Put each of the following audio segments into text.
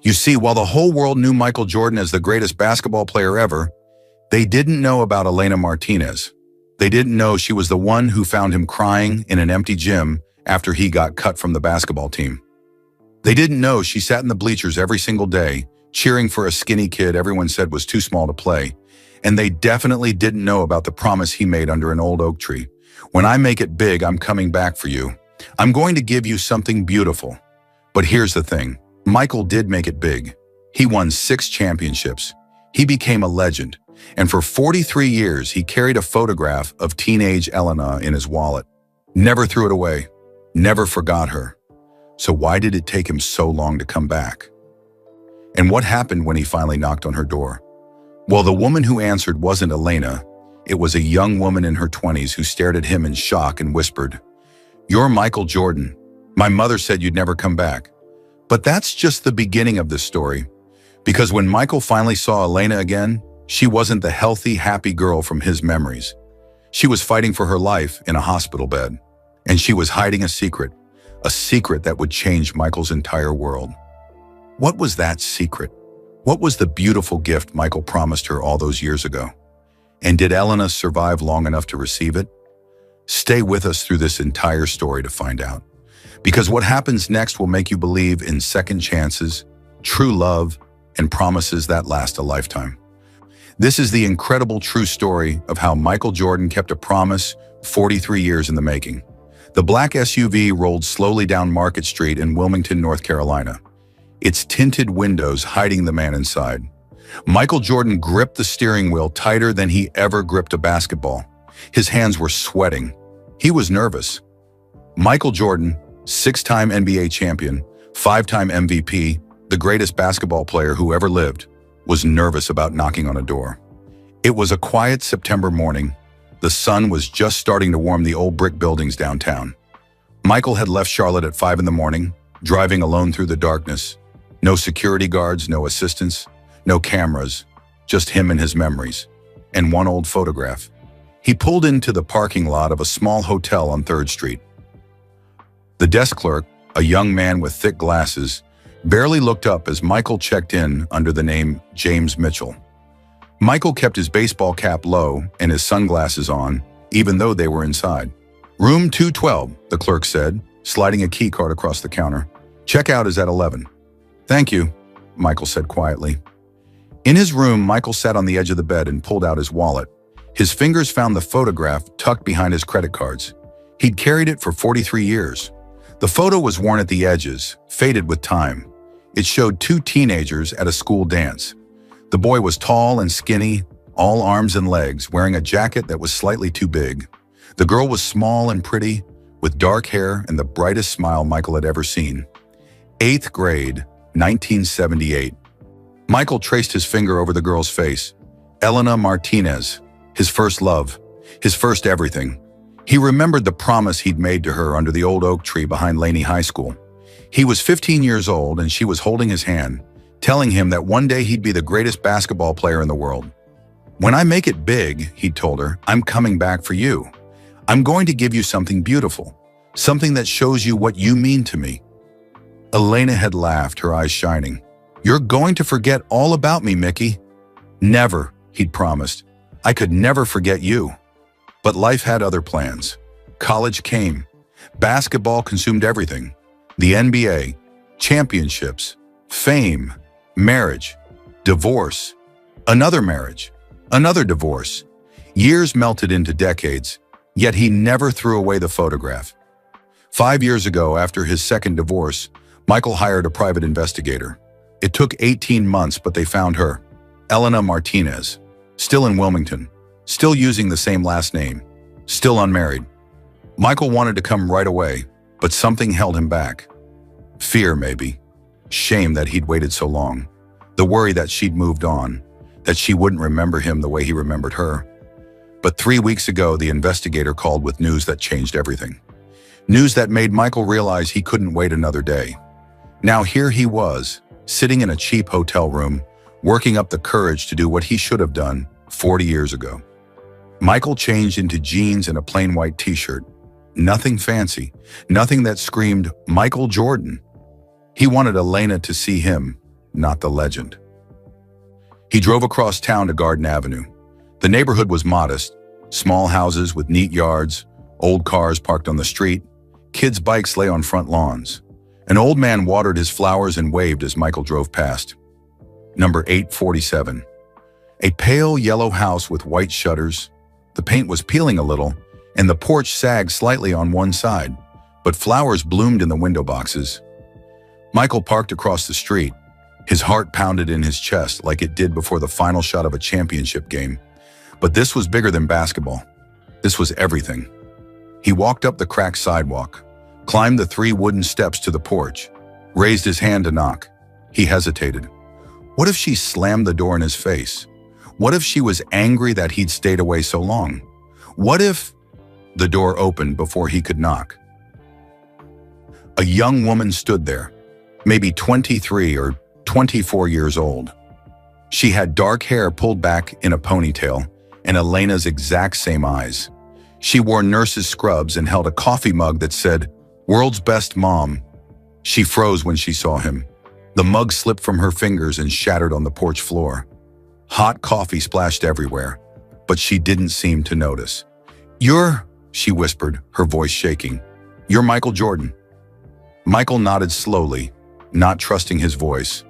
You see, while the whole world knew Michael Jordan as the greatest basketball player ever, they didn't know about Elena Martinez. They didn't know she was the one who found him crying in an empty gym after he got cut from the basketball team. They didn't know she sat in the bleachers every single day, cheering for a skinny kid everyone said was too small to play. And they definitely didn't know about the promise he made under an old oak tree. When I make it big, I'm coming back for you. I'm going to give you something beautiful. But here's the thing. Michael did make it big. He won 6 championships. He became a legend. And for 43 years, he carried a photograph of teenage Elena in his wallet. Never threw it away. Never forgot her. So why did it take him so long to come back? And what happened when he finally knocked on her door? Well, the woman who answered wasn't Elena. It was a young woman in her 20s who stared at him in shock and whispered, "You're Michael Jordan. My mother said you'd never come back." But that's just the beginning of this story. Because when Michael finally saw Elena again, she wasn't the healthy, happy girl from his memories. She was fighting for her life in a hospital bed. And she was hiding a secret that would change Michael's entire world. What was that secret? What was the beautiful gift Michael promised her all those years ago? And did Elena survive long enough to receive it? Stay with us through this entire story to find out. Because what happens next will make you believe in second chances, true love, and promises that last a lifetime. This is the incredible true story of how Michael Jordan kept a promise 43 years in the making. The black SUV rolled slowly down Market Street in Wilmington, North Carolina, its tinted windows hiding the man inside. Michael Jordan gripped the steering wheel tighter than he ever gripped a basketball. His hands were sweating. He was nervous. Michael Jordan, 6-time NBA champion, 5-time MVP, the greatest basketball player who ever lived, was nervous about knocking on a door. It was a quiet September morning. The sun was just starting to warm the old brick buildings downtown. Michael had left Charlotte at 5 in the morning, driving alone through the darkness. No security guards, no assistants, no cameras, just him and his memories, and one old photograph. He pulled into the parking lot of a small hotel on 3rd Street. The desk clerk, a young man with thick glasses, barely looked up as Michael checked in under the name James Mitchell. Michael kept his baseball cap low and his sunglasses on, even though they were inside. "Room 212, the clerk said, sliding a key card across the counter. "Checkout is at 11. "Thank you," Michael said quietly. In his room, Michael sat on the edge of the bed and pulled out his wallet. His fingers found the photograph tucked behind his credit cards. He'd carried it for 43 years. The photo was worn at the edges, faded with time. It showed 2 teenagers at a school dance. The boy was tall and skinny, all arms and legs, wearing a jacket that was slightly too big. The girl was small and pretty, with dark hair and the brightest smile Michael had ever seen. 8th grade, 1978. Michael traced his finger over the girl's face. Elena Martinez, his first love, his first everything. He remembered the promise he'd made to her under the old oak tree behind Laney High School. He was 15 years old and she was holding his hand, telling him that one day he'd be the greatest basketball player in the world. "When I make it big," he'd told her, "I'm coming back for you. I'm going to give you something beautiful, something that shows you what you mean to me." Elena had laughed, her eyes shining. "You're going to forget all about me, Mickey." "Never," he'd promised. "I could never forget you." But life had other plans. College came. Basketball consumed everything. The NBA, championships, fame, marriage, divorce, another marriage, another divorce. Years melted into decades, yet he never threw away the photograph. 5 years ago, after his second divorce, Michael hired a private investigator. It took 18 months, but they found her, Elena Martinez, still in Wilmington, still using the same last name, still unmarried. Michael wanted to come right away, but something held him back. Fear, maybe. Shame that he'd waited so long. The worry that she'd moved on, that she wouldn't remember him the way he remembered her. But 3 weeks ago, the investigator called with news that changed everything. News that made Michael realize he couldn't wait another day. Now here he was, sitting in a cheap hotel room, working up the courage to do what he should have done 40 years ago. Michael changed into jeans and a plain white t-shirt. Nothing fancy, nothing that screamed Michael Jordan. He wanted Elena to see him, not the legend. He drove across town to Garden Avenue. The neighborhood was modest, small houses with neat yards, old cars parked on the street, kids' bikes lay on front lawns. An old man watered his flowers and waved as Michael drove past. Number 847. A pale yellow house with white shutters. The paint was peeling a little, and the porch sagged slightly on one side, but flowers bloomed in the window boxes. Michael parked across the street. His heart pounded in his chest like it did before the final shot of a championship game. But this was bigger than basketball. This was everything. He walked up the cracked sidewalk, climbed the 3 wooden steps to the porch, raised his hand to knock. He hesitated. What if she slammed the door in his face? What if she was angry that he'd stayed away so long? What if... The door opened before he could knock. A young woman stood there, maybe 23 or 24 years old. She had dark hair pulled back in a ponytail and Elena's exact same eyes. She wore nurse's scrubs and held a coffee mug that said, "World's Best Mom." She froze when she saw him. The mug slipped from her fingers and shattered on the porch floor. Hot coffee splashed everywhere, but she didn't seem to notice. "You're," she whispered, her voice shaking. "You're Michael Jordan." Michael nodded slowly, not trusting his voice.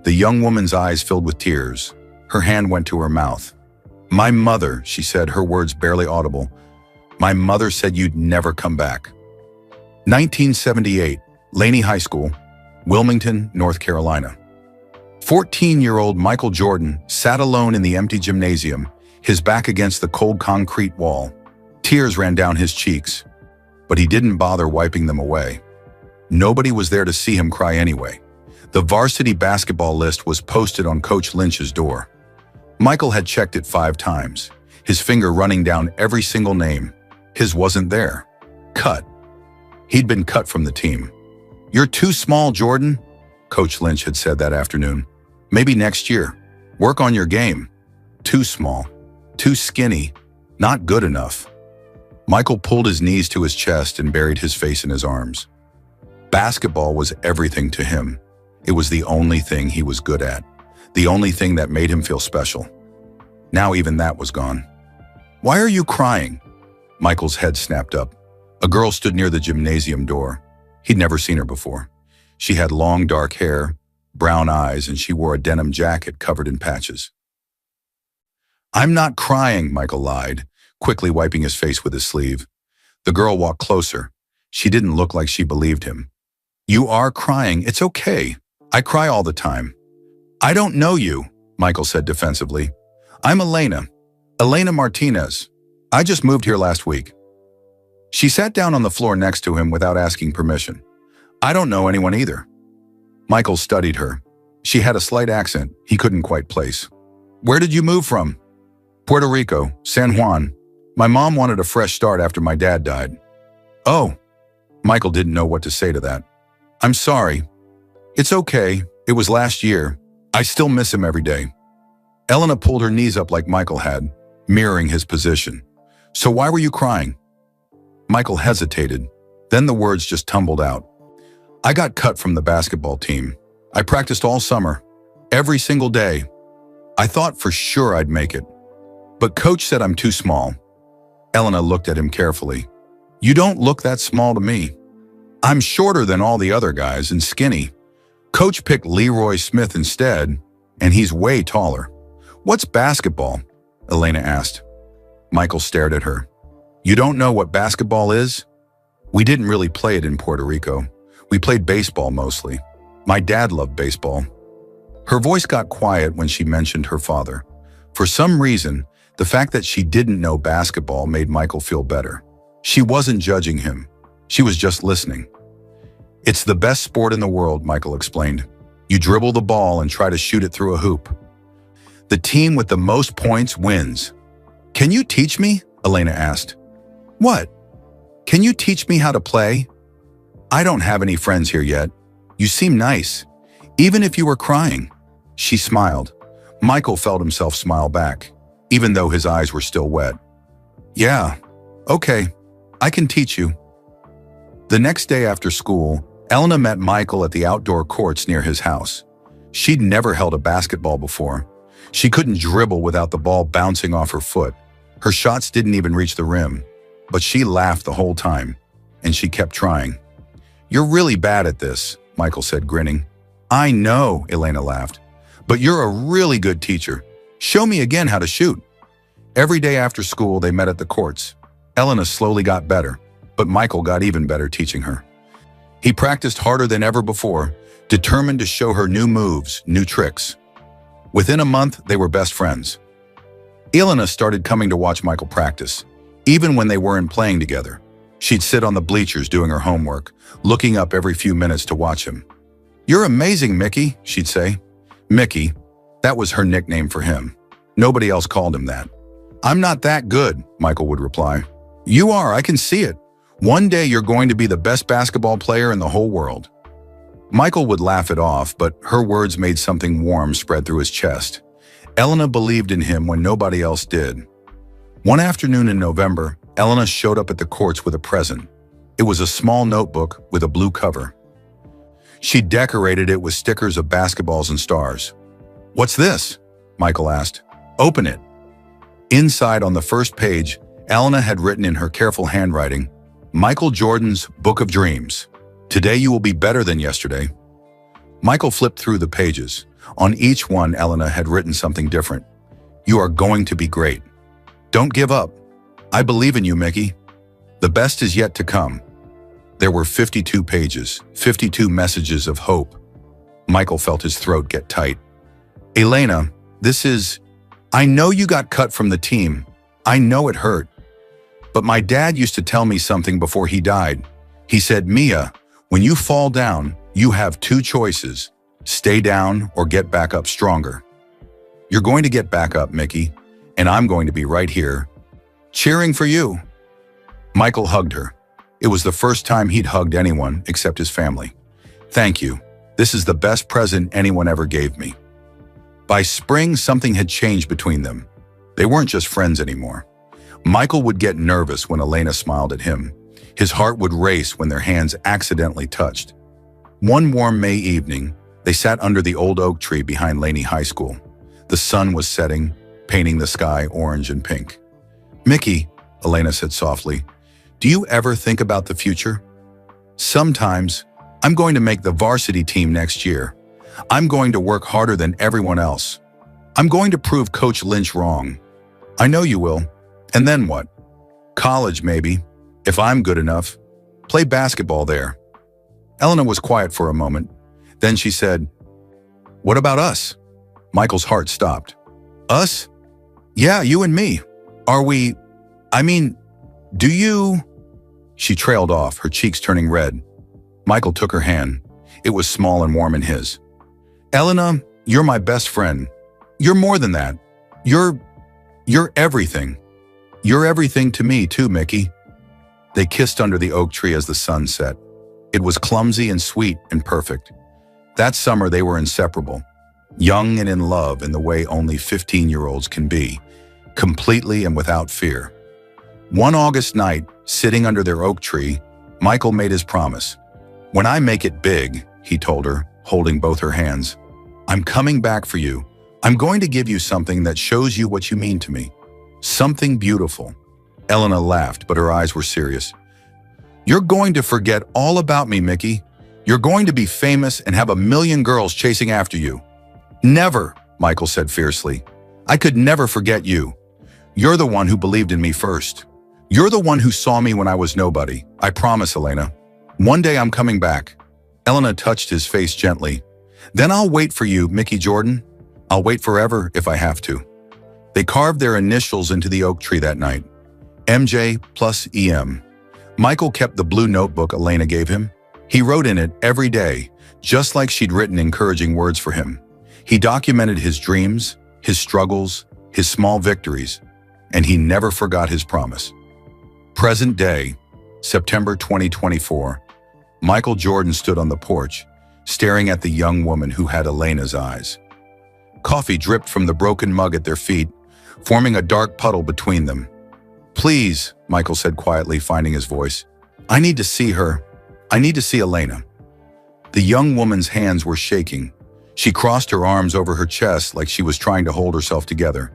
The young woman's eyes filled with tears. Her hand went to her mouth. "My mother," she said, her words barely audible. "My mother said you'd never come back." 1978, Laney High School, Wilmington, North Carolina. 14-year-old Michael Jordan sat alone in the empty gymnasium, his back against the cold concrete wall. Tears ran down his cheeks, but he didn't bother wiping them away. Nobody was there to see him cry anyway. The varsity basketball list was posted on Coach Lynch's door. Michael had checked it 5 times, his finger running down every single name. His wasn't there. Cut. He'd been cut from the team. "You're too small, Jordan," Coach Lynch had said that afternoon. "Maybe next year. Work on your game." Too small. Too skinny. Not good enough. Michael pulled his knees to his chest and buried his face in his arms. Basketball was everything to him. It was the only thing he was good at. The only thing that made him feel special. Now even that was gone. "Why are you crying?" Michael's head snapped up. A girl stood near the gymnasium door. He'd never seen her before. She had long dark hair, brown eyes, and she wore a denim jacket covered in patches. "I'm not crying," Michael lied, quickly wiping his face with his sleeve. The girl walked closer. She didn't look like she believed him. "You are crying. It's okay. I cry all the time." "I don't know you," Michael said defensively. "I'm Elena Martinez. I just moved here last week." She sat down on the floor next to him without asking permission. "I don't know anyone either." Michael studied her. She had a slight accent he couldn't quite place. "Where did you move from?" "Puerto Rico, San Juan. My mom wanted a fresh start after my dad died." "Oh." Michael didn't know what to say to that. "I'm sorry." "It's okay. It was last year. I still miss him every day." Elena pulled her knees up like Michael had, mirroring his position. "So why were you crying?" Michael hesitated. Then the words just tumbled out. "I got cut from the basketball team. I practiced all summer, every single day. I thought for sure I'd make it. But coach said I'm too small." Elena looked at him carefully. "You don't look that small to me. I'm shorter than all the other guys and skinny. Coach picked Leroy Smith instead, and he's way taller." "What's basketball?" Elena asked. Michael stared at her. "You don't know what basketball is?" "We didn't really play it in Puerto Rico. We played baseball mostly. My dad loved baseball." Her voice got quiet when she mentioned her father. For some reason, the fact that she didn't know basketball made Michael feel better. She wasn't judging him. She was just listening. "It's the best sport in the world," Michael explained. "You dribble the ball and try to shoot it through a hoop. The team with the most points wins." "Can you teach me?" Elena asked. "What?" "Can you teach me how to play? I don't have any friends here yet. You seem nice, even if you were crying." She smiled. Michael felt himself smile back, even though his eyes were still wet. "Yeah, okay, I can teach you." The next day after school, Elena met Michael at the outdoor courts near his house. She'd never held a basketball before. She couldn't dribble without the ball bouncing off her foot. Her shots didn't even reach the rim. But she laughed the whole time, and she kept trying. "You're really bad at this," Michael said, grinning. "I know," Elena laughed. "But you're a really good teacher. Show me again how to shoot." Every day after school, they met at the courts. Elena slowly got better, but Michael got even better teaching her. He practiced harder than ever before, determined to show her new moves, new tricks. Within a month, they were best friends. Elena started coming to watch Michael practice, even when they weren't playing together. She'd sit on the bleachers doing her homework, looking up every few minutes to watch him. "You're amazing, Mickey," she'd say. Mickey, that was her nickname for him. Nobody else called him that. "I'm not that good," Michael would reply. "You are, I can see it. One day you're going to be the best basketball player in the whole world." Michael would laugh it off, but her words made something warm spread through his chest. Elena believed in him when nobody else did. One afternoon in November, Elena showed up at the courts with a present. It was a small notebook with a blue cover. She decorated it with stickers of basketballs and stars. "What's this?" Michael asked. "Open it." Inside on the first page, Elena had written in her careful handwriting, "Michael Jordan's Book of Dreams. Today you will be better than yesterday." Michael flipped through the pages. On each one, Elena had written something different. "You are going to be great. Don't give up. I believe in you, Mickey. The best is yet to come." There were 52 pages, 52 messages of hope. Michael felt his throat get tight. "Elena, I know you got cut from the team. I know it hurt. But my dad used to tell me something before he died. He said, 'Mia, when you fall down, you have two choices. Stay down or get back up stronger. You're going to get back up, Mickey, and I'm going to be right here, cheering for you.'" Michael hugged her. It was the first time he'd hugged anyone except his family. "Thank you. This is the best present anyone ever gave me." By spring, something had changed between them. They weren't just friends anymore. Michael would get nervous when Elena smiled at him. His heart would race when their hands accidentally touched. One warm May evening, they sat under the old oak tree behind Laney High School. The sun was setting, painting the sky orange and pink. "Mickey," Elena said softly, "do you ever think about the future?" "Sometimes. I'm going to make the varsity team next year. I'm going to work harder than everyone else. I'm going to prove Coach Lynch wrong." "I know you will. And then what?" "College, maybe. If I'm good enough. Play basketball there." Elena was quiet for a moment. Then she said, "What about us?" Michael's heart stopped. "Us? Yeah, you and me. Do you?" She trailed off, her cheeks turning red. Michael took her hand. It was small and warm in his. "Elena, you're my best friend. You're more than that. You're everything. You're everything to me too, Mickey." They kissed under the oak tree as the sun set. It was clumsy and sweet and perfect. That summer they were inseparable, young and in love in the way only 15-year-olds can be, completely and without fear. One August night, sitting under their oak tree, Michael made his promise. "When I make it big," he told her, holding both her hands, "I'm coming back for you. I'm going to give you something that shows you what you mean to me. Something beautiful." Elena laughed, but her eyes were serious. "You're going to forget all about me, Mickey. You're going to be famous and have a million girls chasing after you." "Never," Michael said fiercely. "I could never forget you. You're the one who believed in me first. You're the one who saw me when I was nobody. I promise, Elena. One day I'm coming back." Elena touched his face gently. "Then I'll wait for you, Mickey Jordan. I'll wait forever if I have to." They carved their initials into the oak tree that night. MJ plus EM. Michael kept the blue notebook Elena gave him. He wrote in it every day, just like she'd written encouraging words for him. He documented his dreams, his struggles, his small victories, and he never forgot his promise. Present day, September 2024. Michael Jordan stood on the porch, staring at the young woman who had Elena's eyes. Coffee dripped from the broken mug at their feet, forming a dark puddle between them. "Please," Michael said quietly, finding his voice. "I need to see her. I need to see Elena." The young woman's hands were shaking. She crossed her arms over her chest like she was trying to hold herself together.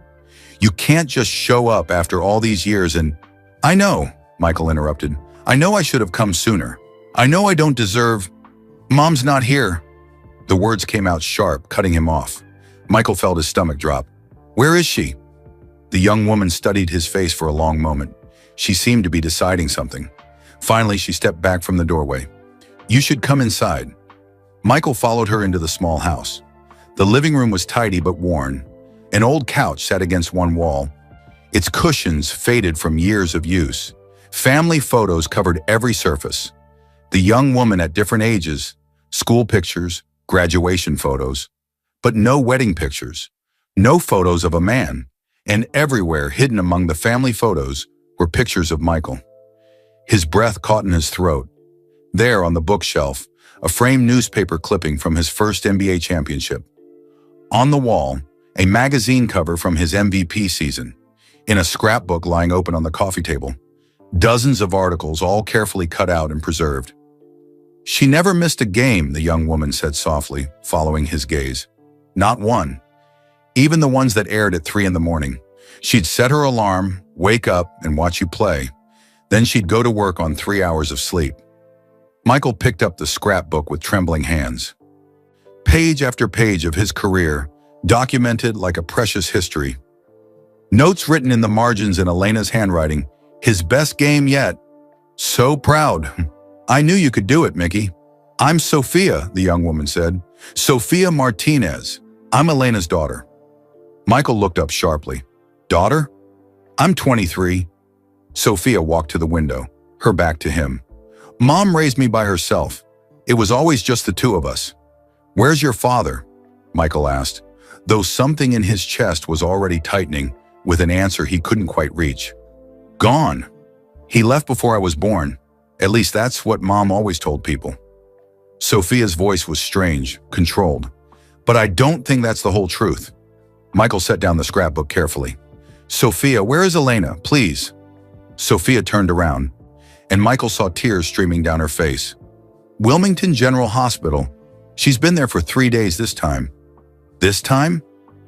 You can't just show up after all these years and… I know, Michael interrupted. I know I should have come sooner. I know I don't deserve… Mom's not here. The words came out sharp, cutting him off. Michael felt his stomach drop. Where is she? The young woman studied his face for a long moment. She seemed to be deciding something. Finally, she stepped back from the doorway. You should come inside. Michael followed her into the small house. The living room was tidy but worn. An old couch sat against one wall. Its cushions faded from years of use. Family photos covered every surface. The young woman at different ages, school pictures, graduation photos, but no wedding pictures, no photos of a man, and everywhere hidden among the family photos were pictures of Michael. His breath caught in his throat. There on the bookshelf, a framed newspaper clipping from his first NBA championship. On the wall, a magazine cover from his MVP season. In a scrapbook lying open on the coffee table, dozens of articles all carefully cut out and preserved. She never missed a game, the young woman said softly, following his gaze. Not one. Even the ones that aired at 3 in the morning. She'd set her alarm, wake up, and watch you play. Then she'd go to work on 3 hours of sleep. Michael picked up the scrapbook with trembling hands. Page after page of his career, documented like a precious history. Notes written in the margins in Elena's handwriting. His best game yet. So proud. I knew you could do it, Mickey. I'm Sophia, the young woman said. Sophia Martinez. I'm Elena's daughter. Michael looked up sharply. Daughter? I'm 23. Sophia walked to the window, her back to him. Mom raised me by herself. It was always just the two of us. Where's your father? Michael asked, though something in his chest was already tightening with an answer he couldn't quite reach. Gone. He left before I was born. At least that's what Mom always told people. Sophia's voice was strange, controlled. But I don't think that's the whole truth. Michael set down the scrapbook carefully. Sophia, where is Elena, please? Sophia turned around, and Michael saw tears streaming down her face. Wilmington General Hospital. She's been there for 3 days this time. This time?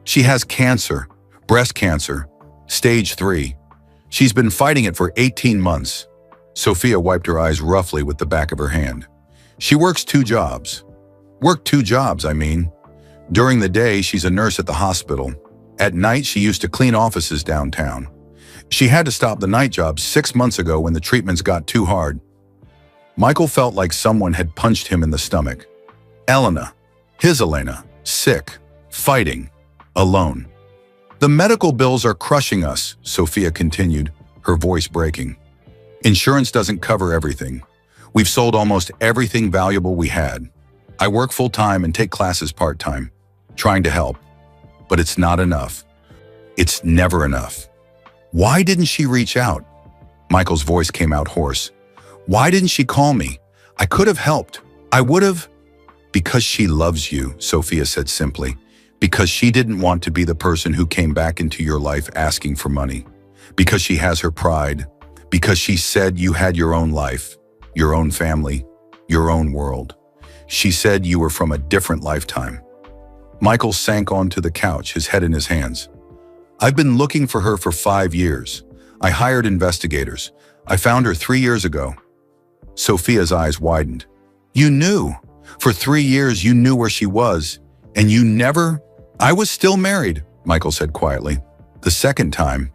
She has cancer, breast cancer, stage 3. She's been fighting it for 18 months. Sophia wiped her eyes roughly with the back of her hand. She works 2 jobs. Worked 2 jobs, I mean. During the day, she's a nurse at the hospital. At night, she used to clean offices downtown. She had to stop the night job 6 months ago when the treatments got too hard. Michael felt like someone had punched him in the stomach. Elena, his Elena, sick, fighting, alone. The medical bills are crushing us, Sophia continued, her voice breaking. Insurance doesn't cover everything. We've sold almost everything valuable we had. I work full-time and take classes part-time, trying to help. But it's not enough. It's never enough. Why didn't she reach out? Michael's voice came out hoarse. Why didn't she call me? I could have helped. I would have. Because she loves you, Sophia said simply. Because she didn't want to be the person who came back into your life asking for money. Because she has her pride. Because she said you had your own life, your own family, your own world. She said you were from a different lifetime. Michael sank onto the couch, his head in his hands. I've been looking for her for 5 years. I hired investigators. I found her 3 years ago. Sophia's eyes widened. You knew. For 3 years you knew where she was, and you never… I was still married, Michael said quietly. The second time.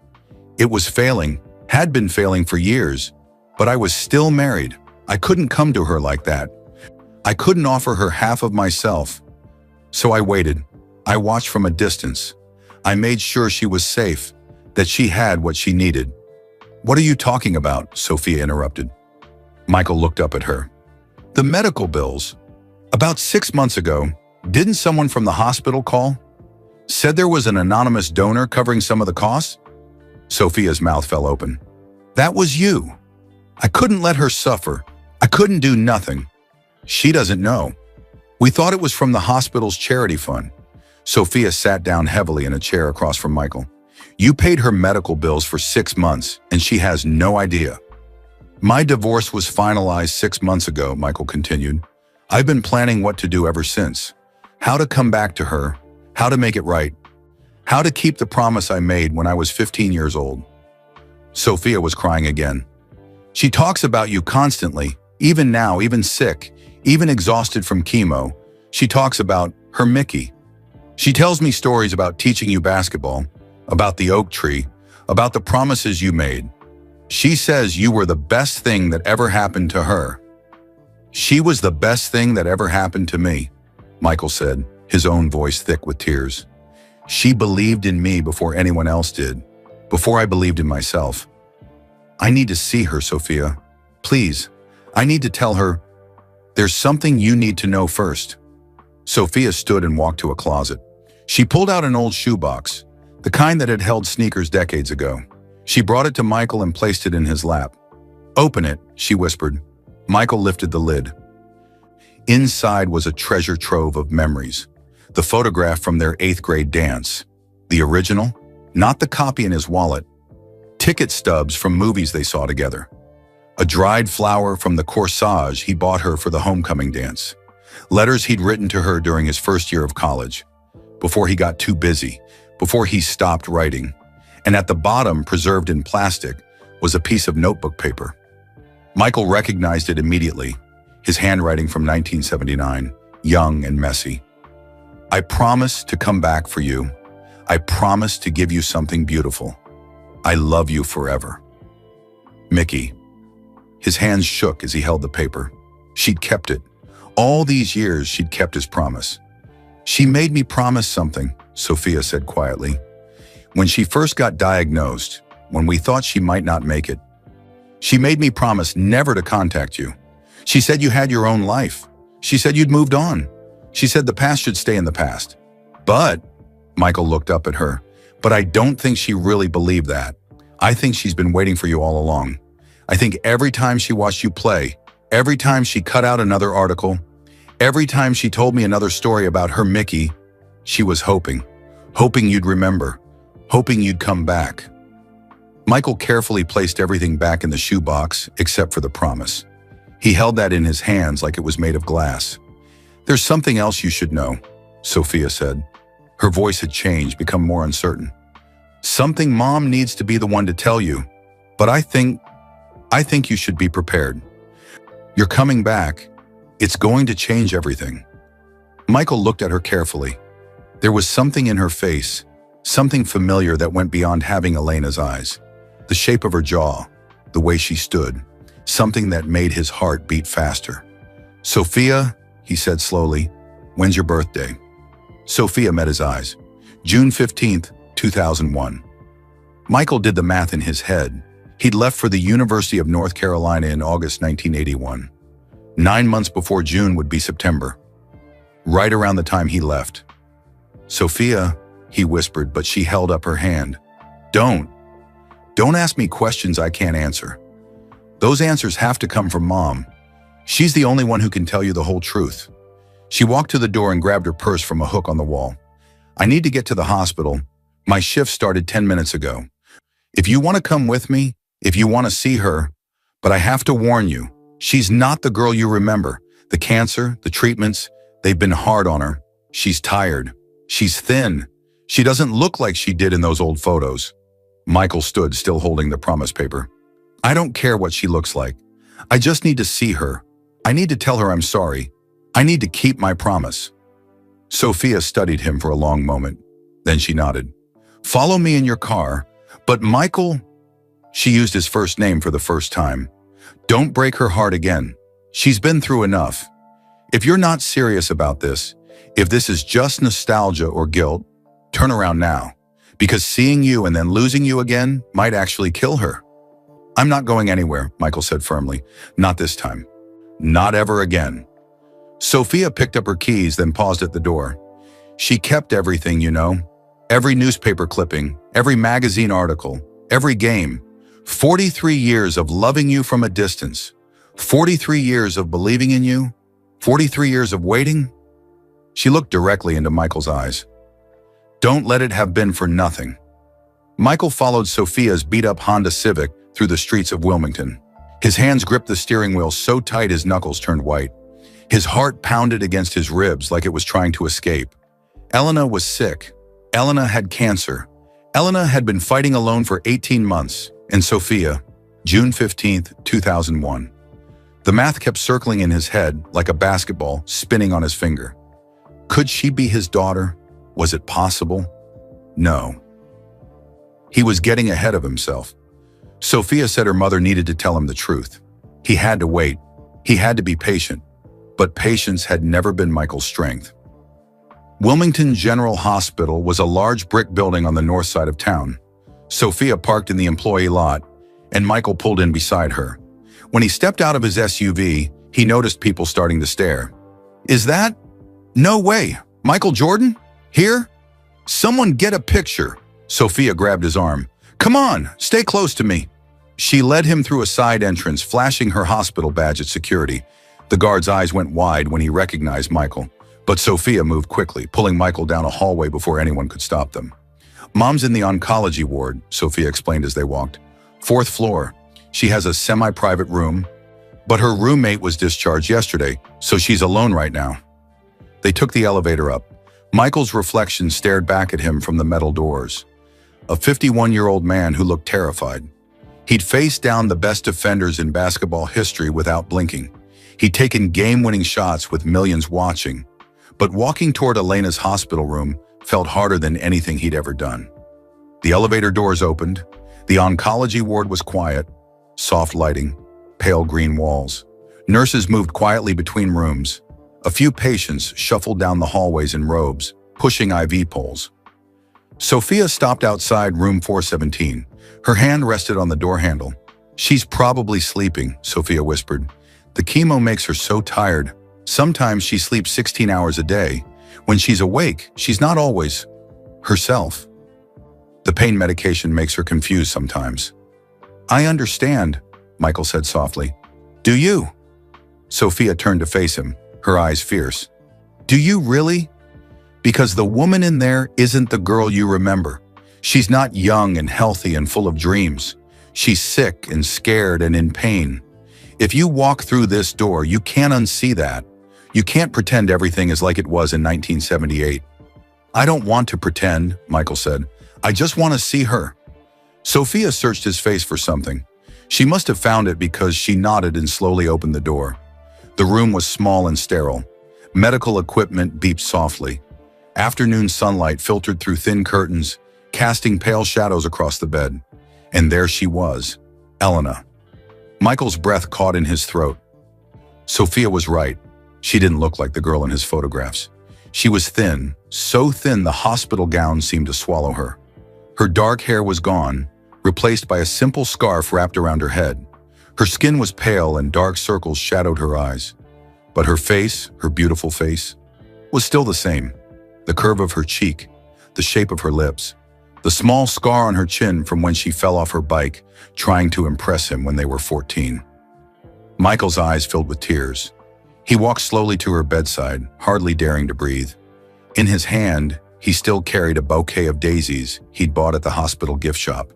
It was failing, had been failing for years, but I was still married. I couldn't come to her like that. I couldn't offer her half of myself. So I waited. I watched from a distance. I made sure she was safe, that she had what she needed. What are you talking about? Sophia interrupted. Michael looked up at her. The medical bills. About 6 months ago, didn't someone from the hospital call? Said there was an anonymous donor covering some of the costs? Sophia's mouth fell open. That was you. I couldn't let her suffer. I couldn't do nothing. She doesn't know. We thought it was from the hospital's charity fund. Sophia sat down heavily in a chair across from Michael. You paid her medical bills for 6 months, and she has no idea. My divorce was finalized 6 months ago, Michael continued. I've been planning what to do ever since. How to come back to her, how to make it right, how to keep the promise I made when I was 15 years old. Sophia was crying again. She talks about you constantly, even now, even sick, even exhausted from chemo. She talks about her Mickey. She tells me stories about teaching you basketball, about the oak tree, about the promises you made. She says you were the best thing that ever happened to her. She was the best thing that ever happened to me, Michael said, his own voice thick with tears. She believed in me before anyone else did, before I believed in myself. I need to see her, Sophia. Please, I need to tell her. There's something you need to know first. Sophia stood and walked to a closet. She pulled out an old shoebox, the kind that had held sneakers decades ago. She brought it to Michael and placed it in his lap. Open it, she whispered. Michael lifted the lid. Inside was a treasure trove of memories. The photograph from their 8th grade dance. The original, not the copy in his wallet. Ticket stubs from movies they saw together. A dried flower from the corsage he bought her for the homecoming dance. Letters he'd written to her during his first year of college, before he got too busy, before he stopped writing. And at the bottom, preserved in plastic, was a piece of notebook paper. Michael recognized it immediately, his handwriting from 1979, young and messy. I promise to come back for you. I promise to give you something beautiful. I love you forever. Mickey. His hands shook as he held the paper. She'd kept it. All these years, she'd kept his promise. She made me promise something, Sophia said quietly. When she first got diagnosed, when we thought she might not make it, she made me promise never to contact you. She said you had your own life. She said you'd moved on. She said the past should stay in the past. But, Michael looked up at her, but I don't think she really believed that. I think she's been waiting for you all along. I think every time she watched you play, every time she cut out another article, every time she told me another story about her Mickey, she was hoping you'd remember, hoping you'd come back. Michael carefully placed everything back in the shoebox except for the promise. He held that in his hands like it was made of glass. There's something else you should know, Sophia said. Her voice had changed, become more uncertain. Something Mom needs to be the one to tell you, but I think you should be prepared. You're coming back. It's going to change everything. Michael looked at her carefully. There was something in her face, something familiar that went beyond having Elena's eyes. The shape of her jaw, the way she stood, something that made his heart beat faster. Sophia, he said slowly, when's your birthday? Sophia met his eyes. June 15th, 2001. Michael did the math in his head. He'd left for the University of North Carolina in August 1981. 9 months before June would be September. Right around the time he left. Sophia, he whispered, but she held up her hand. Don't ask me questions I can't answer. Those answers have to come from Mom. She's the only one who can tell you the whole truth. She walked to the door and grabbed her purse from a hook on the wall. I need to get to the hospital. My shift started 10 minutes ago. If you want to come with me, if you want to see her, but I have to warn you, she's not the girl you remember. The cancer, the treatments, they've been hard on her. She's tired. She's thin. She doesn't look like she did in those old photos. Michael stood, still holding the promise paper. I don't care what she looks like. I just need to see her. I need to tell her I'm sorry. I need to keep my promise. Sophia studied him for a long moment. Then she nodded. Follow me in your car. But Michael, she used his first name for the first time. Don't break her heart again. She's been through enough. If you're not serious about this, if this is just nostalgia or guilt, turn around now. Because seeing you and then losing you again might actually kill her. I'm not going anywhere, Michael said firmly. Not this time. Not ever again. Sophia picked up her keys, then paused at the door. She kept everything, you know. Every newspaper clipping, every magazine article, every game. 43 years of loving you from a distance. 43 years of believing in you. 43 years of waiting. She looked directly into Michael's eyes. Don't let it have been for nothing. Michael followed Sophia's beat-up Honda Civic through the streets of Wilmington. His hands gripped the steering wheel so tight his knuckles turned white. His heart pounded against his ribs like it was trying to escape. Elena was sick. Elena had cancer. Elena had been fighting alone for 18 months. And Sophia, June 15, 2001. The math kept circling in his head like a basketball spinning on his finger. Could she be his daughter? Was it possible? No. He was getting ahead of himself. Sophia said her mother needed to tell him the truth. He had to wait. He had to be patient. But patience had never been Michael's strength. Wilmington General Hospital was a large brick building on the north side of town. Sophia parked in the employee lot, and Michael pulled in beside her. When he stepped out of his SUV, he noticed people starting to stare. "Is that? No way! Michael Jordan? Here? Someone get a picture!" Sophia grabbed his arm. "Come on, stay close to me." She led him through a side entrance, flashing her hospital badge at security. The guard's eyes went wide when he recognized Michael, but Sophia moved quickly, pulling Michael down a hallway before anyone could stop them. "Mom's in the oncology ward," Sophia explained as they walked. "4th floor. She has a semi-private room, but her roommate was discharged yesterday, so she's alone right now." They took the elevator up. Michael's reflection stared back at him from the metal doors. A 51-year-old man who looked terrified. He'd faced down the best defenders in basketball history without blinking. He'd taken game-winning shots with millions watching. But walking toward Elena's hospital room felt harder than anything he'd ever done. The elevator doors opened. The oncology ward was quiet. Soft lighting, pale green walls. Nurses moved quietly between rooms. A few patients shuffled down the hallways in robes, pushing IV poles. Sophia stopped outside room 417. Her hand rested on the door handle. "She's probably sleeping," Sophia whispered. "The chemo makes her so tired. Sometimes she sleeps 16 hours a day. When she's awake, she's not always herself. The pain medication makes her confused sometimes." "I understand," Michael said softly. "Do you?" Sophia turned to face him, her eyes fierce. "Do you really? Because the woman in there isn't the girl you remember. She's not young and healthy and full of dreams. She's sick and scared and in pain. If you walk through this door, you can't unsee that. You can't pretend everything is like it was in 1978. "I don't want to pretend," Michael said. "I just want to see her." Sophia searched his face for something. She must have found it because she nodded and slowly opened the door. The room was small and sterile. Medical equipment beeped softly. Afternoon sunlight filtered through thin curtains, casting pale shadows across the bed. And there she was, Elena. Michael's breath caught in his throat. Sophia was right. She didn't look like the girl in his photographs. She was thin, so thin the hospital gown seemed to swallow her. Her dark hair was gone, replaced by a simple scarf wrapped around her head. Her skin was pale and dark circles shadowed her eyes. But her face, her beautiful face, was still the same. The curve of her cheek, the shape of her lips, the small scar on her chin from when she fell off her bike, trying to impress him when they were 14. Michael's eyes filled with tears. He walked slowly to her bedside, hardly daring to breathe. In his hand, he still carried a bouquet of daisies he'd bought at the hospital gift shop.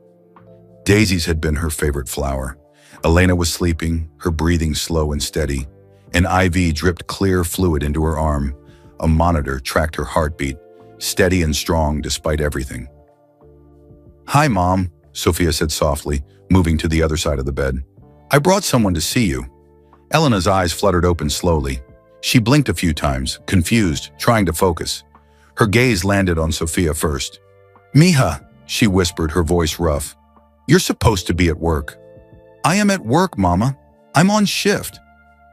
Daisies had been her favorite flower. Elena was sleeping, her breathing slow and steady. An IV dripped clear fluid into her arm. A monitor tracked her heartbeat, steady and strong despite everything. "Hi, Mom," Sophia said softly, moving to the other side of the bed. "I brought someone to see you." Elena's eyes fluttered open slowly. She blinked a few times, confused, trying to focus. Her gaze landed on Sophia first. "Mija," she whispered, her voice rough. "You're supposed to be at work." "I am at work, Mama. I'm on shift."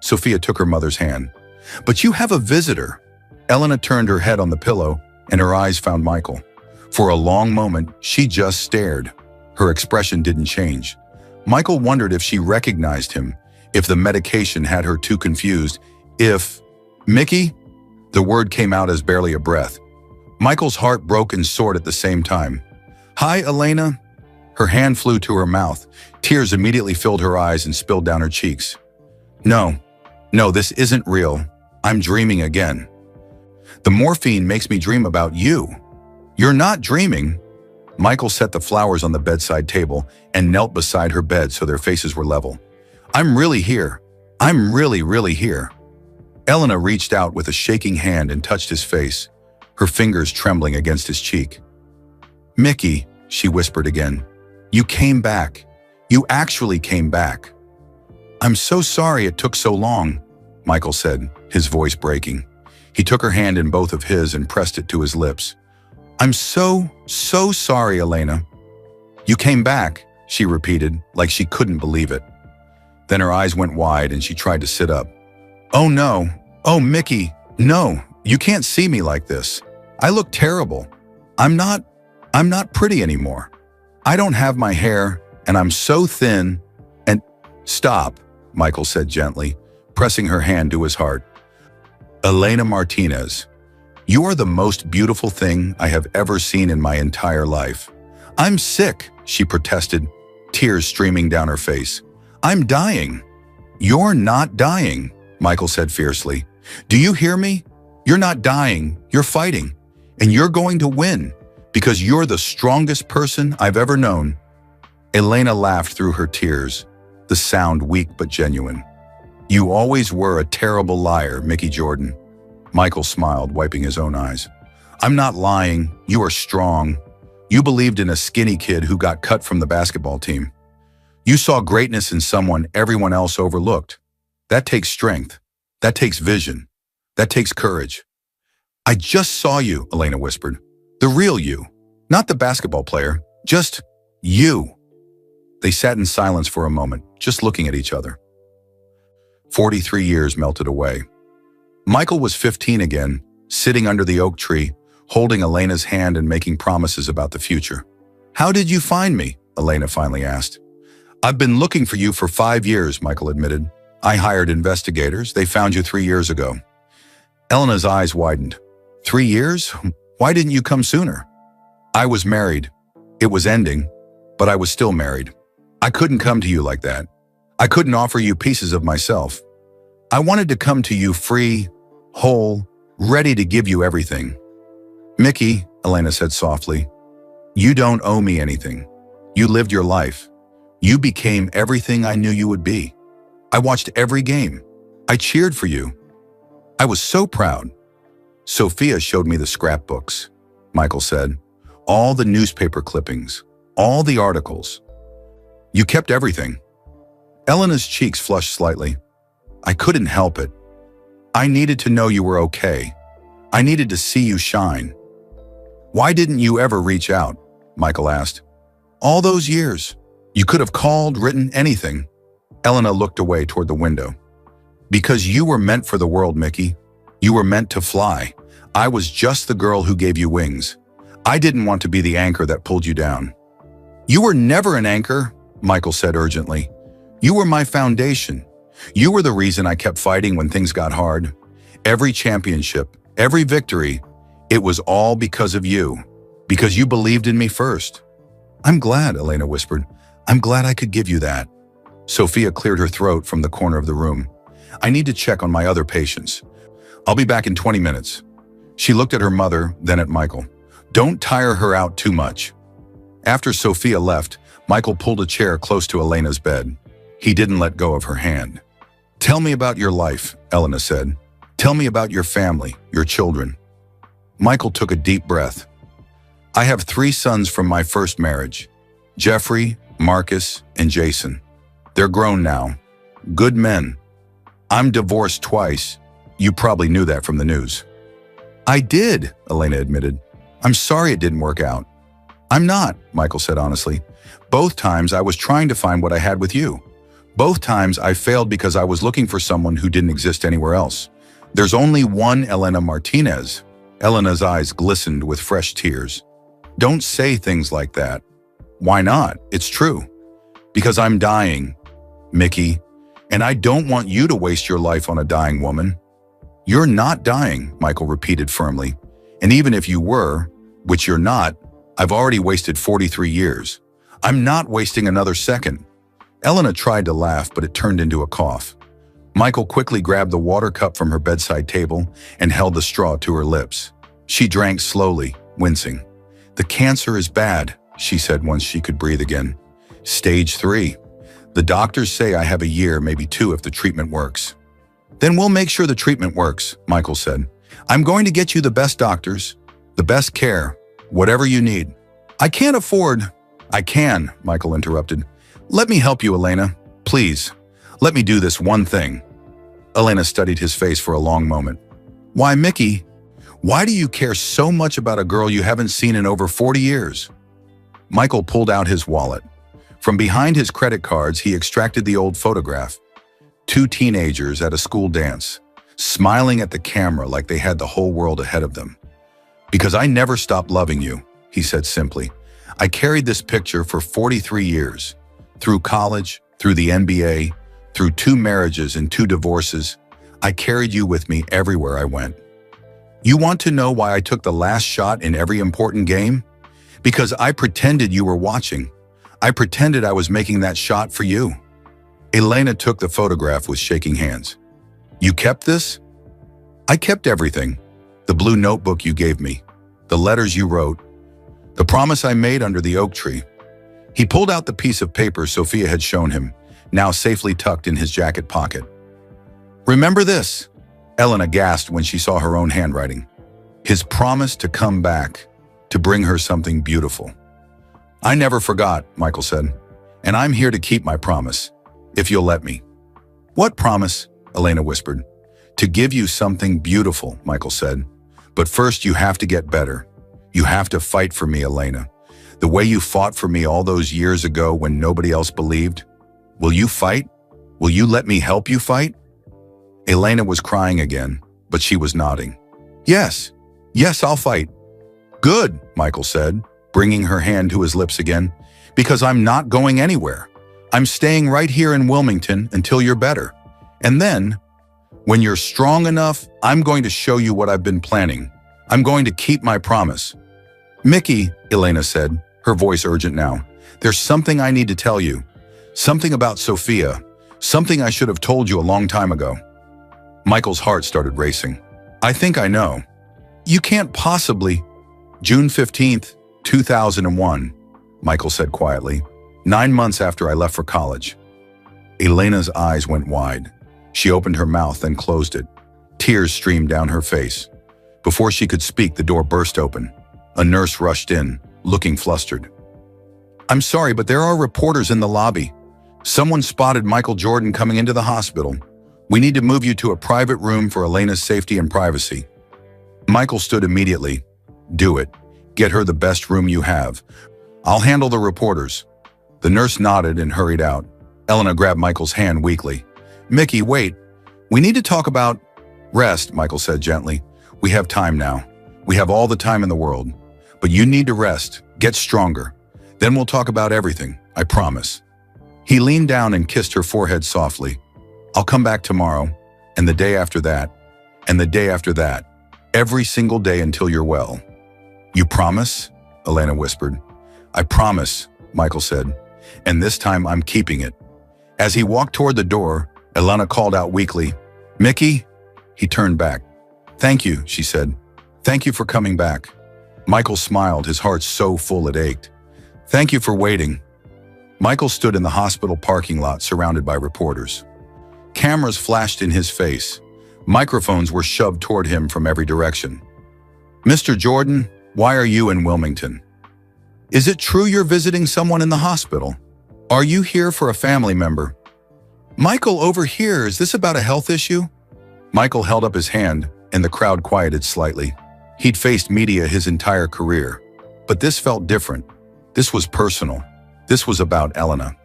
Sophia took her mother's hand. "But you have a visitor." Elena turned her head on the pillow, and her eyes found Michael. For a long moment, she just stared. Her expression didn't change. Michael wondered if she recognized him, if the medication had her too confused, if... "Mickey?" The word came out as barely a breath. Michael's heart broke and soared at the same time. "Hi, Elena." Her hand flew to her mouth. Tears immediately filled her eyes and spilled down her cheeks. No, this isn't real. I'm dreaming again. The morphine makes me dream about you." "You're not dreaming." Michael set the flowers on the bedside table and knelt beside her bed so their faces were level. "I'm really here. I'm really, really here." Elena reached out with a shaking hand and touched his face, her fingers trembling against his cheek. "Mickey," she whispered again, "you came back. You actually came back." "I'm so sorry it took so long," Michael said, his voice breaking. He took her hand in both of his and pressed it to his lips. "I'm so sorry, Elena." "You came back," she repeated, like she couldn't believe it. Then her eyes went wide and she tried to sit up. "Oh no, oh Mickey, no, you can't see me like this. I look terrible. I'm not pretty anymore. I don't have my hair, and I'm so thin, and—" "Stop," Michael said gently, pressing her hand to his heart. "Elena Martinez, you are the most beautiful thing I have ever seen in my entire life." "I'm sick," she protested, tears streaming down her face. "I'm dying." "You're not dying," Michael said fiercely. "Do you hear me? You're not dying, you're fighting, and you're going to win, because you're the strongest person I've ever known." Elena laughed through her tears, the sound weak but genuine. "You always were a terrible liar, Mickey Jordan." Michael smiled, wiping his own eyes. "I'm not lying, you are strong. You believed in a skinny kid who got cut from the basketball team. You saw greatness in someone everyone else overlooked. That takes strength. That takes vision. That takes courage." "I just saw you," Elena whispered. "The real you. Not the basketball player. Just you." They sat in silence for a moment, just looking at each other. 43 years melted away. Michael was 15 again, sitting under the oak tree, holding Elena's hand and making promises about the future. "How did you find me?" Elena finally asked. "I've been looking for you for 5 years," Michael admitted. "I hired investigators. They found you 3 years ago." Elena's eyes widened. 3 years? Why didn't you come sooner?" "I was married. It was ending, but I was still married. I couldn't come to you like that. I couldn't offer you pieces of myself. I wanted to come to you free, whole, ready to give you everything." "Mickey," Elena said softly, "you don't owe me anything. You lived your life. You became everything I knew you would be. I watched every game. I cheered for you. I was so proud." "Sophia showed me the scrapbooks," Michael said. "All the newspaper clippings, all the articles. You kept everything." Elena's cheeks flushed slightly. "I couldn't help it. I needed to know you were okay. I needed to see you shine." "Why didn't you ever reach out?" Michael asked. "All those years. You could have called, written, anything." Elena looked away toward the window. "Because you were meant for the world, Mickey. You were meant to fly. I was just the girl who gave you wings. I didn't want to be the anchor that pulled you down." "You were never an anchor," Michael said urgently. "You were my foundation. You were the reason I kept fighting when things got hard. Every championship, every victory, it was all because of you. Because you believed in me first." "I'm glad," Elena whispered. "I'm glad I could give you that." Sophia cleared her throat from the corner of the room. "I need to check on my other patients. I'll be back in 20 minutes. She looked at her mother, then at Michael. "Don't tire her out too much." After Sophia left, Michael pulled a chair close to Elena's bed. He didn't let go of her hand. "Tell me about your life," Elena said. "Tell me about your family, your children." Michael took a deep breath. "I have 3 sons from my first marriage. Jeffrey, Marcus, and Jason. They're grown now. Good men. I'm divorced twice. You probably knew that from the news." "I did," Elena admitted. "I'm sorry it didn't work out." "I'm not," Michael said honestly. "Both times I was trying to find what I had with you. Both times I failed because I was looking for someone who didn't exist anywhere else. There's only one Elena Martinez." Elena's eyes glistened with fresh tears. "Don't say things like that." "Why not? It's true." "Because I'm dying, Mickey, and I don't want you to waste your life on a dying woman." "You're not dying," Michael repeated firmly. "And even if you were, which you're not, I've already wasted 43 years. I'm not wasting another second." Elena tried to laugh, but it turned into a cough. Michael quickly grabbed the water cup from her bedside table and held the straw to her lips. She drank slowly, wincing. "The cancer is bad," she said once she could breathe again. "Stage 3. The doctors say I have a year, maybe 2 if the treatment works." Then we'll make sure the treatment works, Michael said. I'm going to get you the best doctors, the best care, whatever you need. I can't afford— I can, Michael interrupted. Let me help you, Elena. Please, let me do this one thing. Elena studied his face for a long moment. Why, Mickey? Why do you care so much about a girl you haven't seen in over 40 years? Michael pulled out his wallet. From behind his credit cards, he extracted the old photograph. Two teenagers at a school dance, smiling at the camera like they had the whole world ahead of them. Because I never stopped loving you, he said simply. I carried this picture for 43 years. Through college, through the NBA, through 2 marriages and 2 divorces, I carried you with me everywhere I went. You want to know why I took the last shot in every important game? Because I pretended you were watching. I pretended I was making that shot for you. Elena took the photograph with shaking hands. You kept this? I kept everything. The blue notebook you gave me, the letters you wrote, the promise I made under the oak tree. He pulled out the piece of paper Sophia had shown him, now safely tucked in his jacket pocket. Remember this? Elena gasped when she saw her own handwriting. His promise to come back, to bring her something beautiful. I never forgot, Michael said, and I'm here to keep my promise, if you'll let me. What promise? Elena whispered. To give you something beautiful, Michael said. But first you have to get better. You have to fight for me, Elena. The way you fought for me all those years ago when nobody else believed. Will you fight? Will you let me help you fight? Elena was crying again, but she was nodding. Yes, I'll fight. Good, Michael said, bringing her hand to his lips again, because I'm not going anywhere. I'm staying right here in Wilmington until you're better. And then, when you're strong enough, I'm going to show you what I've been planning. I'm going to keep my promise. Mickey, Elena said, her voice urgent now, there's something I need to tell you. Something about Sophia. Something I should have told you a long time ago. Michael's heart started racing. I think I know. You can't possibly— June 15th, 2001, Michael said quietly, 9 months after I left for college. Elena's eyes went wide. She opened her mouth, then closed it. Tears streamed down her face. Before she could speak, the door burst open. A nurse rushed in, looking flustered. I'm sorry, but there are reporters in the lobby. Someone spotted Michael Jordan coming into the hospital. We need to move you to a private room for Elena's safety and privacy. Michael stood immediately. Do it. Get her the best room you have. I'll handle the reporters. The nurse nodded and hurried out. Elena grabbed Michael's hand weakly. Mickey, wait. We need to talk about— Rest, Michael said gently. We have time now. We have all the time in the world. But you need to rest, get stronger. Then we'll talk about everything, I promise. He leaned down and kissed her forehead softly. I'll come back tomorrow, and the day after that, and the day after that, every single day until you're well. You promise? Elena whispered. I promise, Michael said, and this time I'm keeping it. As he walked toward the door, Elena called out weakly, Mickey? He turned back. Thank you, she said. Thank you for coming back. Michael smiled, his heart so full it ached. Thank you for waiting. Michael stood in the hospital parking lot surrounded by reporters. Cameras flashed in his face. Microphones were shoved toward him from every direction. Mr. Jordan, why are you in Wilmington? Is it true you're visiting someone in the hospital? Are you here for a family member? Michael, over here, is this about a health issue? Michael held up his hand, and the crowd quieted slightly. He'd faced media his entire career, but this felt different. This was personal. This was about Elena.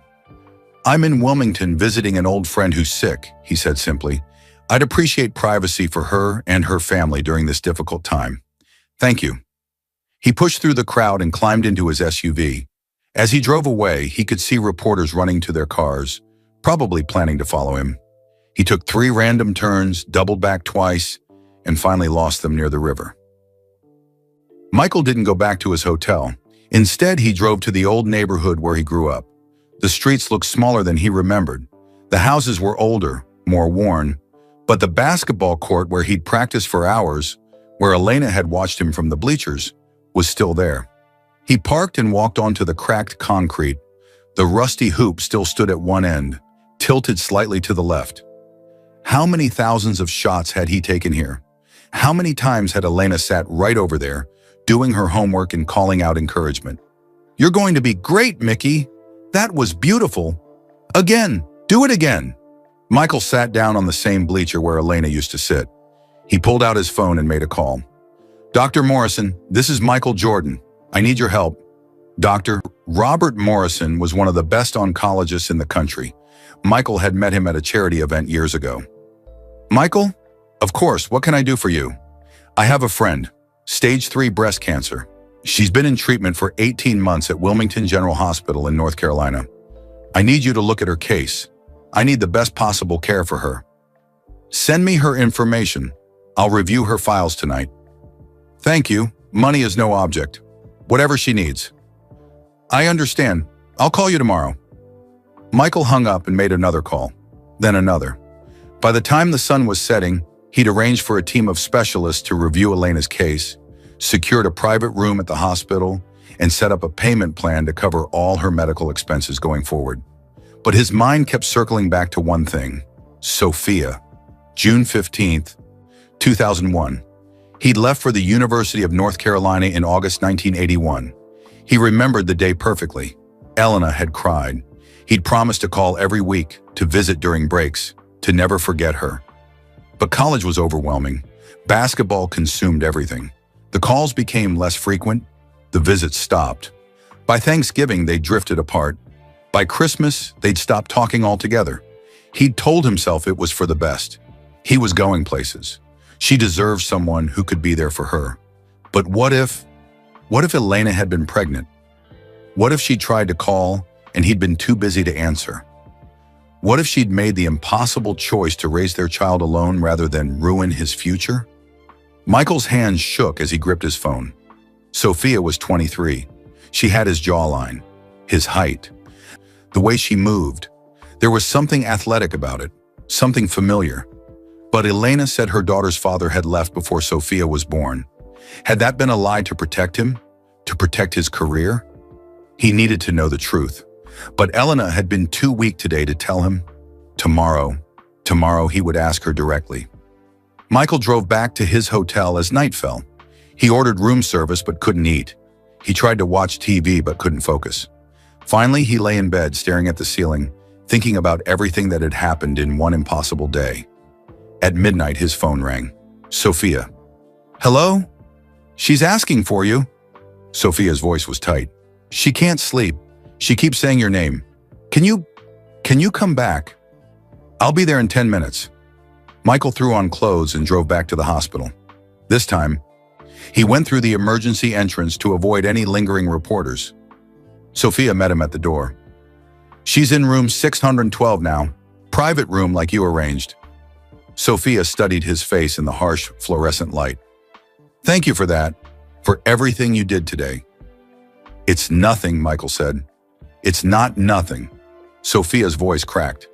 I'm in Wilmington visiting an old friend who's sick, he said simply. I'd appreciate privacy for her and her family during this difficult time. Thank you. He pushed through the crowd and climbed into his SUV. As he drove away, he could see reporters running to their cars, probably planning to follow him. He took 3 random turns, doubled back twice, and finally lost them near the river. Michael didn't go back to his hotel. Instead, he drove to the old neighborhood where he grew up. The streets looked smaller than he remembered. The houses were older, more worn, but the basketball court where he'd practiced for hours, where Elena had watched him from the bleachers, was still there. He parked and walked onto the cracked concrete. The rusty hoop still stood at one end, tilted slightly to the left. How many thousands of shots had he taken here? How many times had Elena sat right over there, doing her homework and calling out encouragement? "You're going to be great, Mickey. That was beautiful. Again, do it again." Michael sat down on the same bleacher where Elena used to sit. He pulled out his phone and made a call. "Dr. Morrison, this is Michael Jordan. I need your help." Dr. Robert Morrison was one of the best oncologists in the country. Michael had met him at a charity event years ago. "Michael? Of course, what can I do for you?" "I have a friend, stage 3 breast cancer. She's been in treatment for 18 months at Wilmington General Hospital in North Carolina. I need you to look at her case. I need the best possible care for her. Send me her information. I'll review her files tonight." "Thank you. Money is no object. Whatever she needs." "I understand. I'll call you tomorrow." Michael hung up and made another call, then another. By the time the sun was setting, he'd arranged for a team of specialists to review Elena's case, secured a private room at the hospital, and set up a payment plan to cover all her medical expenses going forward. But his mind kept circling back to one thing: Sophia. June 15th, 2001. He'd left for the University of North Carolina in August 1981. He remembered the day perfectly. Elena had cried. He'd promised to call every week, to visit during breaks, to never forget her. But college was overwhelming. Basketball consumed everything. The calls became less frequent. The visits stopped. By Thanksgiving, they drifted apart. By Christmas, they'd stopped talking altogether. He'd told himself it was for the best. He was going places. She deserved someone who could be there for her. But what if Elena had been pregnant? What if she tried to call and he'd been too busy to answer? What if she'd made the impossible choice to raise their child alone rather than ruin his future? Michael's hands shook as he gripped his phone. Sophia was 23. She had his jawline, his height, the way she moved. There was something athletic about it, something familiar. But Elena said her daughter's father had left before Sophia was born. Had that been a lie to protect him? To protect his career? He needed to know the truth. But Elena had been too weak today to tell him. Tomorrow he would ask her directly. Michael drove back to his hotel as night fell. He ordered room service but couldn't eat. He tried to watch TV but couldn't focus. Finally, he lay in bed staring at the ceiling, thinking about everything that had happened in one impossible day. At midnight, his phone rang. Sophia. "Hello? She's asking for you." Sophia's voice was tight. "She can't sleep. She keeps saying your name. Can you come back? I'll be there in 10 minutes. Michael threw on clothes and drove back to the hospital. This time, he went through the emergency entrance to avoid any lingering reporters. Sophia met him at the door. "She's in room 612 now. Private room like you arranged." Sophia studied his face in the harsh, fluorescent light. "Thank you for that, for everything you did today." "It's nothing," Michael said. "It's not nothing." Sophia's voice cracked.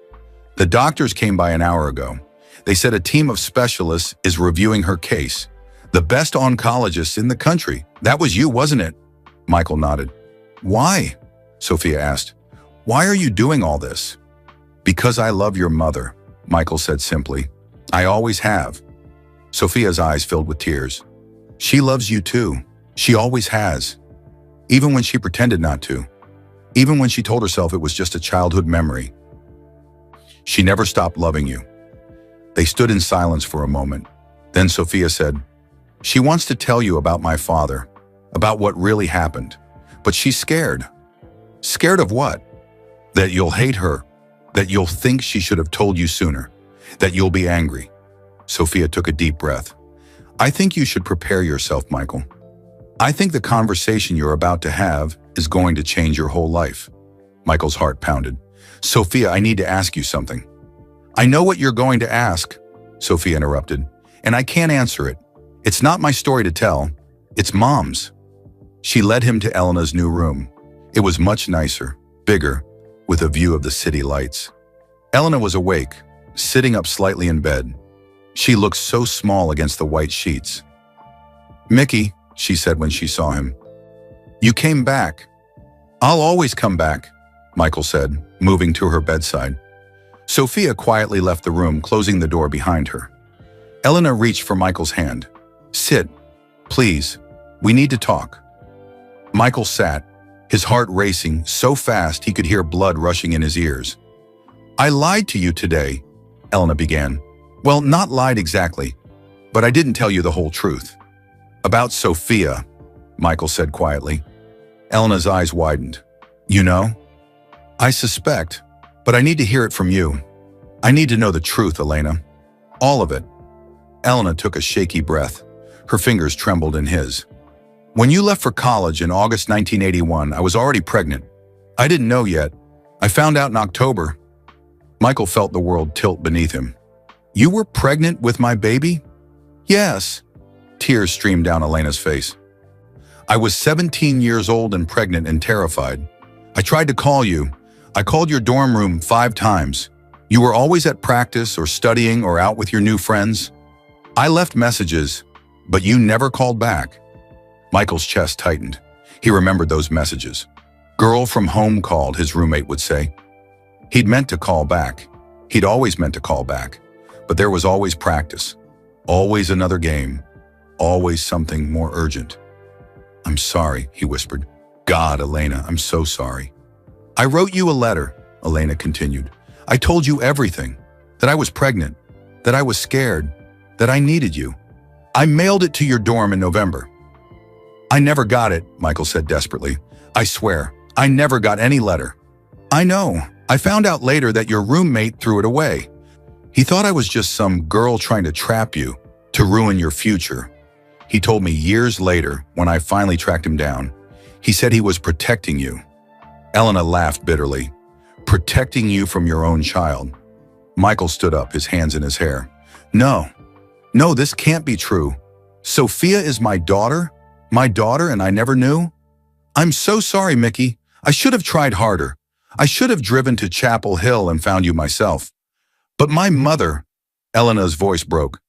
"The doctors came by an hour ago. They said a team of specialists is reviewing her case. The best oncologists in the country. That was you, wasn't it?" Michael nodded. "Why?" Sophia asked. "Why are you doing all this?" "Because I love your mother," Michael said simply. "I always have." Sophia's eyes filled with tears. "She loves you too. She always has. Even when she pretended not to. Even when she told herself it was just a childhood memory. She never stopped loving you." They stood in silence for a moment. Then Sophia said, "She wants to tell you about my father, about what really happened. But she's scared." "Scared of what?" "That you'll hate her, that you'll think she should have told you sooner, that you'll be angry." Sophia took a deep breath. "I think you should prepare yourself, Michael. I think the conversation you're about to have is going to change your whole life." Michael's heart pounded. "Sophia, I need to ask you something." "I know what you're going to ask," Sophia interrupted, "and I can't answer it. It's not my story to tell. It's Mom's." She led him to Elena's new room. It was much nicer, bigger, with a view of the city lights. Elena was awake, sitting up slightly in bed. She looked so small against the white sheets. "Mickey," she said when she saw him. "You came back." "I'll always come back," Michael said, moving to her bedside. Sophia quietly left the room, closing the door behind her. Elena reached for Michael's hand. "Sit, please. We need to talk." Michael sat, his heart racing so fast he could hear blood rushing in his ears. "I lied to you today," Elena began. "Well, not lied exactly, but I didn't tell you the whole truth." "About Sophia," Michael said quietly. Elena's eyes widened. "You know? I suspect, but I need to hear it from you. I need to know the truth, Elena. All of it." Elena took a shaky breath. Her fingers trembled in his. "When you left for college in August 1981, I was already pregnant. I didn't know yet. I found out in October." Michael felt the world tilt beneath him. "You were pregnant with my baby?" "Yes." Tears streamed down Elena's face. "I was 17 years old and pregnant and terrified. I tried to call you. I called your dorm room 5 times. You were always at practice or studying or out with your new friends. I left messages, but you never called back." Michael's chest tightened. He remembered those messages. "Girl from home called," his roommate would say. He'd meant to call back. He'd always meant to call back. But there was always practice. Always another game. Always something more urgent. "I'm sorry," he whispered. "God, Elena, I'm so sorry." "I wrote you a letter," Elena continued. "I told you everything. That I was pregnant. That I was scared. That I needed you. I mailed it to your dorm in November." "I never got it," Michael said desperately. "I swear, I never got any letter." "I know. I found out later that your roommate threw it away. He thought I was just some girl trying to trap you, to ruin your future." He told me years later, when I finally tracked him down. He said he was protecting you. Elena laughed bitterly. "Protecting you from your own child." Michael stood up, his hands in his hair. No, this can't be true. Sophia is my daughter, and I never knew? I'm so sorry, Mickey. I should have tried harder. I should have driven to Chapel Hill and found you myself. But my mother," Elena's voice broke,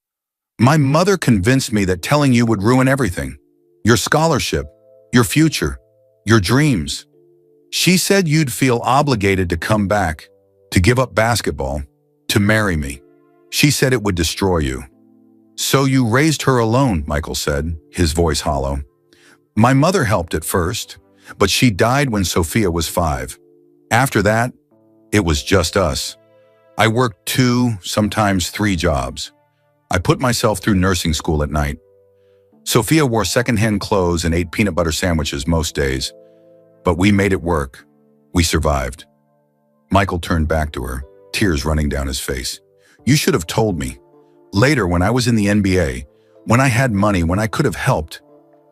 "my mother convinced me that telling you would ruin everything. Your scholarship, your future, your dreams. She said you'd feel obligated to come back, to give up basketball, to marry me. She said it would destroy you." "So you raised her alone," Michael said, his voice hollow. "My mother helped at first, but she died when Sophia was 5. After that, it was just us. I worked 2, sometimes 3 jobs. I put myself through nursing school at night. Sophia wore secondhand clothes and ate peanut butter sandwiches most days. But we made it work. We survived." Michael turned back to her, tears running down his face. "You should have told me. Later, when I was in the NBA, when I had money, when I could have helped,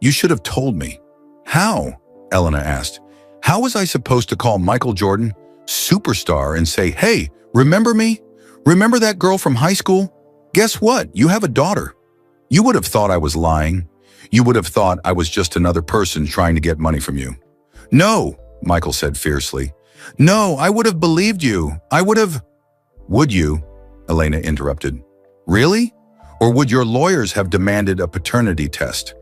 you should have told me." "How?" Elena asked. "How was I supposed to call Michael Jordan, superstar, and say, 'Hey, remember me? Remember that girl from high school? Guess what? You have a daughter.' You would have thought I was lying. You would have thought I was just another person trying to get money from you." "No," Michael said fiercely. "No, I would have believed you. I would have—" "Would you?" Elena interrupted. "Really? Or would your lawyers have demanded a paternity test?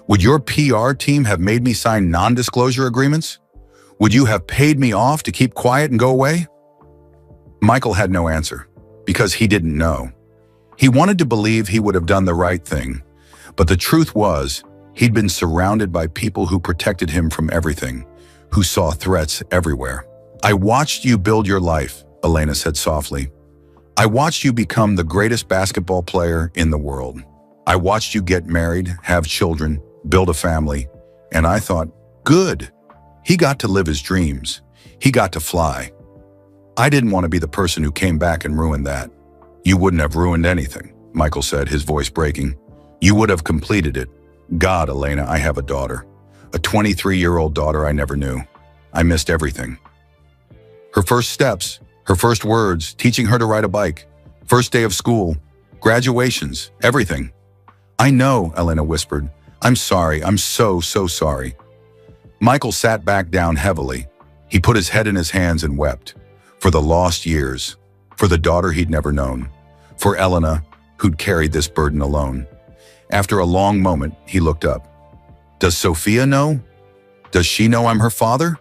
Would your PR team have made me sign non-disclosure agreements? Would you have paid me off to keep quiet and go away?" Michael had no answer, because he didn't know. He wanted to believe he would have done the right thing, but the truth was, he'd been surrounded by people who protected him from everything, who saw threats everywhere. "I watched you build your life," Elena said softly. "I watched you become the greatest basketball player in the world. I watched you get married, have children, build a family, and I thought, good. He got to live his dreams. He got to fly. I didn't want to be the person who came back and ruined that." "You wouldn't have ruined anything," Michael said, his voice breaking. "You would have completed it. God, Elena, I have a daughter. A 23-year-old daughter I never knew. I missed everything. Her first steps, her first words, teaching her to ride a bike, first day of school, graduations, everything." "I know," Elena whispered. "I'm sorry. I'm so sorry." Michael sat back down heavily. He put his head in his hands and wept. For the lost years, for the daughter he'd never known, for Elena, who'd carried this burden alone. After a long moment, he looked up. "Does Sophia know? Does she know I'm her father?"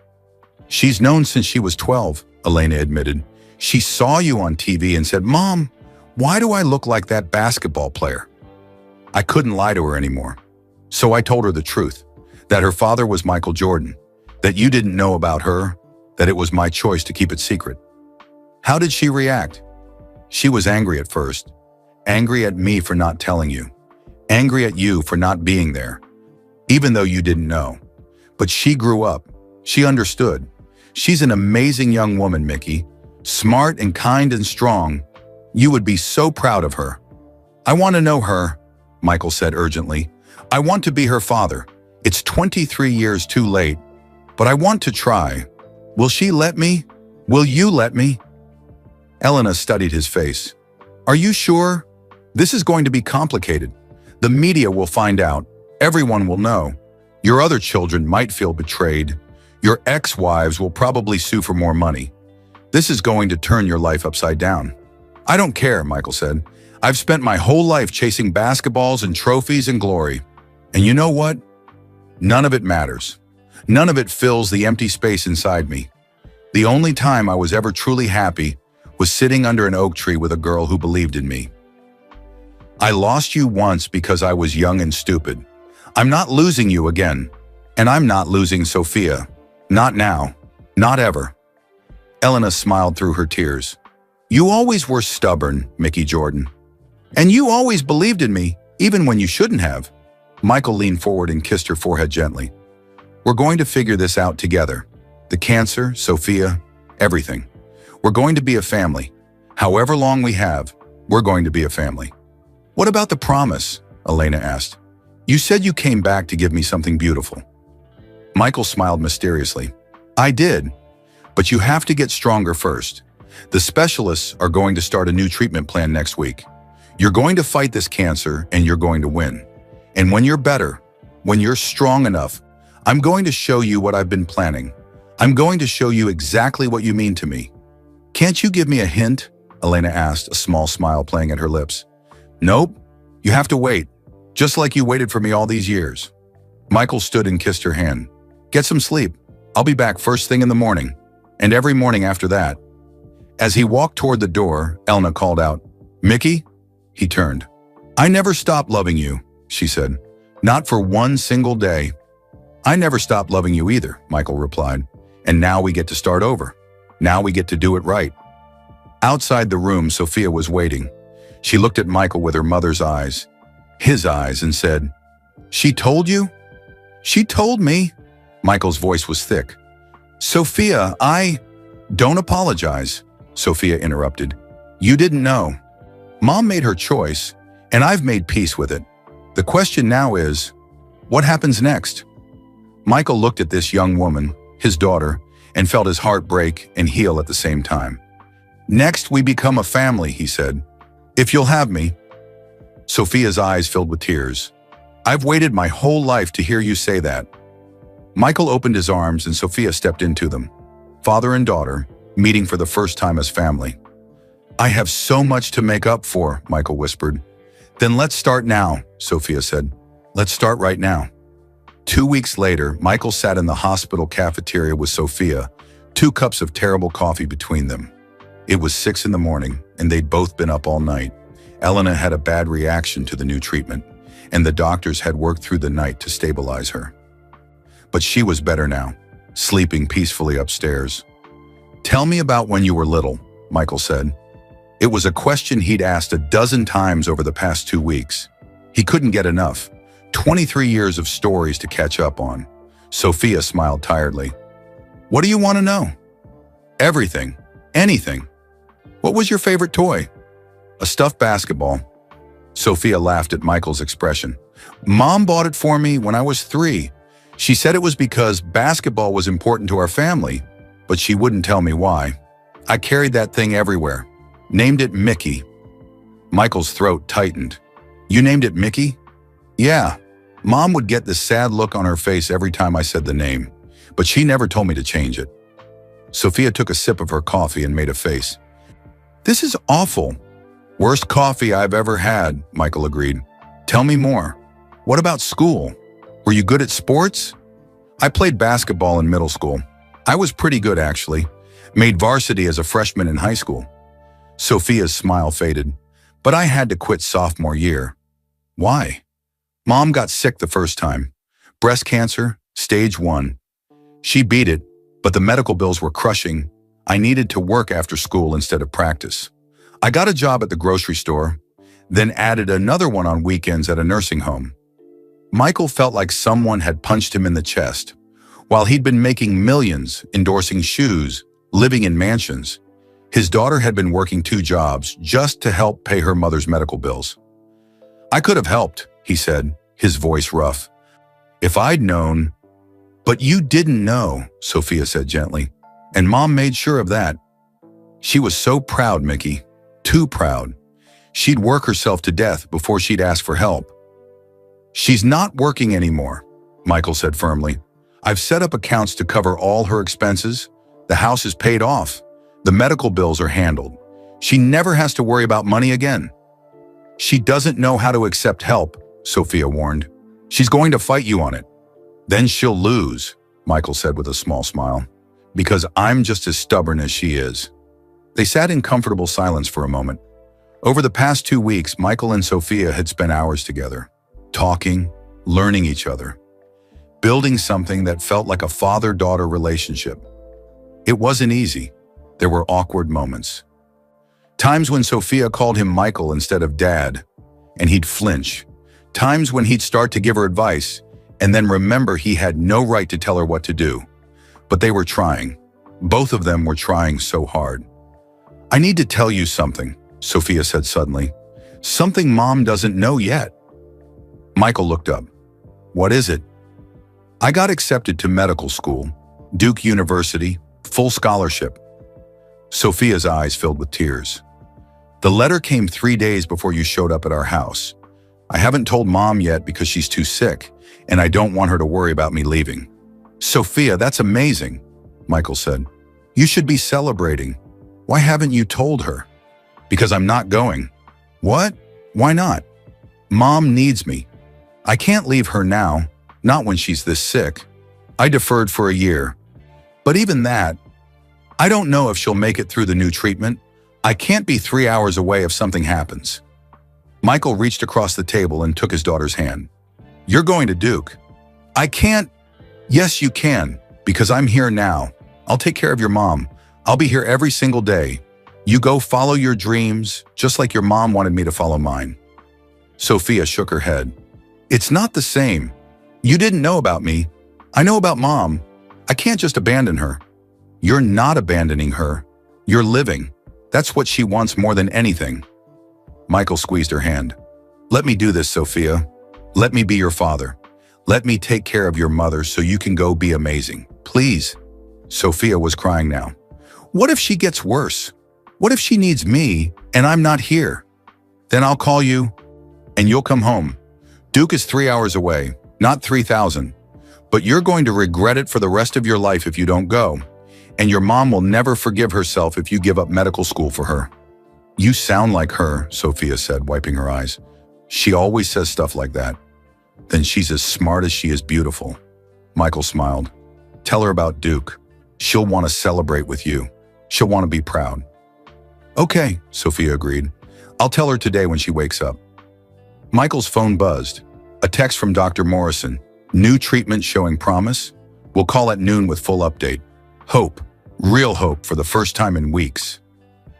"She's known since she was 12, Elena admitted. She saw you on TV and said, "Mom, why do I look like that basketball player?" I couldn't lie to her anymore. So I told her the truth, that her father was Michael Jordan, that you didn't know about her, that it was my choice to keep it secret. How did she react? She was angry at first, angry at me for not telling you, angry at you for not being there, even though you didn't know. But she grew up. She understood. She's an amazing young woman, Mickey, smart and kind and strong. You would be so proud of her. I want to know her, Michael said urgently. I want to be her father. It's 23 years too late, but I want to try. Will she let me? Will you let me? Elena studied his face. Are you sure? This is going to be complicated. The media will find out. Everyone will know. Your other children might feel betrayed. Your ex-wives will probably sue for more money. This is going to turn your life upside down. I don't care, Michael said. I've spent my whole life chasing basketballs and trophies and glory. And you know what? None of it matters. None of it fills the empty space inside me. The only time I was ever truly happy was sitting under an oak tree with a girl who believed in me. I lost you once because I was young and stupid. I'm not losing you again. And I'm not losing Sophia. Not now. Not ever. Elena smiled through her tears. You always were stubborn, Mickey Jordan. And you always believed in me, even when you shouldn't have. Michael leaned forward and kissed her forehead gently. We're going to figure this out together. The cancer, Sophia, everything. We're going to be a family. However long we have, we're going to be a family. What about the promise? Elena asked. You said you came back to give me something beautiful. Michael smiled mysteriously. I did, but you have to get stronger first. The specialists are going to start a new treatment plan next week. You're going to fight this cancer and you're going to win. And when you're better, when you're strong enough, I'm going to show you what I've been planning. I'm going to show you exactly what you mean to me. Can't you give me a hint? Elena asked, a small smile playing at her lips. Nope, you have to wait, just like you waited for me all these years. Michael stood and kissed her hand. Get some sleep. I'll be back first thing in the morning, and every morning after that. As he walked toward the door, Elena called out, Mickey? He turned. I never stopped loving you, she said. Not for one single day. I never stopped loving you either, Michael replied. And now we get to start over. Now we get to do it right. Outside the room, Sophia was waiting. She looked at Michael with her mother's eyes, his eyes, and said, She told you? She told me. Michael's voice was thick. Sophia, Don't apologize, Sophia interrupted. You didn't know. Mom made her choice, and I've made peace with it. The question now is, what happens next? Michael looked at this young woman, his daughter, and felt his heart break and heal at the same time. Next, we become a family, he said. If you'll have me. Sophia's eyes filled with tears. I've waited my whole life to hear you say that. Michael opened his arms and Sophia stepped into them. Father and daughter, meeting for the first time as family. I have so much to make up for, Michael whispered. Then let's start now, Sophia said. Let's start right now. 2 weeks later, Michael sat in the hospital cafeteria with Sophia, 2 cups of terrible coffee between them. It was 6 in the morning, and they'd both been up all night. Elena had a bad reaction to the new treatment, and the doctors had worked through the night to stabilize her. But she was better now, sleeping peacefully upstairs. Tell me about when you were little, Michael said. It was a question he'd asked a dozen times over the past 2 weeks. He couldn't get enough. 23 years of stories to catch up on. Sophia smiled tiredly. What do you want to know? Everything. Anything. What was your favorite toy? A stuffed basketball. Sophia laughed at Michael's expression. Mom bought it for me when I was 3. She said it was because basketball was important to our family, but she wouldn't tell me why. I carried that thing everywhere. Named it Mickey. Michael's throat tightened. You named it Mickey? Yeah. Mom would get this sad look on her face every time I said the name, but she never told me to change it. Sophia took a sip of her coffee and made a face. This is awful. Worst coffee I've ever had, Michael agreed. Tell me more. What about school? Were you good at sports? I played basketball in middle school. I was pretty good, actually. Made varsity as a freshman in high school. Sophia's smile faded. But I had to quit sophomore year. Why? Mom got sick the first time. Breast cancer, stage 1. She beat it, but the medical bills were crushing. I needed to work after school instead of practice. I got a job at the grocery store, then added another one on weekends at a nursing home. Michael felt like someone had punched him in the chest. While he'd been making millions, endorsing shoes, living in mansions, his daughter had been working 2 jobs just to help pay her mother's medical bills. I could have helped, he said, his voice rough. If I'd known. But you didn't know, Sophia said gently, and Mom made sure of that. She was so proud, Mickey, too proud. She'd work herself to death before she'd ask for help. She's not working anymore, Michael said firmly. I've set up accounts to cover all her expenses. The house is paid off. The medical bills are handled. She never has to worry about money again. She doesn't know how to accept help, Sophia warned. She's going to fight you on it. Then she'll lose, Michael said with a small smile, because I'm just as stubborn as she is. They sat in comfortable silence for a moment. Over the past 2 weeks, Michael and Sophia had spent hours together, talking, learning each other, building something that felt like a father-daughter relationship. It wasn't easy. There were awkward moments. Times when Sophia called him Michael instead of Dad, and he'd flinch. Times when he'd start to give her advice, and then remember he had no right to tell her what to do. But they were trying. Both of them were trying so hard. I need to tell you something, Sophia said suddenly. Something Mom doesn't know yet. Michael looked up. What is it? I got accepted to medical school, Duke University, full scholarship. Sophia's eyes filled with tears. The letter came 3 days before you showed up at our house. I haven't told Mom yet because she's too sick, and I don't want her to worry about me leaving. Sophia, that's amazing, Michael said. You should be celebrating. Why haven't you told her? Because I'm not going. What? Why not? Mom needs me. I can't leave her now, not when she's this sick. I deferred for a year. But even that, I don't know if she'll make it through the new treatment. I can't be 3 hours away if something happens. Michael reached across the table and took his daughter's hand. You're going to Duke. I can't. Yes, you can, because I'm here now. I'll take care of your mom. I'll be here every single day. You go follow your dreams, just like your mom wanted me to follow mine. Sophia shook her head. It's not the same. You didn't know about me. I know about Mom. I can't just abandon her. You're not abandoning her. You're living. That's what she wants more than anything. Michael squeezed her hand. Let me do this, Sophia. Let me be your father. Let me take care of your mother so you can go be amazing. Please. Sophia was crying now. What if she gets worse? What if she needs me and I'm not here? Then I'll call you and you'll come home. Duke is 3 hours away, not 3,000. But you're going to regret it for the rest of your life if you don't go. And your mom will never forgive herself if you give up medical school for her. You sound like her, Sophia said, wiping her eyes. She always says stuff like that. Then she's as smart as she is beautiful. Michael smiled. Tell her about Duke. She'll want to celebrate with you. She'll want to be proud. Okay, Sophia agreed. I'll tell her today when she wakes up. Michael's phone buzzed. A text from Dr. Morrison. New treatment showing promise. We'll call at noon with full update. Hope. Real hope for the first time in weeks.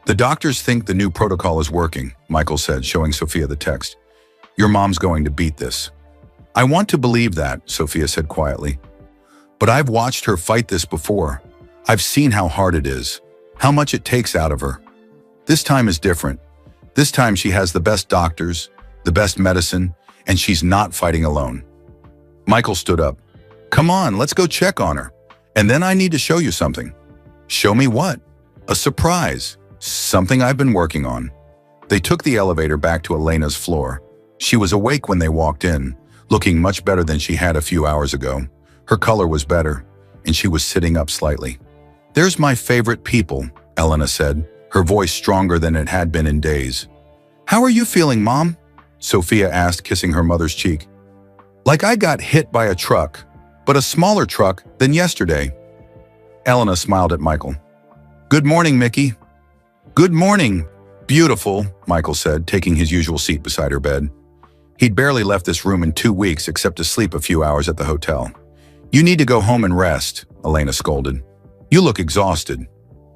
The doctors think the new protocol is working, Michael said, showing Sophia the text. Your mom's going to beat this. I want to believe that, Sophia said quietly. But I've watched her fight this before. I've seen how hard it is, how much it takes out of her. This time is different. This time she has the best doctors, the best medicine, and she's not fighting alone. Michael stood up. Come on, let's go check on her. And then I need to show you something. Show me what? A surprise. Something I've been working on. They took the elevator back to Elena's floor. She was awake when they walked in, looking much better than she had a few hours ago. Her color was better, and she was sitting up slightly. There's my favorite people, Elena said, her voice stronger than it had been in days. How are you feeling, Mom? Sophia asked, kissing her mother's cheek. Like I got hit by a truck, but a smaller truck than yesterday. Elena smiled at Michael. Good morning, Mickey. Good morning. Beautiful, Michael said, taking his usual seat beside her bed. He'd barely left this room in 2 weeks except to sleep a few hours at the hotel. You need to go home and rest, Elena scolded. You look exhausted.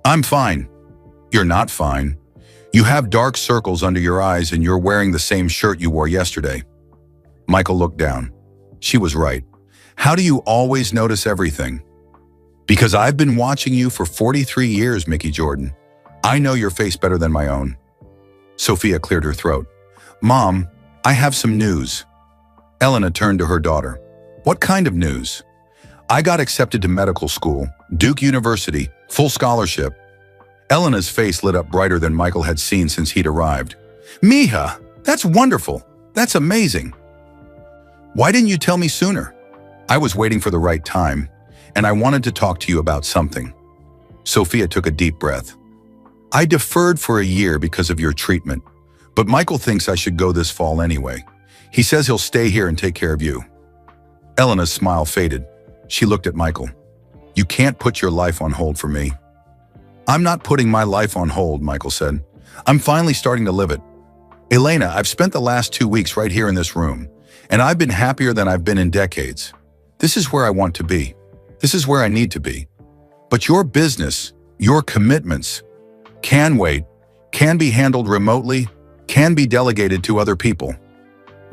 I'm fine. You're not fine. You have dark circles under your eyes and you're wearing the same shirt you wore yesterday. Michael looked down. She was right. How do you always notice everything? Because I've been watching you for 43 years, Mickey Jordan. I know your face better than my own. Sophia cleared her throat. Mom, I have some news. Elena turned to her daughter. What kind of news? I got accepted to medical school, Duke University, full scholarship. Elena's face lit up brighter than Michael had seen since he'd arrived. Mija, that's wonderful. That's amazing. Why didn't you tell me sooner? I was waiting for the right time, and I wanted to talk to you about something. Sophia took a deep breath. I deferred for a year because of your treatment, but Michael thinks I should go this fall anyway. He says he'll stay here and take care of you. Elena's smile faded. She looked at Michael. You can't put your life on hold for me. I'm not putting my life on hold, Michael said. I'm finally starting to live it. Elena, I've spent the last 2 weeks right here in this room, and I've been happier than I've been in decades. This is where I want to be. This is where I need to be. But your business, your commitments, can wait, can be handled remotely, can be delegated to other people.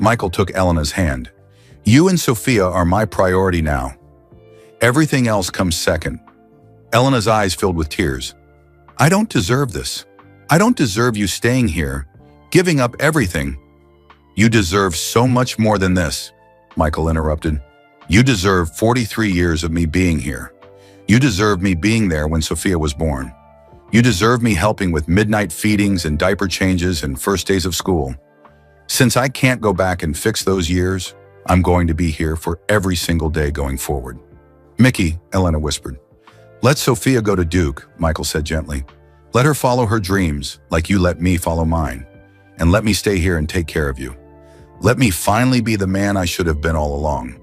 Michael took Elena's hand. You and Sophia are my priority now. Everything else comes second. Elena's eyes filled with tears. I don't deserve this. I don't deserve you staying here, giving up everything. You deserve so much more than this, Michael interrupted. You deserve 43 years of me being here. You deserve me being there when Sophia was born. You deserve me helping with midnight feedings and diaper changes and first days of school. Since I can't go back and fix those years, I'm going to be here for every single day going forward. Mickey, Elena whispered. Let Sophia go to Duke, Michael said gently. Let her follow her dreams like you let me follow mine. And let me stay here and take care of you. Let me finally be the man I should have been all along.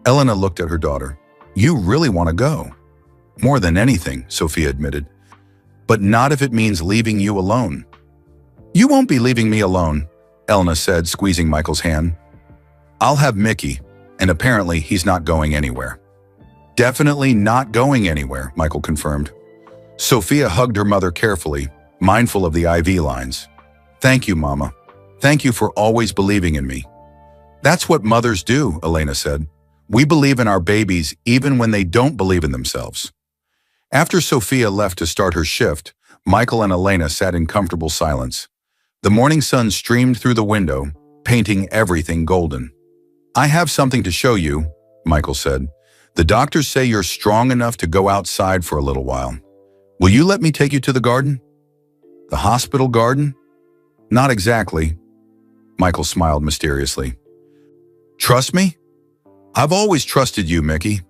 Elena looked at her daughter. You really want to go? More than anything, Sophia admitted. But not if it means leaving you alone. You won't be leaving me alone, Elena said, squeezing Michael's hand. I'll have Mickey, and apparently he's not going anywhere. Definitely not going anywhere, Michael confirmed. Sophia hugged her mother carefully, mindful of the IV lines. Thank you, Mama. Thank you for always believing in me. That's what mothers do, Elena said. We believe in our babies even when they don't believe in themselves. After Sophia left to start her shift, Michael and Elena sat in comfortable silence. The morning sun streamed through the window, painting everything golden. I have something to show you, Michael said. The doctors say you're strong enough to go outside for a little while. Will you let me take you to the garden? The hospital garden? Not exactly. Michael smiled mysteriously. Trust me? I've always trusted you, Mickey.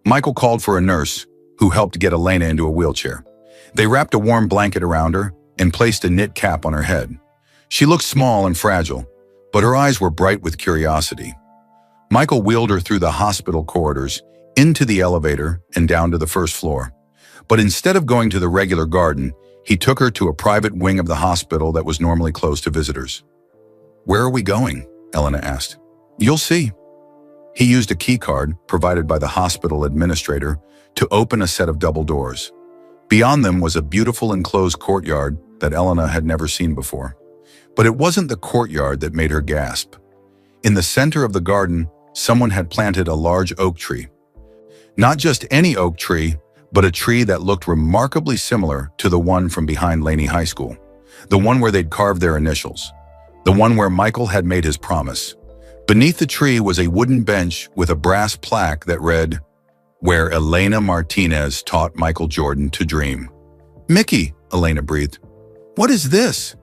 Michael called for a nurse, who helped get Elena into a wheelchair. They wrapped a warm blanket around her and placed a knit cap on her head. She looked small and fragile, but her eyes were bright with curiosity. Michael wheeled her through the hospital corridors, into the elevator, and down to the first floor. But instead of going to the regular garden, he took her to a private wing of the hospital that was normally closed to visitors. Where are we going? Elena asked. You'll see. He used a key card, provided by the hospital administrator, to open a set of double doors. Beyond them was a beautiful enclosed courtyard that Elena had never seen before. But it wasn't the courtyard that made her gasp. In the center of the garden, someone had planted a large oak tree. Not just any oak tree, but a tree that looked remarkably similar to the one from behind Laney High School, the one where they'd carved their initials, the one where Michael had made his promise. Beneath the tree was a wooden bench with a brass plaque that read, Where Elena Martinez taught Michael Jordan to dream. Mickey, Elena breathed. What is this?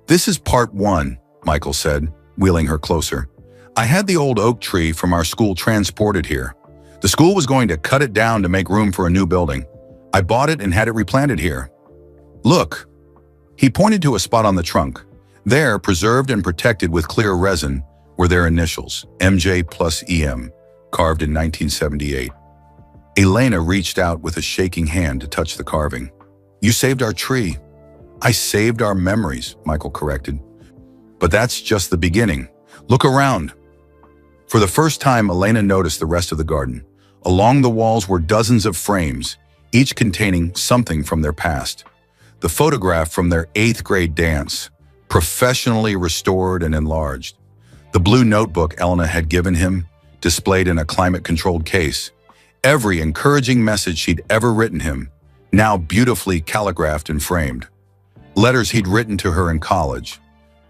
This is part 1, Michael said, wheeling her closer. I had the old oak tree from our school transported here. The school was going to cut it down to make room for a new building. I bought it and had it replanted here. Look. He pointed to a spot on the trunk. There, preserved and protected with clear resin, were their initials, MJ plus EM, carved in 1978. Elena reached out with a shaking hand to touch the carving. You saved our tree. I saved our memories, Michael corrected. But that's just the beginning. Look around. For the first time, Elena noticed the rest of the garden. Along the walls were dozens of frames, each containing something from their past. The photograph from their 8th grade dance, professionally restored and enlarged. The blue notebook Elena had given him, displayed in a climate-controlled case. Every encouraging message she'd ever written him, now beautifully calligraphed and framed. Letters he'd written to her in college,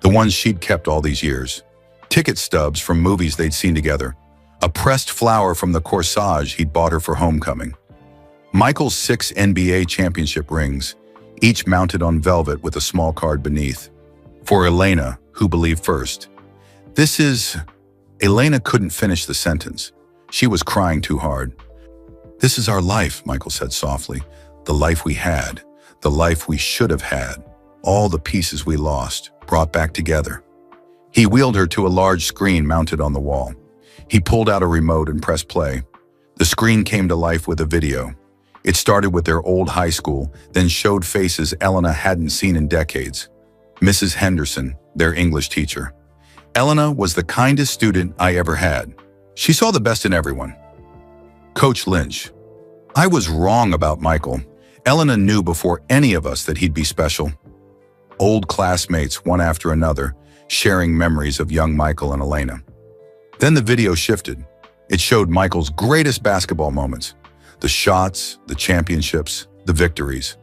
the ones she'd kept all these years. Ticket stubs from movies they'd seen together. A pressed flower from the corsage he'd bought her for homecoming. Michael's 6 NBA championship rings, each mounted on velvet with a small card beneath. For Elena, who believed first. Elena couldn't finish the sentence. She was crying too hard. This is our life, Michael said softly. The life we had, the life we should have had. All the pieces we lost, brought back together. He wheeled her to a large screen mounted on the wall. He pulled out a remote and pressed play. The screen came to life with a video. It started with their old high school, then showed faces Elena hadn't seen in decades. Mrs. Henderson, their English teacher. Elena was the kindest student I ever had. She saw the best in everyone. Coach Lynch. I was wrong about Michael. Elena knew before any of us that he'd be special. Old classmates, one after another, sharing memories of young Michael and Elena. Then the video shifted. It showed Michael's greatest basketball moments. The shots, the championships, the victories.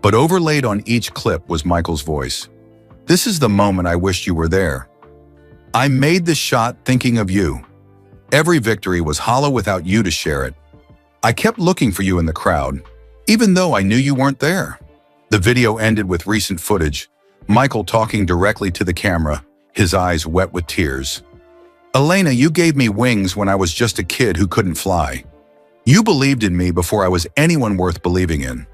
But overlaid on each clip was Michael's voice. This is the moment I wished you were there. I made this shot thinking of you. Every victory was hollow without you to share it. I kept looking for you in the crowd, even though I knew you weren't there. The video ended with recent footage, Michael talking directly to the camera, his eyes wet with tears. Elena, you gave me wings when I was just a kid who couldn't fly. You believed in me before I was anyone worth believing in.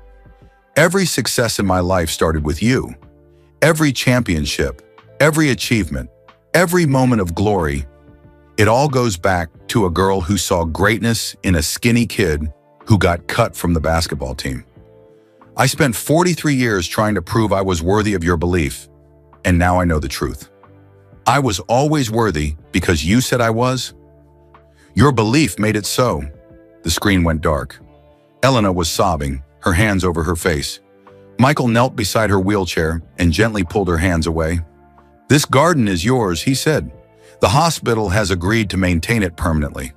Every success in my life started with you. Every championship, every achievement, every moment of glory, it all goes back to a girl who saw greatness in a skinny kid who got cut from the basketball team. I spent 43 years trying to prove I was worthy of your belief, and now I know the truth. I was always worthy because you said I was. Your belief made it so. The screen went dark. Elena was sobbing, her hands over her face. Michael knelt beside her wheelchair and gently pulled her hands away. This garden is yours, he said. The hospital has agreed to maintain it permanently.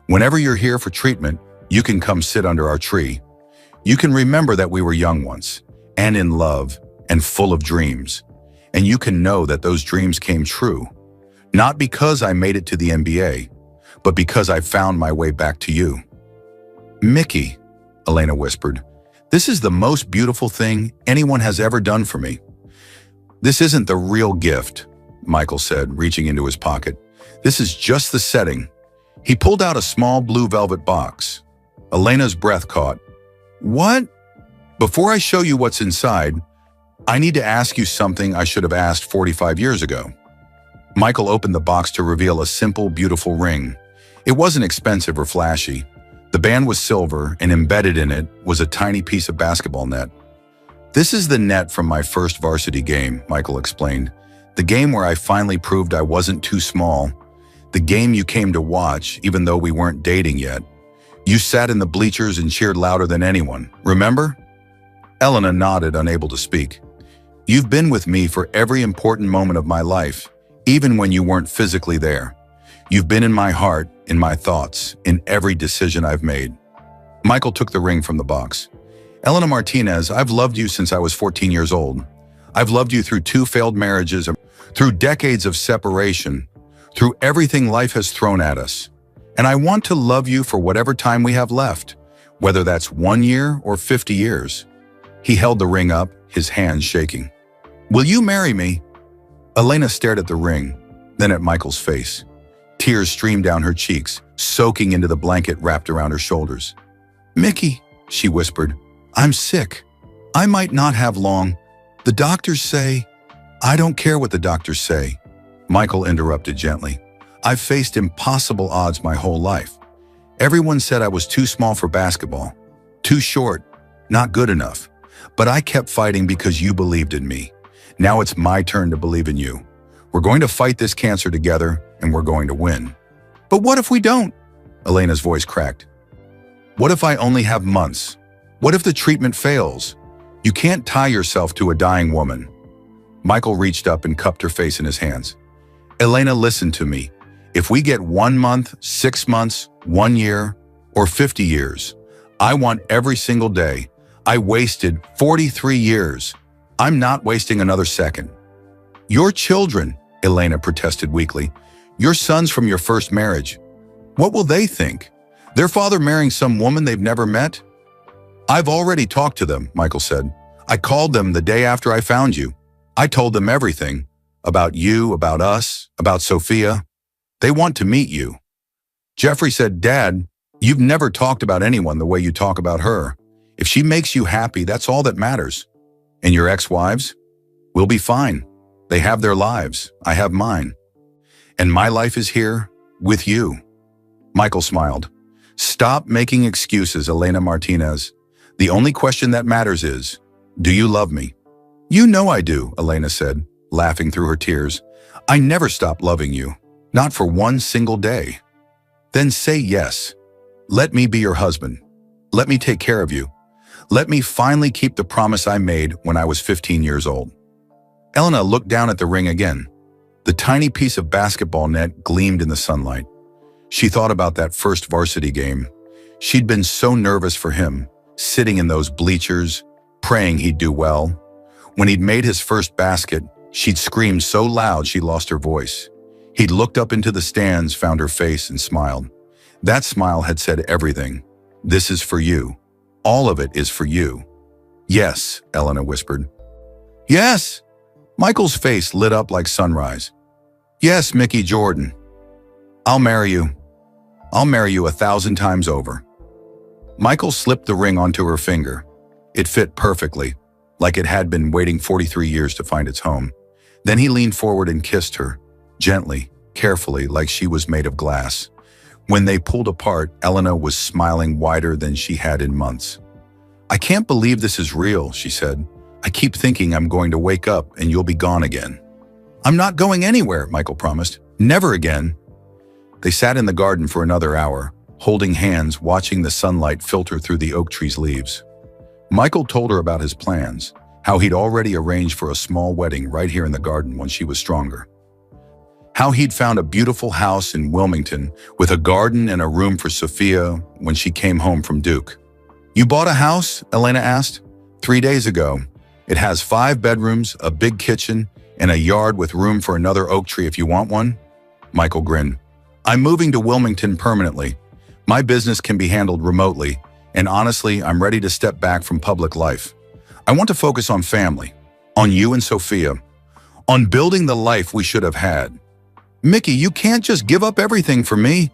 Whenever you're here for treatment, you can come sit under our tree. You can remember that we were young once, and in love, and full of dreams. And you can know that those dreams came true. Not because I made it to the NBA, but because I found my way back to you. Mickey, Elena whispered, this is the most beautiful thing anyone has ever done for me. This isn't the real gift, Michael said, reaching into his pocket. This is just the setting. He pulled out a small blue velvet box. Elena's breath caught. What? Before I show you what's inside, I need to ask you something I should have asked 45 years ago. Michael opened the box to reveal a simple, beautiful ring. It wasn't expensive or flashy. The band was silver, and embedded in it was a tiny piece of basketball net. This is the net from my first varsity game, Michael explained. The game where I finally proved I wasn't too small. The game you came to watch, even though we weren't dating yet. You sat in the bleachers and cheered louder than anyone, remember? Elena nodded, unable to speak. You've been with me for every important moment of my life, even when you weren't physically there. You've been in my heart, in my thoughts, in every decision I've made. Michael took the ring from the box. Elena Martinez, I've loved you since I was 14 years old. I've loved you through 2 failed marriages, through decades of separation, through everything life has thrown at us. And I want to love you for whatever time we have left, whether that's 1 year or 50 years. He held the ring up, his hands shaking. Will you marry me? Elena stared at the ring, then at Michael's face. Tears streamed down her cheeks, soaking into the blanket wrapped around her shoulders. Mickey, she whispered, I'm sick. I might not have long. The doctors say... I don't care what the doctors say. Michael interrupted gently. I've faced impossible odds my whole life. Everyone said I was too small for basketball, too short, not good enough. But I kept fighting because you believed in me. Now it's my turn to believe in you. We're going to fight this cancer together, and we're going to win. But what if we don't? Elena's voice cracked. What if I only have months? What if the treatment fails? You can't tie yourself to a dying woman. Michael reached up and cupped her face in his hands. Elena, listen to me. If we get 1 month, 6 months, 1 year, or 50 years, I want every single day. I wasted 43 years. I'm not wasting another second. Your children, Elena protested weakly. Your sons from your first marriage. What will they think? Their father marrying some woman they've never met? I've already talked to them, Michael said. I called them the day after I found you. I told them everything. About you, about us, about Sophia. They want to meet you. Jeffrey said, Dad, you've never talked about anyone the way you talk about her. If she makes you happy, that's all that matters. And your ex-wives? We'll be fine. They have their lives. I have mine. And my life is here with you. Michael smiled. Stop making excuses, Elena Martinez. The only question that matters is, do you love me? You know I do, Elena said, laughing through her tears. I never stopped loving you, not for one single day. Then say yes. Let me be your husband. Let me take care of you. Let me finally keep the promise I made when I was 15 years old. Elena looked down at the ring again. The tiny piece of basketball net gleamed in the sunlight. She thought about that first varsity game. She'd been so nervous for him, sitting in those bleachers, praying he'd do well. When he'd made his first basket, she'd screamed so loud she lost her voice. He'd looked up into the stands, found her face, and smiled. That smile had said everything. This is for you. All of it is for you. Yes, Elena whispered. Yes! Michael's face lit up like sunrise. Yes, Mickey Jordan. I'll marry you. I'll marry you 1,000 times over. Michael slipped the ring onto her finger. It fit perfectly, like it had been waiting 43 years to find its home. Then he leaned forward and kissed her, gently, carefully, like she was made of glass. When they pulled apart, Elena was smiling wider than she had in months. I can't believe this is real, she said. I keep thinking I'm going to wake up and you'll be gone again. I'm not going anywhere, Michael promised. Never again. They sat in the garden for another hour, holding hands, watching the sunlight filter through the oak tree's leaves. Michael told her about his plans, how he'd already arranged for a small wedding right here in the garden when she was stronger. How he'd found a beautiful house in Wilmington with a garden and a room for Sophia when she came home from Duke. You bought a house? Elena asked. 3 days ago. It has 5 bedrooms, a big kitchen, and a yard with room for another oak tree if you want one. Michael grinned. I'm moving to Wilmington permanently. My business can be handled remotely, and honestly, I'm ready to step back from public life. I want to focus on family, on you and Sophia, on building the life we should have had. Mickey, you can't just give up everything for me.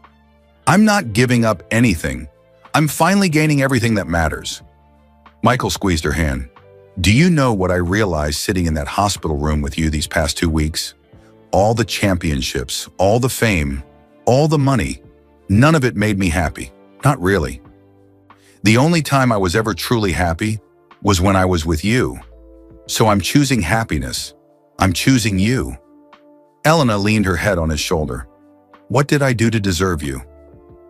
I'm not giving up anything. I'm finally gaining everything that matters. Michael squeezed her hand. Do you know what I realized sitting in that hospital room with you these past 2 weeks? All the championships, all the fame, all the money, none of it made me happy. Not really. The only time I was ever truly happy was when I was with you. So I'm choosing happiness. I'm choosing you. Elena leaned her head on his shoulder. What did I do to deserve you?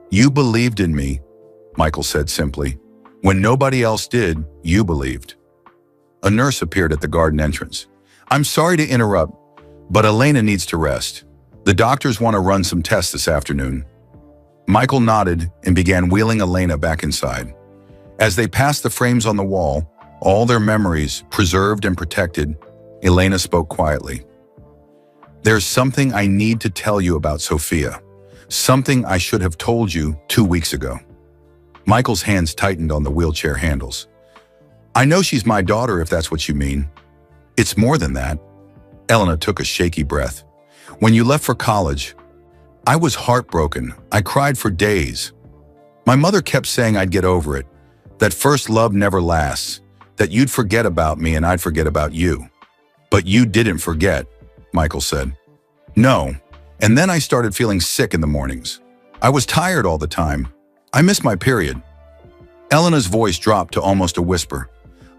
You believed in me, Michael said simply. When nobody else did, you believed. A nurse appeared at the garden entrance. I'm sorry to interrupt, but Elena needs to rest. The doctors want to run some tests this afternoon. Michael nodded and began wheeling Elena back inside. As they passed the frames on the wall, all their memories preserved and protected, Elena spoke quietly. There's something I need to tell you about Sophia. Something I should have told you 2 weeks ago. Michael's hands tightened on the wheelchair handles. I know she's my daughter, if that's what you mean. It's more than that. Elena took a shaky breath. When you left for college, I was heartbroken. I cried for days. My mother kept saying I'd get over it, that first love never lasts, that you'd forget about me and I'd forget about you. But you didn't forget, Michael said. No, and then I started feeling sick in the mornings. I was tired all the time. I missed my period. Elena's voice dropped to almost a whisper.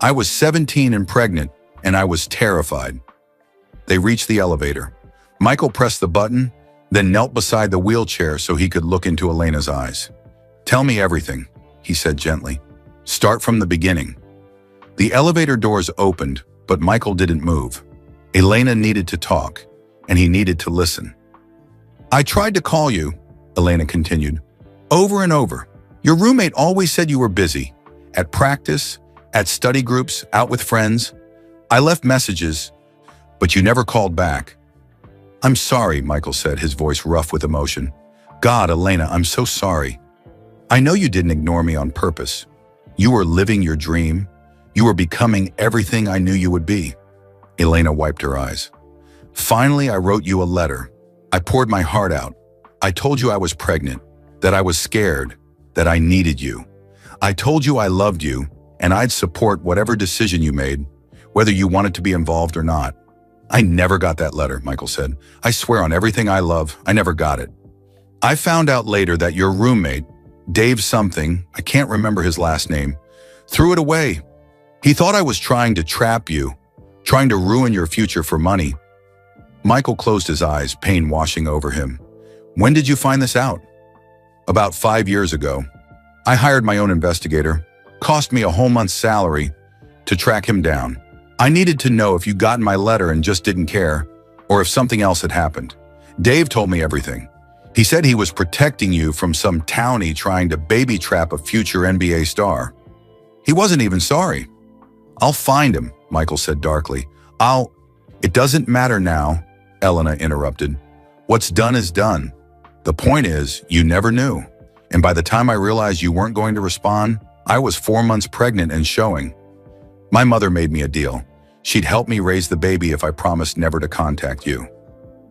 I was 17 and pregnant, and I was terrified. They reached the elevator. Michael pressed the button, then knelt beside the wheelchair so he could look into Elena's eyes. "Tell me everything," he said gently. "Start from the beginning." The elevator doors opened, but Michael didn't move. Elena needed to talk, and he needed to listen. "I tried to call you," Elena continued, "over and over. Your roommate always said you were busy. At practice, at study groups, out with friends. I left messages, but you never called back." "I'm sorry," Michael said, his voice rough with emotion. "God, Elena, I'm so sorry. I know you didn't ignore me on purpose. You were living your dream. You were becoming everything I knew you would be." Elena wiped her eyes. "Finally, I wrote you a letter. I poured my heart out. I told you I was pregnant, that I was scared, that I needed you. I told you I loved you, and I'd support whatever decision you made, whether you wanted to be involved or not." "I never got that letter," Michael said. "I swear on everything I love, I never got it. I found out later that your roommate, Dave something, I can't remember his last name, threw it away. He thought I was trying to trap you, trying to ruin your future for money." Michael closed his eyes, pain washing over him. "When did you find this out?" "About 5 years ago. I hired my own investigator. Cost me a whole month's salary to track him down. I needed to know if you got my letter and just didn't care, or if something else had happened. Dave told me everything. He said he was protecting you from some townie trying to baby trap a future NBA star. He wasn't even sorry." "I'll find him," Michael said darkly. "It doesn't matter now," Elena interrupted. "What's done is done. The point is, you never knew. And by the time I realized you weren't going to respond, I was 4 months pregnant and showing. My mother made me a deal. She'd help me raise the baby if I promised never to contact you.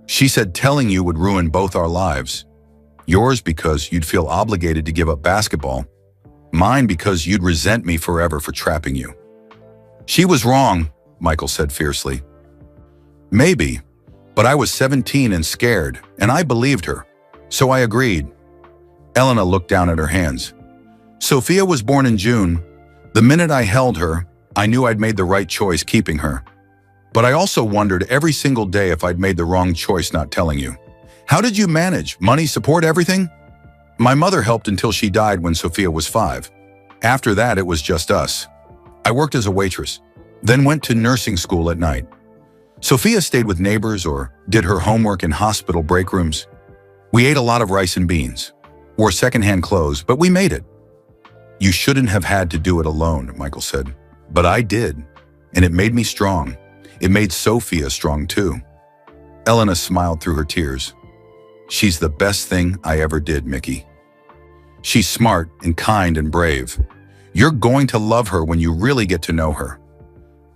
She said telling you would ruin both our lives. Yours because you'd feel obligated to give up basketball. Mine because you'd resent me forever for trapping you." "She was wrong," Michael said fiercely. "Maybe, but I was 17 and scared, and I believed her. So I agreed." Elena looked down at her hands. "Sophia was born in June. The minute I held her, I knew I'd made the right choice keeping her. But I also wondered every single day if I'd made the wrong choice not telling you. How did you manage? Money, support, everything?" "My mother helped until she died when Sophia was 5. After that, it was just us. I worked as a waitress, then went to nursing school at night. Sophia stayed with neighbors or did her homework in hospital break rooms. We ate a lot of rice and beans, wore secondhand clothes, but we made it." "You shouldn't have had to do it alone," Michael said. "But I did, and it made me strong. It made Sophia strong too." Elena smiled through her tears. "She's the best thing I ever did, Mickey. She's smart and kind and brave. You're going to love her when you really get to know her."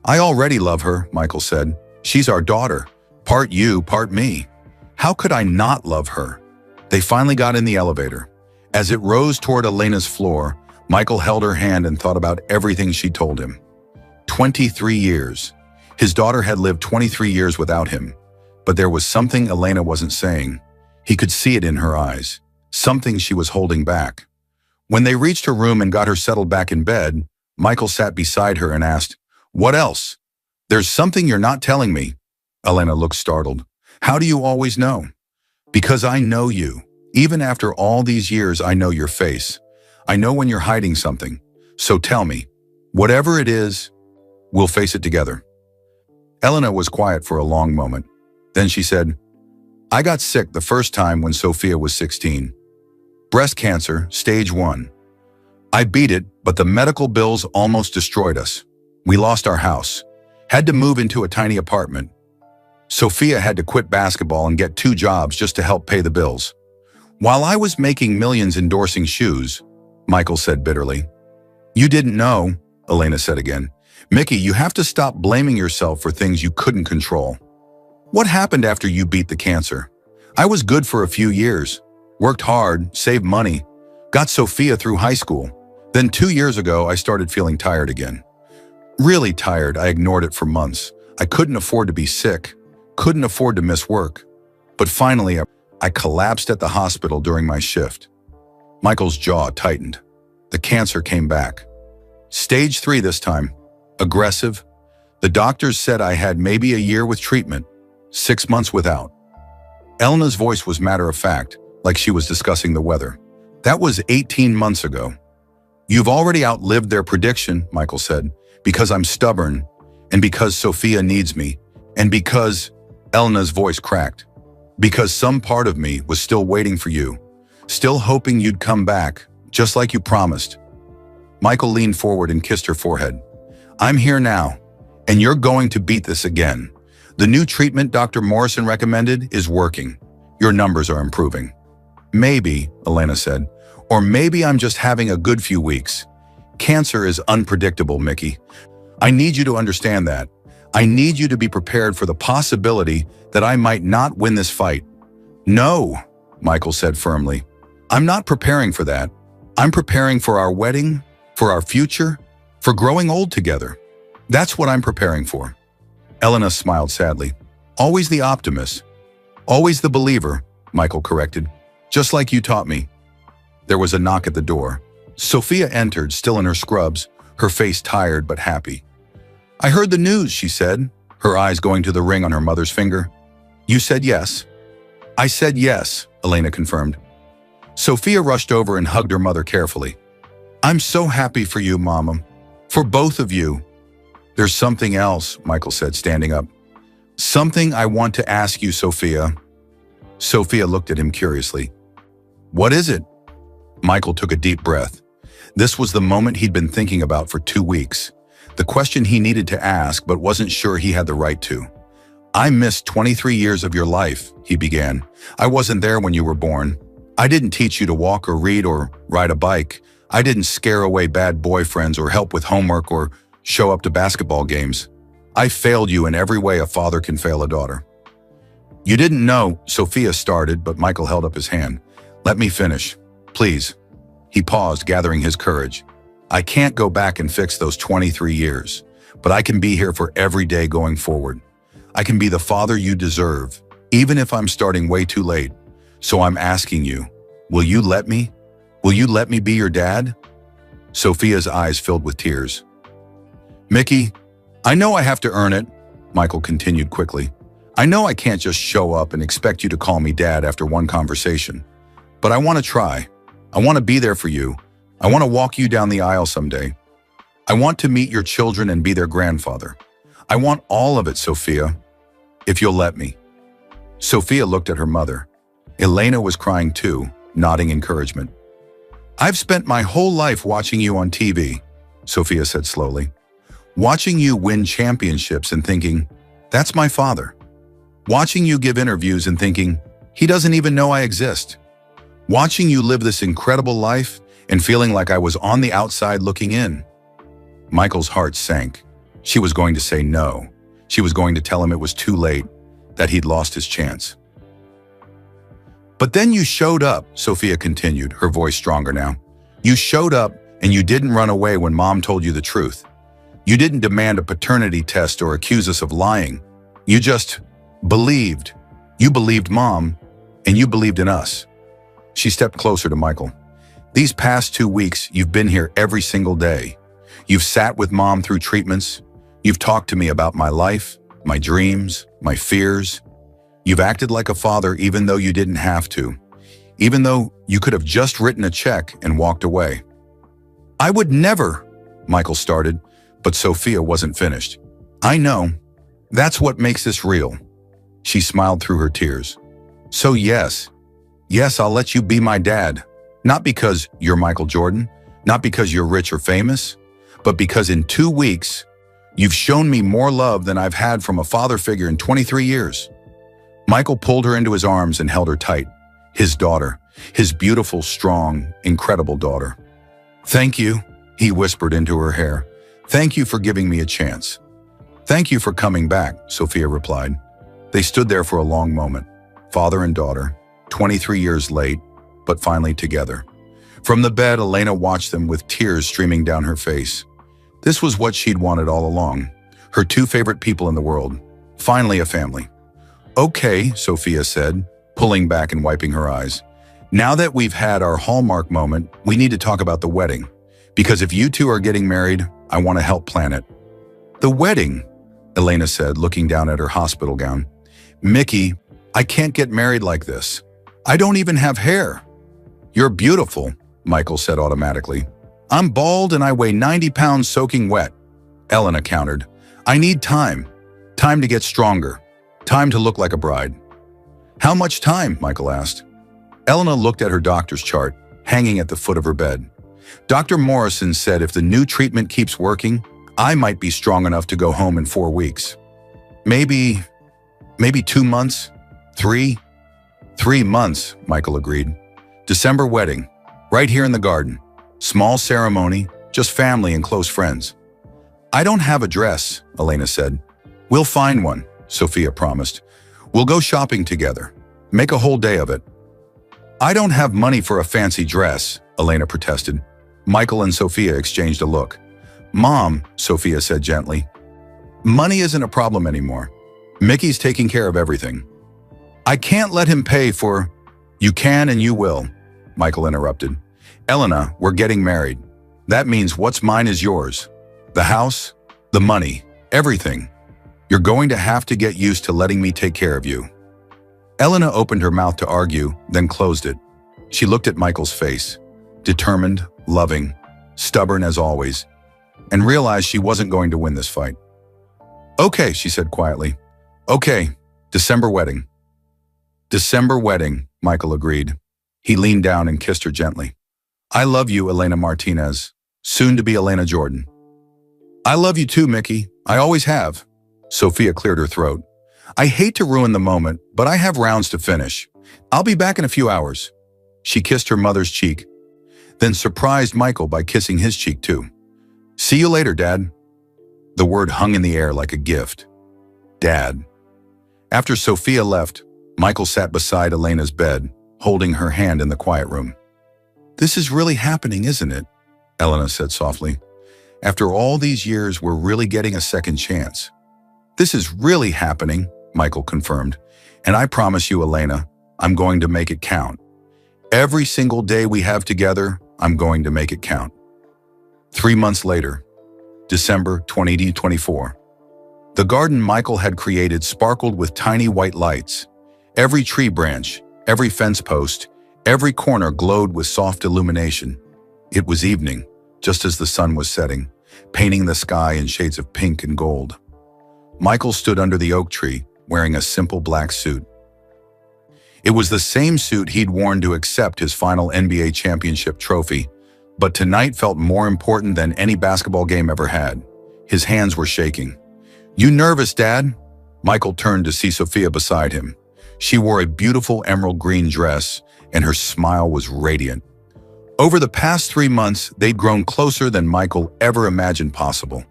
"I already love her," Michael said. "She's our daughter, part you, part me. How could I not love her?" They finally got in the elevator. As it rose toward Elena's floor, Michael held her hand and thought about everything she told him. 23 years. His daughter had lived 23 years without him. But there was something Elena wasn't saying. He could see it in her eyes. Something she was holding back. When they reached her room and got her settled back in bed, Michael sat beside her and asked, "What else? There's something you're not telling me." Elena looked startled. "How do you always know?" "Because I know you. Even after all these years, I know your face. I know when you're hiding something. So tell me, whatever it is, we'll face it together." Elena was quiet for a long moment. Then she said, "I got sick the first time when Sophia was 16. Breast cancer, stage 1. I beat it, but the medical bills almost destroyed us. We lost our house, had to move into a tiny apartment. Sophia had to quit basketball and get 2 jobs just to help pay the bills. While I was making millions endorsing shoes," Michael said bitterly. "You didn't know," Elena said again. "Mickey, you have to stop blaming yourself for things you couldn't control. What happened after you beat the cancer? I was good for a few years, worked hard, saved money, got Sophia through high school. Then 2 years ago, I started feeling tired again. Really tired. I ignored it for months. I couldn't afford to be sick, couldn't afford to miss work. But finally, I collapsed at the hospital during my shift." Michael's jaw tightened. The cancer came back. Stage 3 this time. aggressive. The doctors said I had maybe a year with treatment, 6 months without. Elena's voice was matter-of-fact, like she was discussing the weather. That was 18 months ago. You've already outlived their prediction, Michael said, because I'm stubborn, and because Sophia needs me, and because, Elena's voice cracked, because some part of me was still waiting for you, still hoping you'd come back, just like you promised. Michael leaned forward and kissed her forehead. I'm here now, and you're going to beat this again. The new treatment Dr. Morrison recommended is working. Your numbers are improving. Maybe, Elena said, or maybe I'm just having a good few weeks. Cancer is unpredictable, Mickey. I need you to understand that. I need you to be prepared for the possibility that I might not win this fight. No, Michael said firmly. I'm not preparing for that. I'm preparing for our wedding, for our future, for growing old together. That's what I'm preparing for. Elena smiled sadly. Always the optimist. Always the believer, Michael corrected. Just like you taught me. There was a knock at the door. Sophia entered, still in her scrubs, her face tired but happy. I heard the news, she said, her eyes going to the ring on her mother's finger. You said yes. I said yes, Elena confirmed. Sophia rushed over and hugged her mother carefully. I'm so happy for you, Mama. For both of you. There's something else, Michael said, standing up. Something I want to ask you, Sophia. Sophia looked at him curiously. What is it? Michael took a deep breath. This was the moment he'd been thinking about for 2 weeks. The question he needed to ask, but wasn't sure he had the right to. I missed 23 years of your life, he began. I wasn't there when you were born. I didn't teach you to walk or read or ride a bike. I didn't scare away bad boyfriends or help with homework or show up to basketball games. I failed you in every way a father can fail a daughter. You didn't know, Sophia started, but Michael held up his hand. Let me finish, please. He paused, gathering his courage. I can't go back and fix those 23 years, but I can be here for every day going forward. I can be the father you deserve, even if I'm starting way too late. So I'm asking you, will you let me? Will you let me be your dad? Sophia's eyes filled with tears. Mickey, I know I have to earn it, Michael continued quickly. I know I can't just show up and expect you to call me dad after one conversation. But I want to try. I want to be there for you. I want to walk you down the aisle someday. I want to meet your children and be their grandfather. I want all of it, Sophia, if you'll let me. Sophia looked at her mother. Elena was crying too, nodding encouragement. I've spent my whole life watching you on TV, Sophia said slowly. Watching you win championships and thinking, that's my father. Watching you give interviews and thinking, he doesn't even know I exist. Watching you live this incredible life and feeling like I was on the outside looking in. Michael's heart sank. She was going to say no. She was going to tell him it was too late, that he'd lost his chance. But then you showed up, Sophia continued, her voice stronger now. You showed up and you didn't run away when Mom told you the truth. You didn't demand a paternity test or accuse us of lying. You just believed. You believed Mom, and you believed in us. She stepped closer to Michael. These past 2 weeks, you've been here every single day. You've sat with Mom through treatments. You've talked to me about my life, my dreams, my fears. You've acted like a father even though you didn't have to, even though you could have just written a check and walked away. I would never, Michael started, but Sophia wasn't finished. I know. That's what makes this real. She smiled through her tears. So yes, I'll let you be my dad. Not because you're Michael Jordan, not because you're rich or famous, but because in 2 weeks, you've shown me more love than I've had from a father figure in 23 years. Michael pulled her into his arms and held her tight. His daughter, his beautiful, strong, incredible daughter. Thank you, he whispered into her hair. Thank you for giving me a chance. Thank you for coming back, Sophia replied. They stood there for a long moment, father and daughter, 23 years late, but finally together. From the bed, Elena watched them with tears streaming down her face. This was what she'd wanted all along. Her 2 favorite people in the world. Finally a family. Okay, Sophia said, pulling back and wiping her eyes. Now that we've had our hallmark moment, we need to talk about the wedding. Because if you 2 are getting married, I want to help plan it. The wedding, Elena said, looking down at her hospital gown. Mickey, I can't get married like this. I don't even have hair. You're beautiful, Michael said automatically. I'm bald and I weigh 90 pounds soaking wet, Elena countered. I need time. Time to get stronger. Time to look like a bride. How much time? Michael asked. Elena looked at her doctor's chart, hanging at the foot of her bed. Dr. Morrison said if the new treatment keeps working, I might be strong enough to go home in 4 weeks. Maybe 2 months? 3? 3 months, Michael agreed. December wedding, right here in the garden. Small ceremony, just family and close friends. I don't have a dress, Elena said. We'll find one, Sophia promised. We'll go shopping together. Make a whole day of it. I don't have money for a fancy dress, Elena protested. Michael and Sophia exchanged a look. Mom, Sophia said gently. Money isn't a problem anymore. Mickey's taking care of everything. I can't let him pay for… You can and you will, Michael interrupted. Elena, we're getting married. That means what's mine is yours. The house, the money, everything. You're going to have to get used to letting me take care of you. Elena opened her mouth to argue, then closed it. She looked at Michael's face, determined, loving, stubborn as always, and realized she wasn't going to win this fight. Okay, she said quietly. Okay, December wedding. December wedding, Michael agreed. He leaned down and kissed her gently. I love you, Elena Martinez, soon to be Elena Jordan. I love you too, Mickey. I always have. Sophia cleared her throat. I hate to ruin the moment, but I have rounds to finish. I'll be back in a few hours. She kissed her mother's cheek, then surprised Michael by kissing his cheek too. See you later, Dad. The word hung in the air like a gift. Dad. After Sophia left, Michael sat beside Elena's bed, holding her hand in the quiet room. This is really happening, isn't it? Elena said softly. After all these years, we're really getting a second chance. This is really happening, Michael confirmed. And I promise you, Elena, I'm going to make it count. Every single day we have together, I'm going to make it count. 3 months later, December 2024. The garden Michael had created sparkled with tiny white lights. Every tree branch, every fence post, every corner glowed with soft illumination. It was evening, just as the sun was setting, painting the sky in shades of pink and gold. Michael stood under the oak tree, wearing a simple black suit. It was the same suit he'd worn to accept his final NBA championship trophy, but tonight felt more important than any basketball game ever had. His hands were shaking. You nervous, Dad? Michael turned to see Sophia beside him. She wore a beautiful emerald green dress, and her smile was radiant. Over the past 3 months, they'd grown closer than Michael ever imagined possible.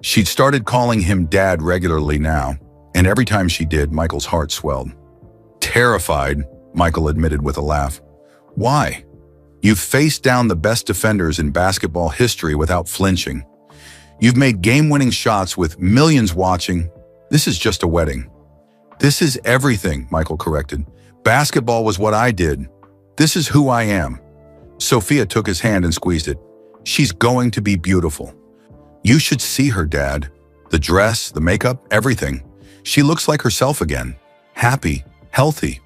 She'd started calling him Dad regularly now, and every time she did, Michael's heart swelled. Terrified, Michael admitted with a laugh. Why? You've faced down the best defenders in basketball history without flinching. You've made game-winning shots with millions watching. This is just a wedding. This is everything, Michael corrected. Basketball was what I did. This is who I am. Sophia took his hand and squeezed it. She's going to be beautiful. You should see her, Dad. The dress, the makeup, everything. She looks like herself again. Happy, healthy.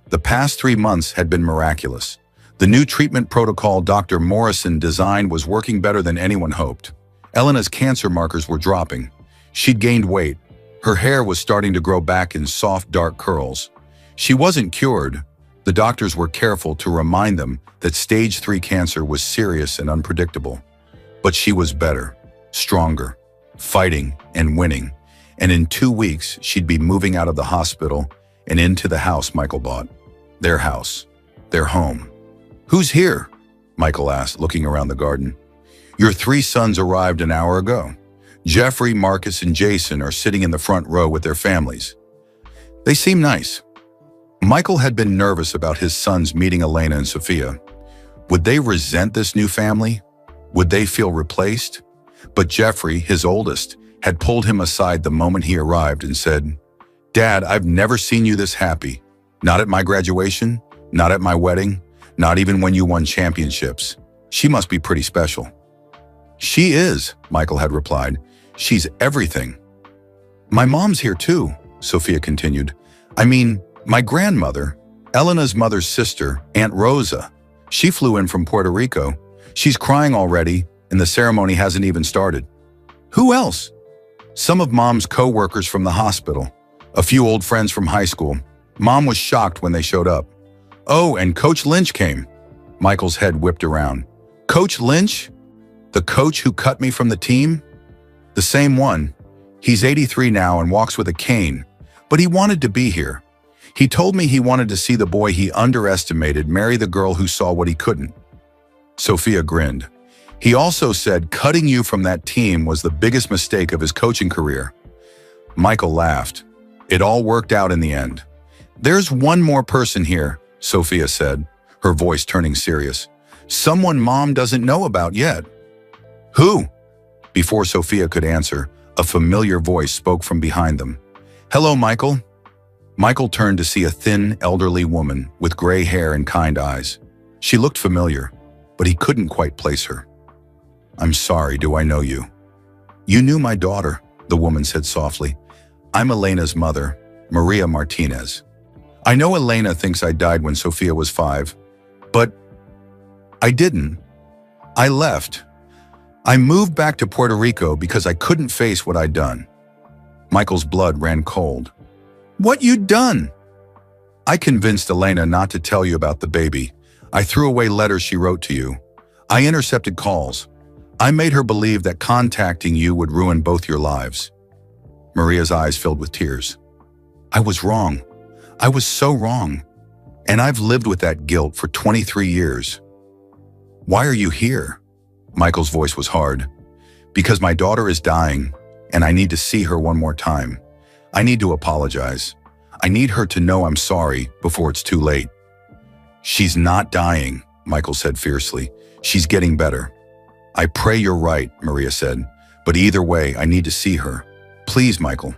The past 3 months had been miraculous. The new treatment protocol Dr. Morrison designed was working better than anyone hoped. Elena's cancer markers were dropping. She'd gained weight. Her hair was starting to grow back in soft, dark curls. She wasn't cured. The doctors were careful to remind them that stage 3 cancer was serious and unpredictable. But she was better, stronger, fighting and winning. And in 2 weeks, she'd be moving out of the hospital and into the house Michael bought. Their house, their home. Who's here? Michael asked, looking around the garden. Your 3 sons arrived an hour ago. Jeffrey, Marcus, and Jason are sitting in the front row with their families. They seem nice. Michael had been nervous about his sons meeting Elena and Sophia. Would they resent this new family? Would they feel replaced? But Jeffrey, his oldest, had pulled him aside the moment he arrived and said, Dad, I've never seen you this happy. Not at my graduation, not at my wedding, not even when you won championships. She must be pretty special. She is, Michael had replied. She's everything. My mom's here too, Sophia continued. I mean, my grandmother, Elena's mother's sister, Aunt Rosa. She flew in from Puerto Rico. She's crying already, and the ceremony hasn't even started. Who else? Some of Mom's co-workers from the hospital. A few old friends from high school. Mom was shocked when they showed up. Oh, and Coach Lynch came. Michael's head whipped around. Coach Lynch? The coach who cut me from the team? The same one. He's 83 now and walks with a cane, but he wanted to be here. He told me he wanted to see the boy he underestimated marry the girl who saw what he couldn't. Sophia grinned. He also said cutting you from that team was the biggest mistake of his coaching career. Michael laughed. It all worked out in the end. There's one more person here, Sophia said, her voice turning serious. Someone Mom doesn't know about yet. Who? Before Sophia could answer, a familiar voice spoke from behind them. Hello, Michael. Michael turned to see a thin, elderly woman with gray hair and kind eyes. She looked familiar, but he couldn't quite place her. I'm sorry, do I know you? You knew my daughter, the woman said softly. I'm Elena's mother, Maria Martinez. I know Elena thinks I died when Sophia was 5, but I didn't. I left. I moved back to Puerto Rico because I couldn't face what I'd done. Michael's blood ran cold. What you'd done? I convinced Elena not to tell you about the baby. I threw away letters she wrote to you. I intercepted calls. I made her believe that contacting you would ruin both your lives. Maria's eyes filled with tears. I was wrong. I was so wrong. And I've lived with that guilt for 23 years. Why are you here? Michael's voice was hard. Because my daughter is dying, and I need to see her one more time. I need to apologize. I need her to know I'm sorry before it's too late. She's not dying, Michael said fiercely. She's getting better. I pray you're right, Maria said. But either way, I need to see her. Please, Michael.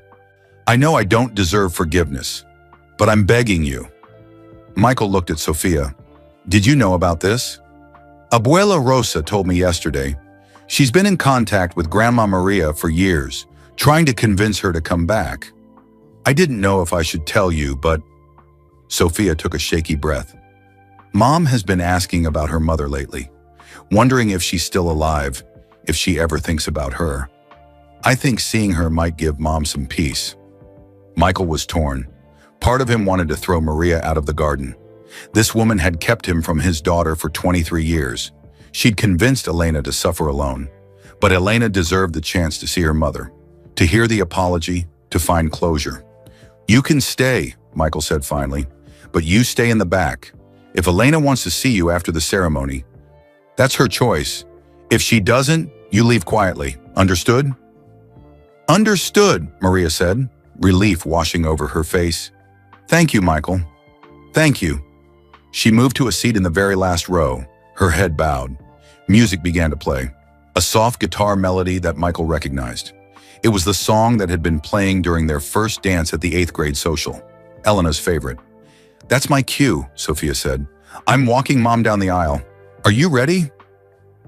I know I don't deserve forgiveness, but I'm begging you. Michael looked at Sophia. Did you know about this? Abuela Rosa told me yesterday. She's been in contact with Grandma Maria for years, trying to convince her to come back. I didn't know if I should tell you, but… Sophia took a shaky breath. Mom has been asking about her mother lately, wondering if she's still alive, if she ever thinks about her. I think seeing her might give Mom some peace. Michael was torn. Part of him wanted to throw Maria out of the garden. This woman had kept him from his daughter for 23 years. She'd convinced Elena to suffer alone. But Elena deserved the chance to see her mother, to hear the apology, to find closure. You can stay, Michael said finally, but you stay in the back. If Elena wants to see you after the ceremony, that's her choice. If she doesn't, you leave quietly. Understood? Understood, Maria said, relief washing over her face. Thank you, Michael. Thank you. She moved to a seat in the very last row, her head bowed. Music began to play, a soft guitar melody that Michael recognized. It was the song that had been playing during their first dance at the 8th grade social, Elena's favorite. That's my cue, Sophia said. I'm walking Mom down the aisle. Are you ready?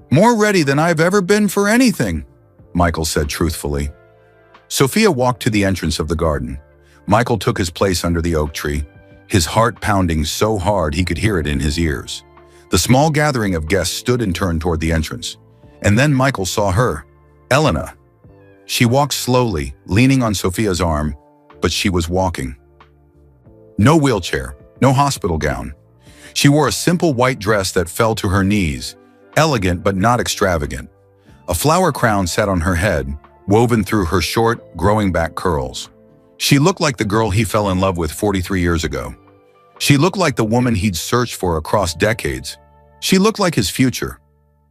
More ready than I've ever been for anything, Michael said truthfully. Sophia walked to the entrance of the garden. Michael took his place under the oak tree, his heart pounding so hard he could hear it in his ears. The small gathering of guests stood and turned toward the entrance. And then Michael saw her, Elena. She walked slowly, leaning on Sophia's arm, but she was walking. No wheelchair, no hospital gown. She wore a simple white dress that fell to her knees, elegant but not extravagant. A flower crown sat on her head, woven through her short, growing back curls. She looked like the girl he fell in love with 43 years ago. She looked like the woman he'd searched for across decades. She looked like his future.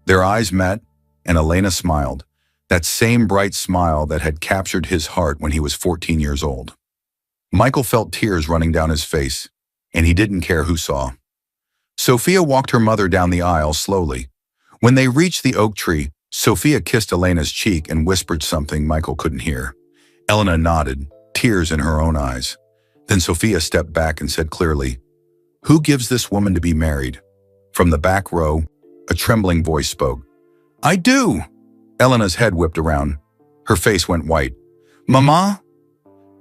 Their eyes met, and Elena smiled, that same bright smile that had captured his heart when he was 14 years old. Michael felt tears running down his face, and he didn't care who saw. Sophia walked her mother down the aisle slowly. When they reached the oak tree, Sophia kissed Elena's cheek and whispered something Michael couldn't hear. Elena nodded, tears in her own eyes. Then Sophia stepped back and said clearly, "Who gives this woman to be married?" From the back row, a trembling voice spoke. "I do!" Elena's head whipped around. Her face went white. Mama?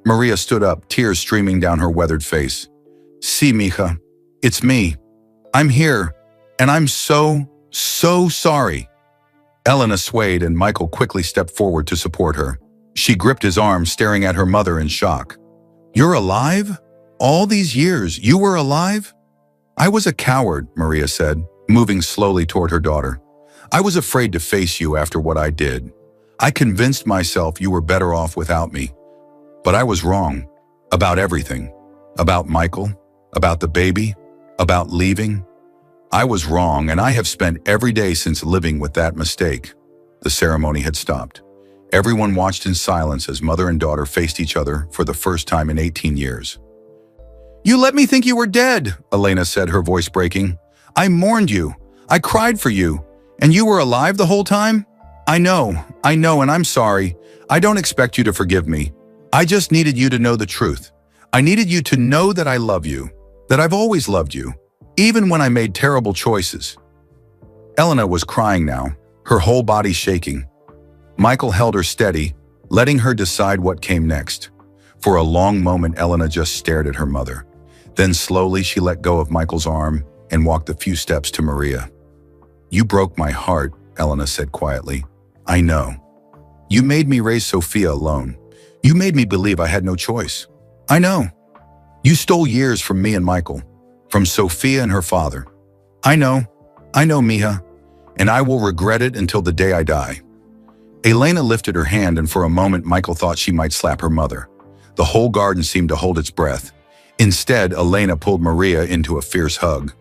Maria stood up, tears streaming down her weathered face. Sí, mija. It's me. I'm here. And I'm so sorry. Elena swayed and Michael quickly stepped forward to support her. She gripped his arm, staring at her mother in shock. You're alive? All these years, you were alive? I was a coward, Maria said, moving slowly toward her daughter. I was afraid to face you after what I did. I convinced myself you were better off without me. But I was wrong. About everything. About Michael. About the baby. About leaving. I was wrong, and I have spent every day since living with that mistake. The ceremony had stopped. Everyone watched in silence as mother and daughter faced each other for the first time in 18 years. You let me think you were dead, Elena said, her voice breaking. I mourned you. I cried for you. And you were alive the whole time? I know, and I'm sorry. I don't expect you to forgive me. I just needed you to know the truth. I needed you to know that I love you, that I've always loved you, even when I made terrible choices. Elena was crying now, her whole body shaking. Michael held her steady, letting her decide what came next. For a long moment, Elena just stared at her mother. Then slowly she let go of Michael's arm and walked a few steps to Maria. You broke my heart, Elena said quietly. I know. You made me raise Sophia alone. You made me believe I had no choice. I know. You stole years from me and Michael, from Sophia and her father. I know, mija, and I will regret it until the day I die. Elena lifted her hand, and for a moment Michael thought she might slap her mother. The whole garden seemed to hold its breath. Instead, Elena pulled Maria into a fierce hug.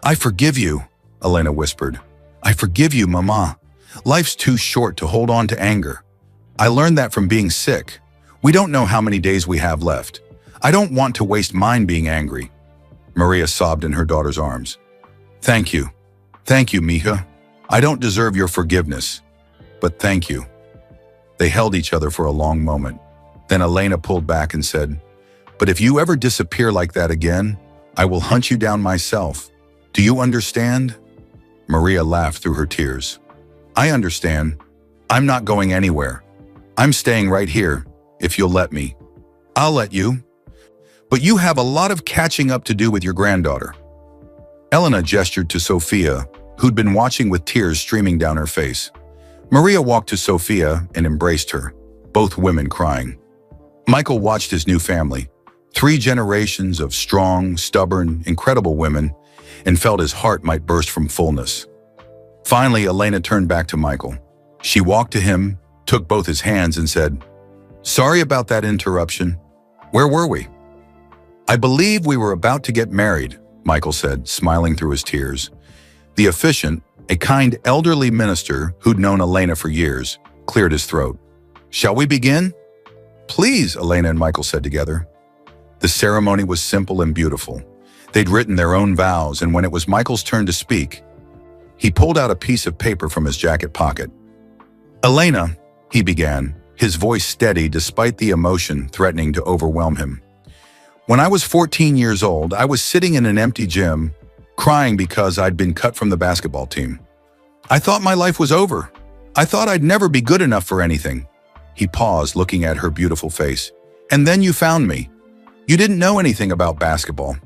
I forgive you, Elena whispered. I forgive you, Mama. Life's too short to hold on to anger. I learned that from being sick. We don't know how many days we have left. I don't want to waste mine being angry. Maria sobbed in her daughter's arms. Thank you, mija. I don't deserve your forgiveness, but thank you. They held each other for a long moment. Then Elena pulled back and said, But if you ever disappear like that again, I will hunt you down myself. Do you understand? Maria laughed through her tears. I understand. I'm not going anywhere. I'm staying right here, if you'll let me. I'll let you. But you have a lot of catching up to do with your granddaughter. Elena gestured to Sophia, who'd been watching with tears streaming down her face. Maria walked to Sophia and embraced her, both women crying. Michael watched his new family, 3 generations of strong, stubborn, incredible women, and felt his heart might burst from fullness. Finally, Elena turned back to Michael. She walked to him, took both his hands, and said, Sorry about that interruption. Where were we? I believe we were about to get married, Michael said, smiling through his tears. The officiant, a kind elderly minister who'd known Elena for years, cleared his throat. Shall we begin? Please, Elena and Michael said together. The ceremony was simple and beautiful. They'd written their own vows, and when it was Michael's turn to speak, he pulled out a piece of paper from his jacket pocket. Elena, he began, his voice steady despite the emotion threatening to overwhelm him. When I was 14 years old, I was sitting in an empty gym, crying because I'd been cut from the basketball team. I thought my life was over. I thought I'd never be good enough for anything. He paused, looking at her beautiful face. And then you found me. You didn't know anything about basketball.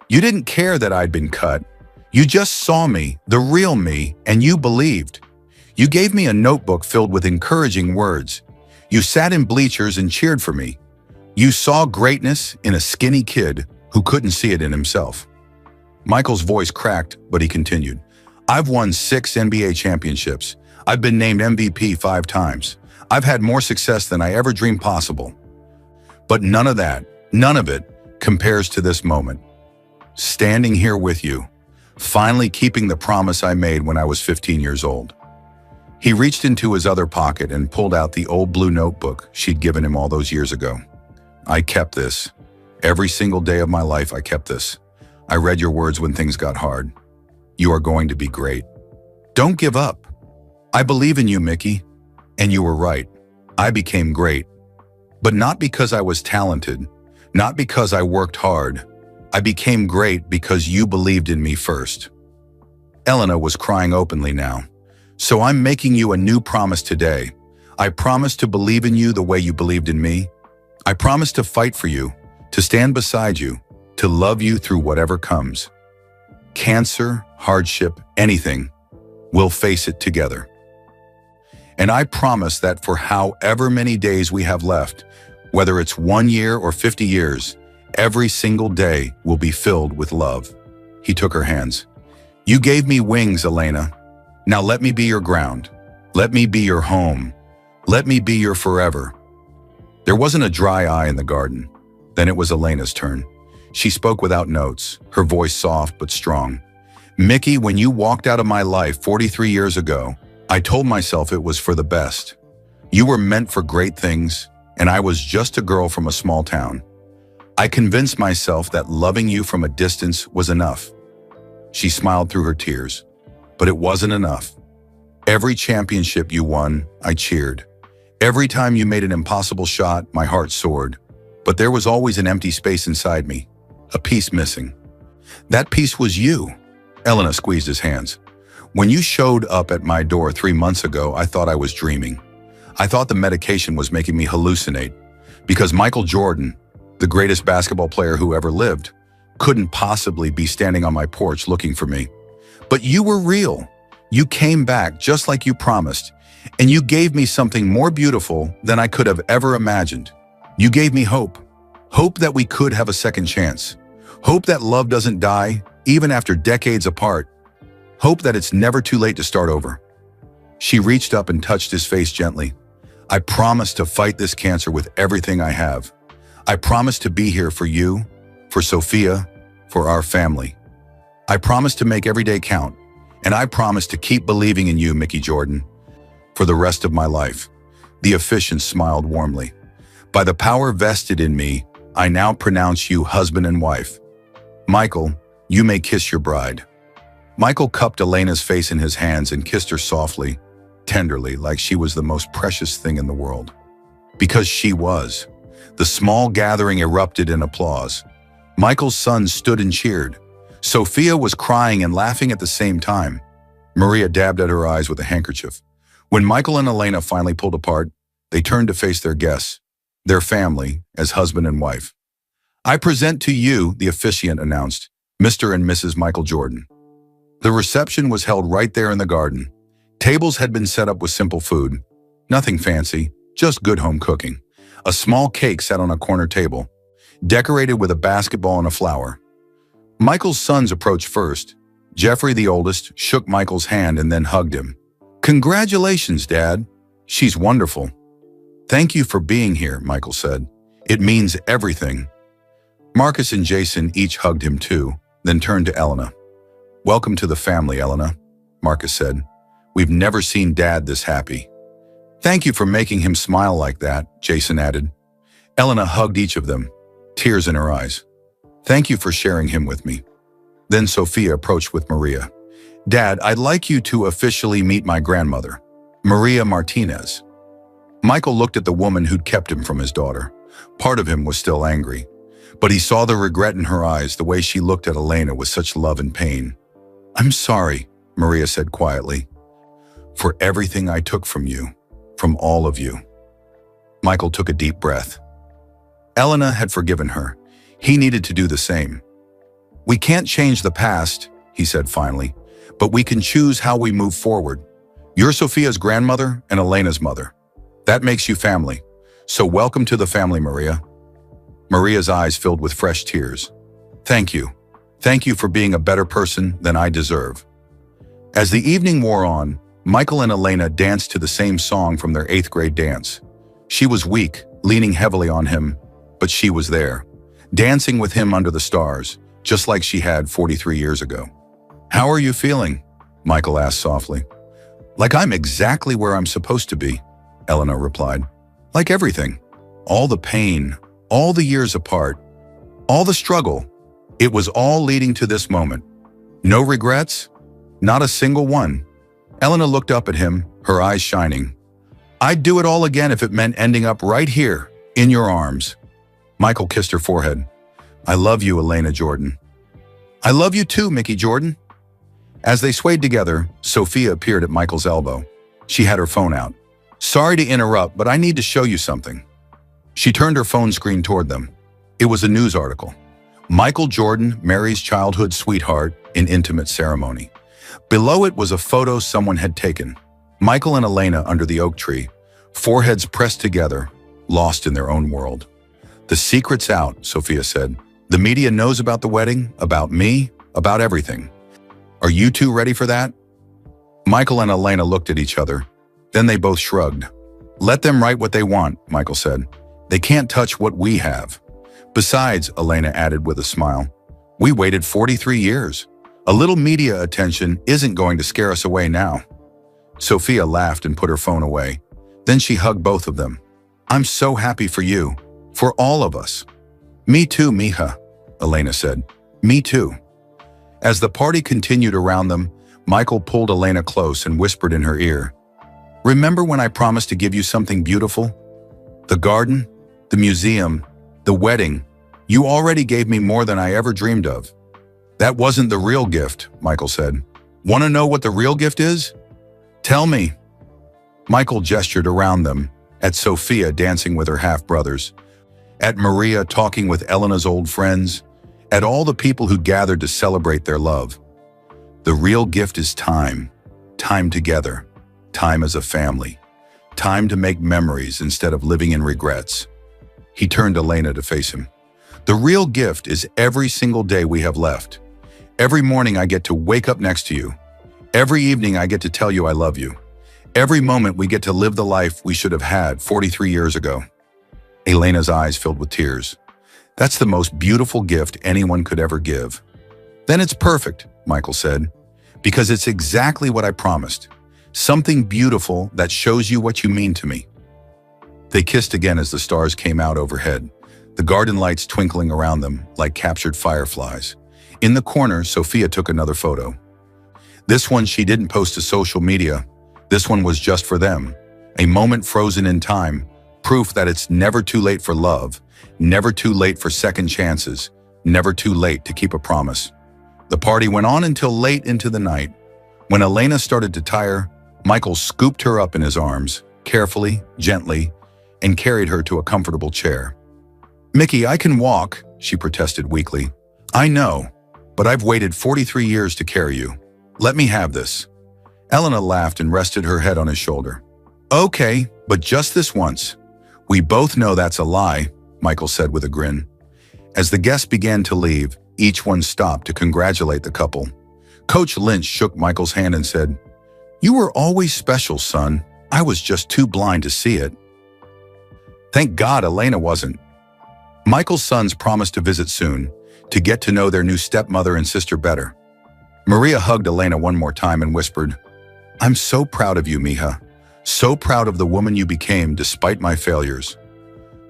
You didn't care that I'd been cut. You just saw me, the real me, and you believed. You gave me a notebook filled with encouraging words. You sat in bleachers and cheered for me. You saw greatness in a skinny kid who couldn't see it in himself. Michael's voice cracked, but he continued. I've won 6 NBA championships. I've been named MVP 5 times. I've had more success than I ever dreamed possible. But none of it, compares to this moment. Standing here with you, finally keeping the promise I made when I was 15 years old. He reached into his other pocket and pulled out the old blue notebook she'd given him all those years ago. I kept this. Every single day of my life, I kept this. I read your words when things got hard. You are going to be great. Don't give up. I believe in you, Mickey. And you were right. I became great. But not because I was talented, not because I worked hard. I became great because you believed in me first. Elena was crying openly now. So I'm making you a new promise today. I promise to believe in you the way you believed in me. I promise to fight for you, to stand beside you, to love you through whatever comes. Cancer, hardship, anything, we'll face it together. And I promise that for however many days we have left, whether it's 1 year or 50 years, every single day will be filled with love. He took her hands. You gave me wings, Elena. Now let me be your ground. Let me be your home. Let me be your forever. There wasn't a dry eye in the garden. Then it was Elena's turn. She spoke without notes, her voice soft but strong. Mickey, when you walked out of my life 43 years ago, I told myself it was for the best. You were meant for great things, and I was just a girl from a small town. I convinced myself that loving you from a distance was enough. She smiled through her tears, but it wasn't enough. Every championship you won, I cheered. Every time you made an impossible shot, my heart soared. But there was always an empty space inside me, a piece missing. That piece was you. Elena squeezed his hands. When you showed up at my door 3 months ago, I thought I was dreaming. I thought the medication was making me hallucinate, because Michael Jordan, the greatest basketball player who ever lived, couldn't possibly be standing on my porch looking for me. But you were real. You came back just like you promised, and you gave me something more beautiful than I could have ever imagined. You gave me hope. Hope that we could have a second chance. Hope that love doesn't die, even after decades apart. Hope that it's never too late to start over. She reached up and touched his face gently. I promise to fight this cancer with everything I have. I promise to be here for you, for Sophia, for our family. I promise to make every day count, and I promise to keep believing in you, Mickey Jordan, for the rest of my life. The officiant smiled warmly. By the power vested in me, I now pronounce you husband and wife. Michael, you may kiss your bride. Michael cupped Elena's face in his hands and kissed her softly, tenderly, like she was the most precious thing in the world. Because she was. The small gathering erupted in applause. Michael's sons stood and cheered. Sophia was crying and laughing at the same time. Maria dabbed at her eyes with a handkerchief. When Michael and Elena finally pulled apart, they turned to face their guests, their family, as husband and wife. I present to you, the officiant announced, Mr. and Mrs. Michael Jordan. The reception was held right there in the garden. Tables had been set up with simple food. Nothing fancy, just good home cooking. A small cake sat on a corner table, decorated with a basketball and a flower. Michael's sons approached first. Jeffrey, the oldest, shook Michael's hand and then hugged him. Congratulations, Dad. She's wonderful. Thank you for being here, Michael said. It means everything. Marcus and Jason each hugged him too, then turned to Elena. Welcome to the family, Elena, Marcus said. We've never seen Dad this happy. Thank you for making him smile like that, Jason added. Elena hugged each of them, tears in her eyes. Thank you for sharing him with me. Then Sophia approached with Maria. Dad, I'd like you to officially meet my grandmother, Maria Martinez. Michael looked at the woman who'd kept him from his daughter. Part of him was still angry, but he saw the regret in her eyes, the way she looked at Elena with such love and pain. I'm sorry, Maria said quietly, for everything I took from you, from all of you. Michael took a deep breath. Elena had forgiven her. He needed to do the same. We can't change the past, he said finally, but we can choose how we move forward. You're Sophia's grandmother and Elena's mother. That makes you family. So welcome to the family, Maria. Maria's eyes filled with fresh tears. Thank you. Thank you for being a better person than I deserve. As the evening wore on, Michael and Elena danced to the same song from their 8th grade dance. She was weak, leaning heavily on him, but she was there, dancing with him under the stars, just like she had 43 years ago. How are you feeling? Michael asked softly. Like I'm exactly where I'm supposed to be, Elena replied. Like everything. All the pain, all the years apart, all the struggle. It was all leading to this moment. No regrets? Not a single one. Elena looked up at him, her eyes shining. I'd do it all again if it meant ending up right here, in your arms. Michael kissed her forehead. I love you, Elena Jordan. I love you too, Mickey Jordan. As they swayed together, Sophia appeared at Michael's elbow. She had her phone out. Sorry to interrupt, but I need to show you something. She turned her phone screen toward them. It was a news article. Michael Jordan marries childhood sweetheart in intimate ceremony. Below it was a photo someone had taken. Michael and Elena under the oak tree, foreheads pressed together, lost in their own world. The secret's out, Sophia said. The media knows about the wedding, about me, about everything. Are you two ready for that? Michael and Elena looked at each other. Then they both shrugged. Let them write what they want, Michael said. They can't touch what we have. Besides, Elena added with a smile, we waited 43 years. A little media attention isn't going to scare us away now. Sophia laughed and put her phone away. Then she hugged both of them. I'm so happy for you, for all of us. Me too, mija, Elena said. Me too. As the party continued around them, Michael pulled Elena close and whispered in her ear, remember when I promised to give you something beautiful? The garden, the museum, the wedding. You already gave me more than I ever dreamed of. That wasn't the real gift, Michael said. Want to know what the real gift is? Tell me. Michael gestured around them, at Sophia dancing with her half-brothers, at Maria talking with Elena's old friends, at all the people who gathered to celebrate their love. The real gift is time. Time together. Time as a family. Time to make memories instead of living in regrets. He turned Elena to face him. The real gift is every single day we have left. Every morning I get to wake up next to you. Every evening I get to tell you I love you. Every moment we get to live the life we should have had 43 years ago. Elena's eyes filled with tears. That's the most beautiful gift anyone could ever give. Then it's perfect, Michael said, because it's exactly what I promised. Something beautiful that shows you what you mean to me. They kissed again as the stars came out overhead, the garden lights twinkling around them like captured fireflies. In the corner, Sophia took another photo. This one she didn't post to social media. This one was just for them, a moment frozen in time, proof that it's never too late for love, never too late for second chances, never too late to keep a promise. The party went on until late into the night. When Elena started to tire, Michael scooped her up in his arms, carefully, gently, and carried her to a comfortable chair. Mickey, I can walk, she protested weakly. I know, but I've waited 43 years to carry you. Let me have this. Elena laughed and rested her head on his shoulder. Okay, but just this once. We both know that's a lie, Michael said with a grin. As the guests began to leave, each one stopped to congratulate the couple. Coach Lynch shook Michael's hand and said, You were always special, son. I was just too blind to see it. Thank God Elena wasn't. Michael's sons promised to visit soon, to get to know their new stepmother and sister better. Maria hugged Elena one more time and whispered, I'm so proud of you, mija. So proud of the woman you became despite my failures.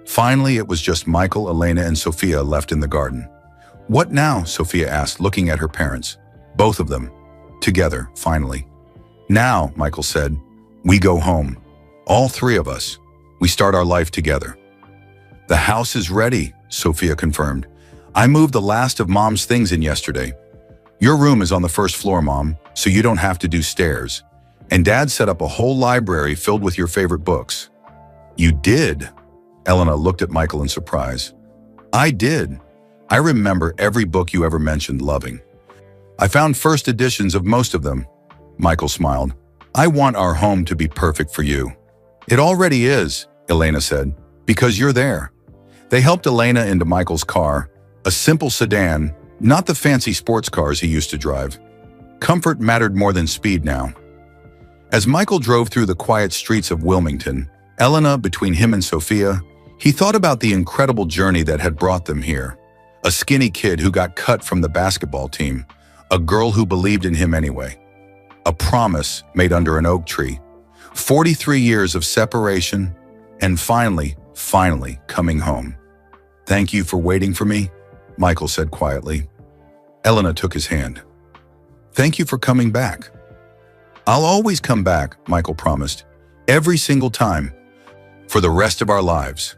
Finally, it was just Michael, Elena, and Sophia left in the garden. What now? Sophia asked, looking at her parents. Both of them. Together, finally. Now, Michael said, we go home. All three of us. We start our life together. The house is ready, Sophia confirmed. I moved the last of Mom's things in yesterday. Your room is on the first floor, Mom, so you don't have to do stairs. And Dad set up a whole library filled with your favorite books. You did? Elena looked at Michael in surprise. I did. I remember every book you ever mentioned loving. I found first editions of most of them. Michael smiled. I want our home to be perfect for you. It already is, Elena said, because you're there. They helped Elena into Michael's car, a simple sedan, not the fancy sports cars he used to drive. Comfort mattered more than speed now. As Michael drove through the quiet streets of Wilmington, Elena between him and Sophia, he thought about the incredible journey that had brought them here. A skinny kid who got cut from the basketball team, a girl who believed in him anyway. A promise made under an oak tree. 43 years of separation, and finally coming home. Thank you for waiting for me, Michael said quietly. Elena took his hand. Thank you for coming back. I'll always come back, Michael promised, every single time, for the rest of our lives.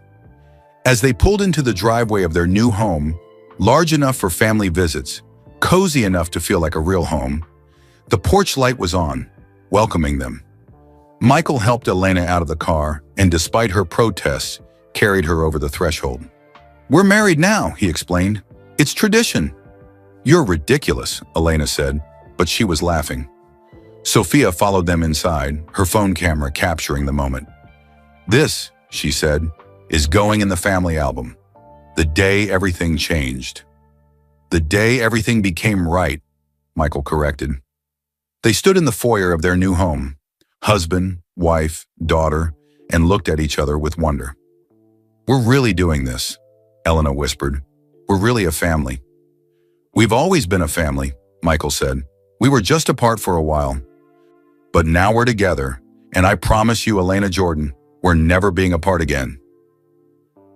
As they pulled into the driveway of their new home, large enough for family visits, cozy enough to feel like a real home, the porch light was on, welcoming them. Michael helped Elena out of the car and, despite her protests, carried her over the threshold. "We're married now," he explained. "It's tradition." "You're ridiculous," Elena said, but she was laughing. Sophia followed them inside, her phone camera capturing the moment. "This," she said, "is going in the family album. The day everything changed." "The day everything became right," Michael corrected. They stood in the foyer of their new home, husband, wife, daughter, and looked at each other with wonder. "We're really doing this," Elena whispered. "We're really a family." "We've always been a family," Michael said. "We were just apart for a while. But now we're together, and I promise you, Elena Jordan, we're never being apart again."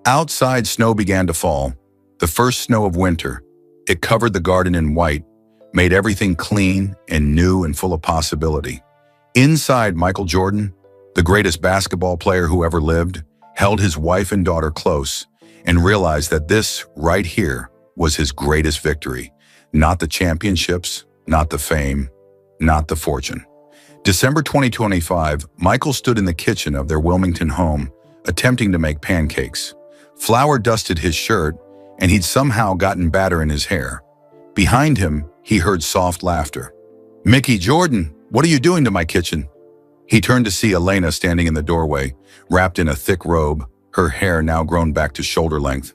Outside, snow began to fall, the first snow of winter. It covered the garden in white, made everything clean and new and full of possibility. Inside, Michael Jordan, the greatest basketball player who ever lived, held his wife and daughter close and realized that this, right here, was his greatest victory. Not the championships, not the fame, not the fortune. December 2025, Michael stood in the kitchen of their Wilmington home, attempting to make pancakes. Flour dusted his shirt, and he'd somehow gotten batter in his hair. Behind him, he heard soft laughter. "Mickey Jordan, what are you doing to my kitchen?" He turned to see Elena standing in the doorway, wrapped in a thick robe, her hair now grown back to shoulder length.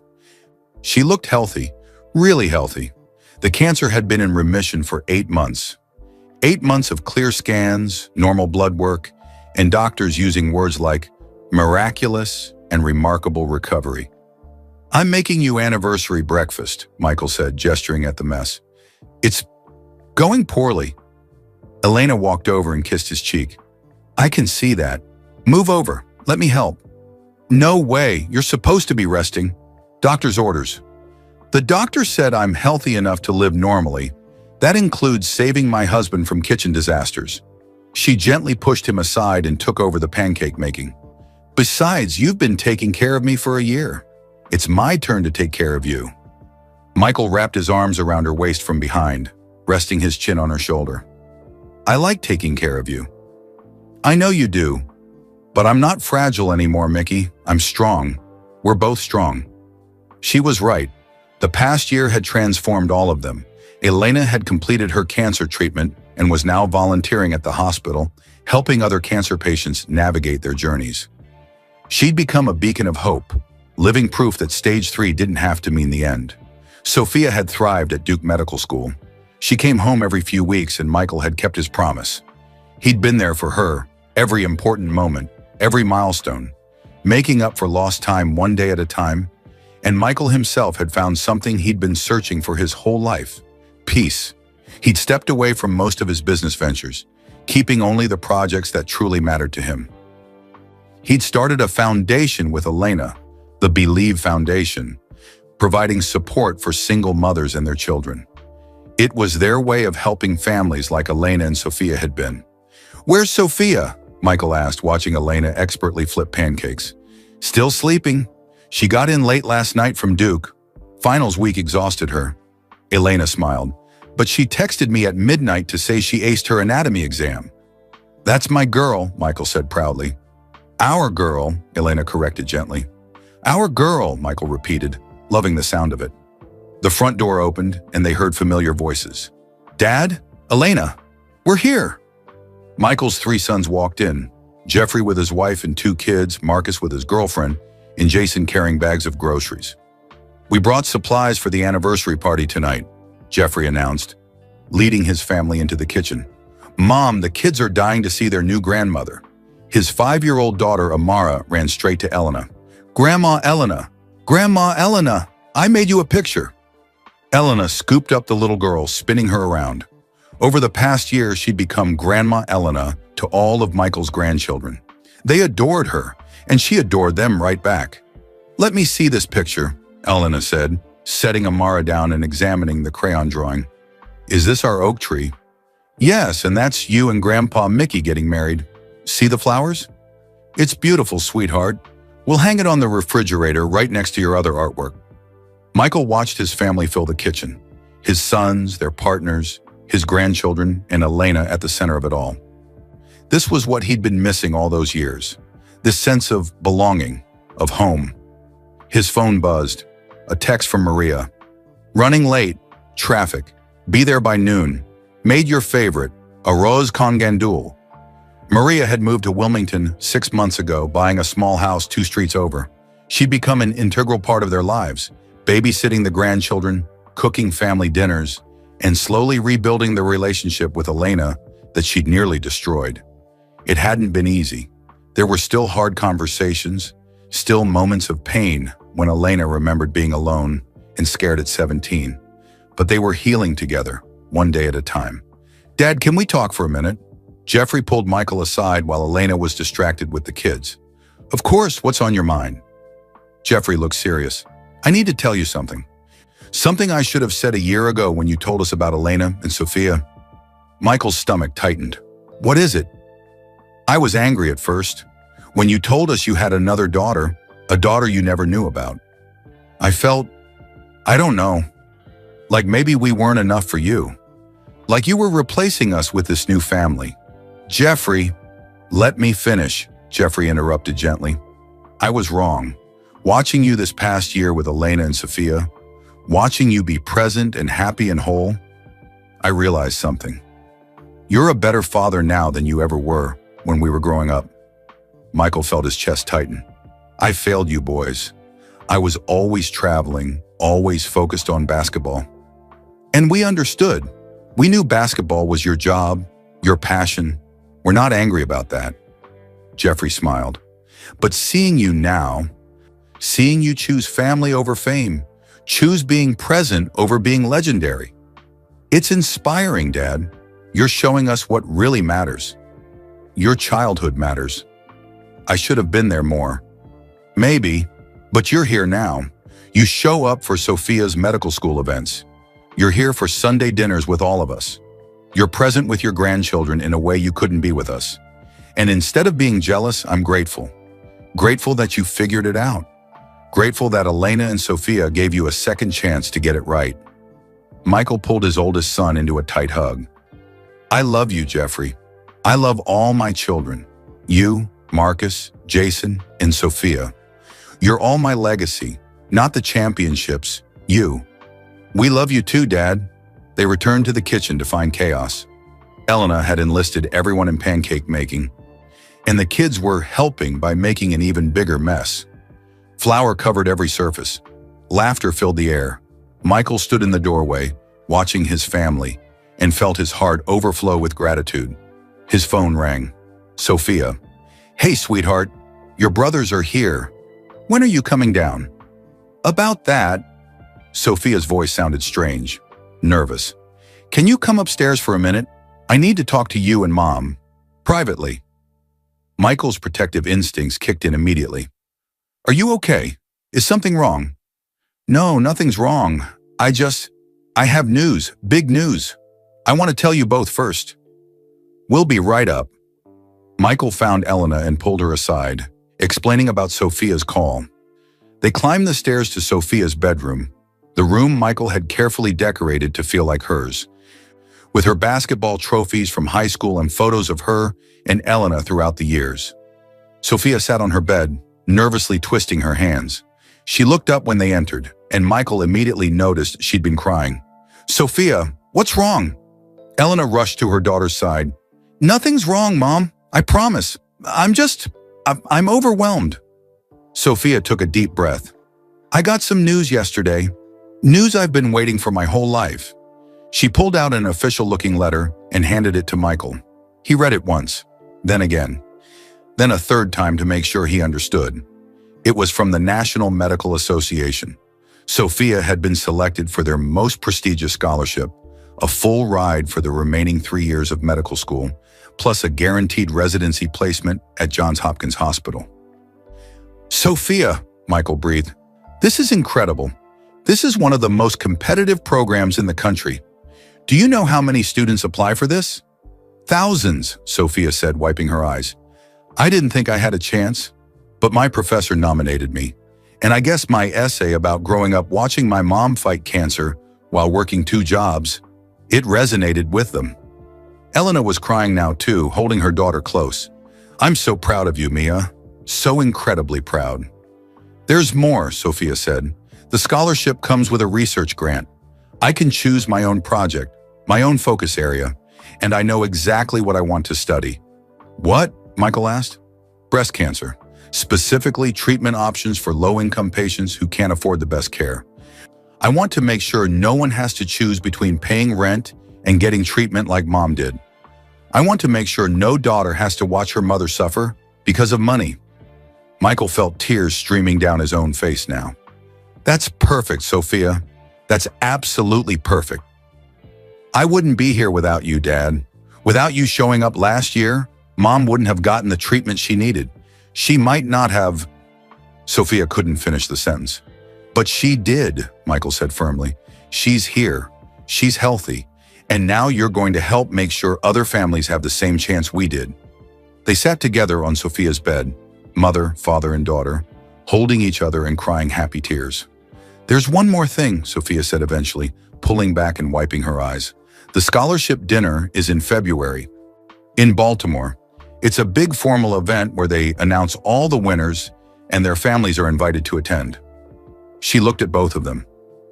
She looked healthy, really healthy. The cancer had been in remission for 8 months. 8 months of clear scans, normal blood work, and doctors using words like miraculous and remarkable recovery. "I'm making you anniversary breakfast," Michael said, gesturing at the mess. "It's going poorly." Elena walked over and kissed his cheek. "I can see that. Move over. Let me help." "No way. You're supposed to be resting. Doctor's orders." "The doctor said I'm healthy enough to live normally. That includes saving my husband from kitchen disasters." She gently pushed him aside and took over the pancake making. "Besides, you've been taking care of me for a year. It's my turn to take care of you." Michael wrapped his arms around her waist from behind, resting his chin on her shoulder. "I like taking care of you." "I know you do. But I'm not fragile anymore, Mickey. I'm strong. We're both strong." She was right. The past year had transformed all of them. Elena had completed her cancer treatment and was now volunteering at the hospital, helping other cancer patients navigate their journeys. She'd become a beacon of hope, living proof that stage 3 didn't have to mean the end. Sophia had thrived at Duke Medical School. She came home every few weeks, and Michael had kept his promise. He'd been there for her, every important moment, every milestone, making up for lost time one day at a time. And Michael himself had found something he'd been searching for his whole life: peace. He'd stepped away from most of his business ventures, keeping only the projects that truly mattered to him. He'd started a foundation with Elena, the Believe Foundation, providing support for single mothers and their children. It was their way of helping families like Elena and Sophia had been. "Where's Sophia?" Michael asked, watching Elena expertly flip pancakes. "Still sleeping. She got in late last night from Duke. Finals week exhausted her." Elena smiled. "But she texted me at midnight to say she aced her anatomy exam." "That's my girl," Michael said proudly. "Our girl," Elena corrected gently. "Our girl," Michael repeated, loving the sound of it. The front door opened, and they heard familiar voices. "Dad? Elena? We're here." Michael's 3 sons walked in, Jeffrey with his wife and 2 kids, Marcus with his girlfriend, and Jason carrying bags of groceries. "We brought supplies for the anniversary party tonight," Jeffrey announced, leading his family into the kitchen. "Mom, the kids are dying to see their new grandmother." His 5-year-old daughter, Amara, ran straight to Elena. "Grandma Elena! Grandma Elena! I made you a picture." Elena scooped up the little girl, spinning her around. Over the past year, she'd become Grandma Elena to all of Michael's grandchildren. They adored her, and she adored them right back. "Let me see this picture," Elena said, setting Amara down and examining the crayon drawing. "Is this our oak tree?" "Yes, and that's you and Grandpa Mickey getting married. See the flowers?" "It's beautiful, sweetheart. We'll hang it on the refrigerator right next to your other artwork." Michael watched his family fill the kitchen, his sons, their partners, his grandchildren, and Elena at the center of it all. This was what he'd been missing all those years. This sense of belonging, of home. His phone buzzed. A text from Maria. Running late. Traffic. Be there by noon. Made your favorite. Arroz con gandul. Maria had moved to Wilmington 6 months ago, buying a small house 2 streets over. She'd become an integral part of their lives, babysitting the grandchildren, cooking family dinners, and slowly rebuilding the relationship with Elena that she'd nearly destroyed. It hadn't been easy. There were still hard conversations, still moments of pain when Elena remembered being alone and scared at 17. But they were healing together, one day at a time. "Dad, can we talk for a minute?" Jeffrey pulled Michael aside while Elena was distracted with the kids. "Of course, what's on your mind?" Jeffrey looked serious. "I need to tell you something. Something I should have said a year ago when you told us about Elena and Sophia." Michael's stomach tightened. "What is it?" "I was angry at first. When you told us you had another daughter, a daughter you never knew about. I felt, I don't know, like maybe we weren't enough for you. Like you were replacing us with this new family." "Jeffrey, let me finish," Jeffrey interrupted gently. "I was wrong. Watching you this past year with Elena and Sophia, watching you be present and happy and whole, I realized something. You're a better father now than you ever were when we were growing up." Michael felt his chest tighten. "I failed you boys. I was always traveling, always focused on basketball. And we understood. We knew basketball was your job, your passion. We're not angry about that." Jeffrey smiled. "But seeing you now, seeing you choose family over fame, choose being present over being legendary. It's inspiring, Dad. You're showing us what really matters. Your childhood matters. I should have been there more. Maybe, but you're here now. You show up for Sophia's medical school events. You're here for Sunday dinners with all of us. You're present with your grandchildren in a way you couldn't be with us. And instead of being jealous, I'm grateful. Grateful that you figured it out. Grateful that Elena and Sophia gave you a second chance to get it right." Michael pulled his oldest son into a tight hug. "I love you, Jeffrey. I love all my children. You, Marcus, Jason, and Sophia. You're all my legacy, not the championships, you. We love you too, Dad." They returned to the kitchen to find chaos. Elena had enlisted everyone in pancake making, and the kids were helping by making an even bigger mess. Flour covered every surface. Laughter filled the air. Michael stood in the doorway, watching his family, and felt his heart overflow with gratitude. His phone rang. Sophia. "Hey, sweetheart. Your brothers are here. When are you coming down?" "About that." Sophia's voice sounded strange, nervous. "Can you come upstairs for a minute? I need to talk to you and Mom. Privately." Michael's protective instincts kicked in immediately. "Are you okay? Is something wrong?" "No, nothing's wrong. I have news, big news. I want to tell you both first." "We'll be right up." Michael found Elena and pulled her aside, explaining about Sophia's call. They climbed the stairs to Sophia's bedroom, the room Michael had carefully decorated to feel like hers, with her basketball trophies from high school and photos of her and Elena throughout the years. Sophia sat on her bed, nervously twisting her hands. She looked up when they entered, and Michael immediately noticed she'd been crying. "Sophia, what's wrong?" Elena rushed to her daughter's side. "Nothing's wrong, Mom. I promise. I'm overwhelmed." Sophia took a deep breath. "I got some news yesterday. News I've been waiting for my whole life." She pulled out an official-looking letter and handed it to Michael. He read it once, then again, then a third time to make sure he understood. It was from the National Medical Association. Sophia had been selected for their most prestigious scholarship, a full ride for the remaining 3 years of medical school, plus a guaranteed residency placement at Johns Hopkins Hospital. "Sophia," Michael breathed, "this is incredible. This is one of the most competitive programs in the country. Do you know how many students apply for this?" "Thousands," Sophia said, wiping her eyes. "I didn't think I had a chance, but my professor nominated me. And I guess my essay about growing up watching my mom fight cancer while working 2 jobs, it resonated with them. Elena was crying now too, holding her daughter close. "I'm so proud of you, Mia. So incredibly proud." "There's more," Sophia said. "The scholarship comes with a research grant. I can choose my own project, my own focus area, and I know exactly what I want to study." "What?" Michael asked. "Breast cancer. Specifically treatment options for low-income patients who can't afford the best care. I want to make sure no one has to choose between paying rent and getting treatment like Mom did. I want to make sure no daughter has to watch her mother suffer because of money." Michael felt tears streaming down his own face now. "That's perfect, Sophia. That's absolutely perfect. I wouldn't be here without you, Dad. Without you showing up last year, Mom wouldn't have gotten the treatment she needed. She might not have—" Sophia couldn't finish the sentence. "But she did," Michael said firmly. "She's here. She's healthy. And now you're going to help make sure other families have the same chance we did." They sat together on Sophia's bed, mother, father, and daughter, holding each other and crying happy tears. "There's one more thing," Sophia said eventually, pulling back and wiping her eyes. "The scholarship dinner is in February, in Baltimore. It's a big formal event where they announce all the winners and their families are invited to attend." She looked at both of them.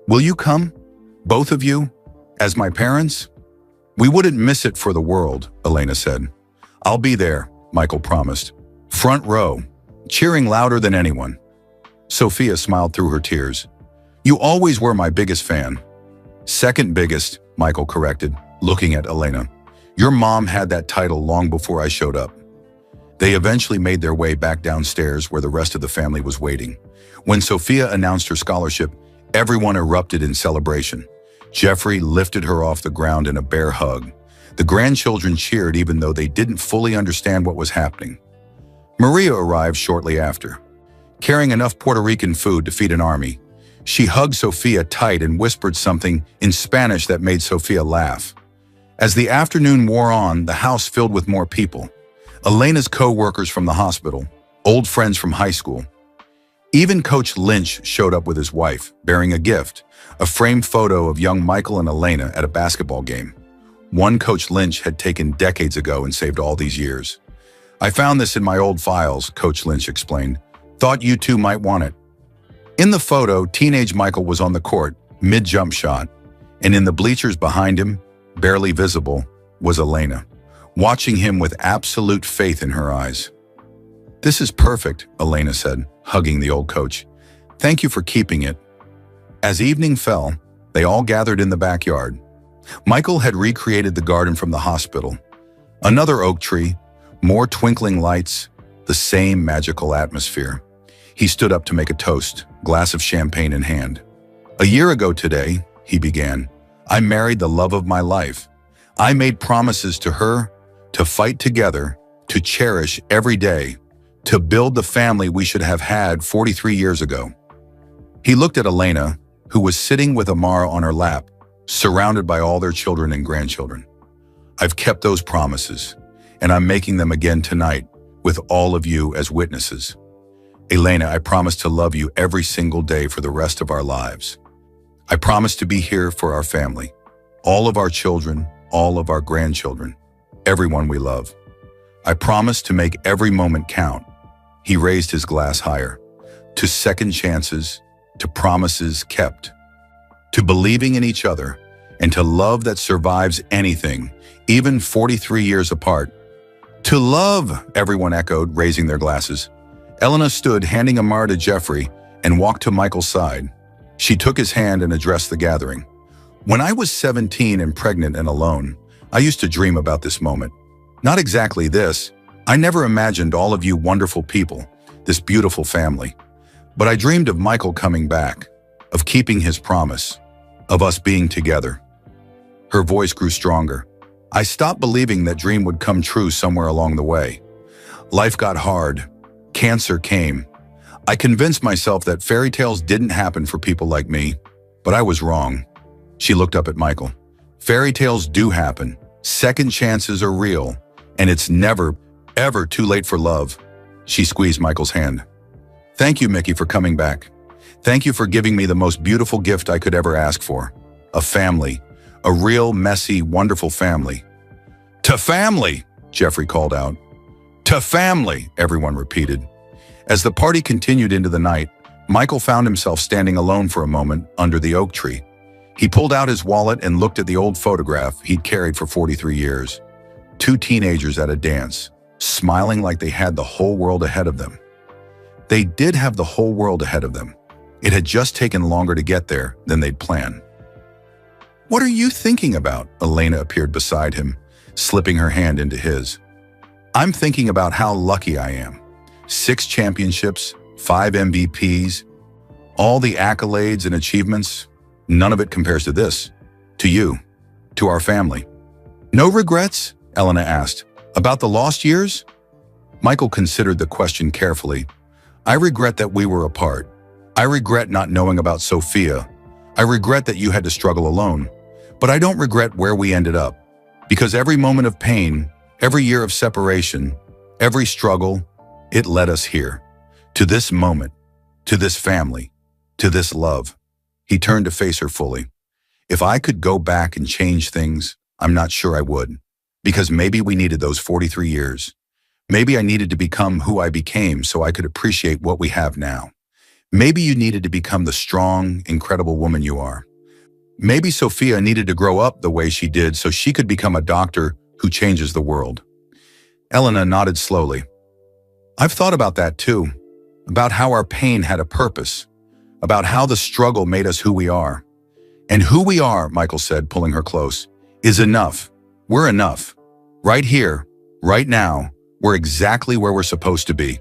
"Will you come? Both of you? As my parents?" "We wouldn't miss it for the world," Elena said. "I'll be there," Michael promised. "Front row, cheering louder than anyone." Sophia smiled through her tears. "You always were my biggest fan." "Second biggest," Michael corrected, looking at Elena. "Your mom had that title long before I showed up." They eventually made their way back downstairs where the rest of the family was waiting. When Sophia announced her scholarship, everyone erupted in celebration. Jeffrey lifted her off the ground in a bear hug. The grandchildren cheered even though they didn't fully understand what was happening. Maria arrived shortly after, carrying enough Puerto Rican food to feed an army. She hugged Sophia tight and whispered something in Spanish that made Sophia laugh. As the afternoon wore on, the house filled with more people. Elena's co-workers from the hospital, old friends from high school. Even Coach Lynch showed up with his wife, bearing a gift, a framed photo of young Michael and Elena at a basketball game. One Coach Lynch had taken decades ago and saved all these years. "I found this in my old files," Coach Lynch explained. "Thought you two might want it." In the photo, teenage Michael was on the court, mid-jump shot, and in the bleachers behind him, barely visible, was Elena, watching him with absolute faith in her eyes. "This is perfect," Elena said, hugging the old coach. "Thank you for keeping it." As evening fell, they all gathered in the backyard. Michael had recreated the garden from the hospital. Another oak tree, more twinkling lights, the same magical atmosphere. He stood up to make a toast, glass of champagne in hand. "A year ago today," he began, "I married the love of my life. I made promises to her to fight together, to cherish every day, to build the family we should have had 43 years ago." He looked at Elena, who was sitting with Amara on her lap, surrounded by all their children and grandchildren. "I've kept those promises, and I'm making them again tonight, with all of you as witnesses. Elena, I promise to love you every single day for the rest of our lives. I promise to be here for our family, all of our children, all of our grandchildren, everyone we love. I promise to make every moment count." He raised his glass higher. "To second chances, to promises kept, to believing in each other, and to love that survives anything, even 43 years apart." "To love," everyone echoed, raising their glasses. Elena stood, handing Amara to Jeffrey, and walked to Michael's side. She took his hand and addressed the gathering. "When I was 17 and pregnant and alone, I used to dream about this moment. Not exactly this. I never imagined all of you wonderful people, this beautiful family. But I dreamed of Michael coming back, of keeping his promise, of us being together." Her voice grew stronger. "I stopped believing that dream would come true somewhere along the way. Life got hard. Cancer came. I convinced myself that fairy tales didn't happen for people like me, but I was wrong." She looked up at Michael. "Fairy tales do happen. Second chances are real, and it's never, ever too late for love." She squeezed Michael's hand. "Thank you, Mickey, for coming back. Thank you for giving me the most beautiful gift I could ever ask for. A family. A real, messy, wonderful family." "To "To family," Jeffrey called out. "To family," everyone repeated. As the party continued into the night, Michael found himself standing alone for a moment under the oak tree. He pulled out his wallet and looked at the old photograph he'd carried for 43 years. Two teenagers at a dance, smiling like they had the whole world ahead of them. They did have the whole world ahead of them. It had just taken longer to get there than they'd planned. "What are you thinking about?" Elena appeared beside him, slipping her hand into his. "I'm thinking about how lucky I am. 6 championships, 5 MVPs, all the accolades and achievements. None of it compares to this, to you, to our family." "No regrets?" Elena asked. "About the lost years?" Michael considered the question carefully. "I regret that we were apart. I regret not knowing about Sophia. I regret that you had to struggle alone. But I don't regret where we ended up. Because every moment of pain, every year of separation, every struggle, it led us here. To this moment, to this family, to this love." He turned to face her fully. "If I could go back and change things, I'm not sure I would. Because maybe we needed those 43 years. Maybe I needed to become who I became so I could appreciate what we have now. Maybe you needed to become the strong, incredible woman you are. Maybe Sophia needed to grow up the way she did so she could become a doctor who changes the world." Elena nodded slowly. "I've thought about that too. About how our pain had a purpose. About how the struggle made us who we are. And who we are," Michael said, pulling her close, "is enough. We're enough. Right here, right now, we're exactly where we're supposed to be."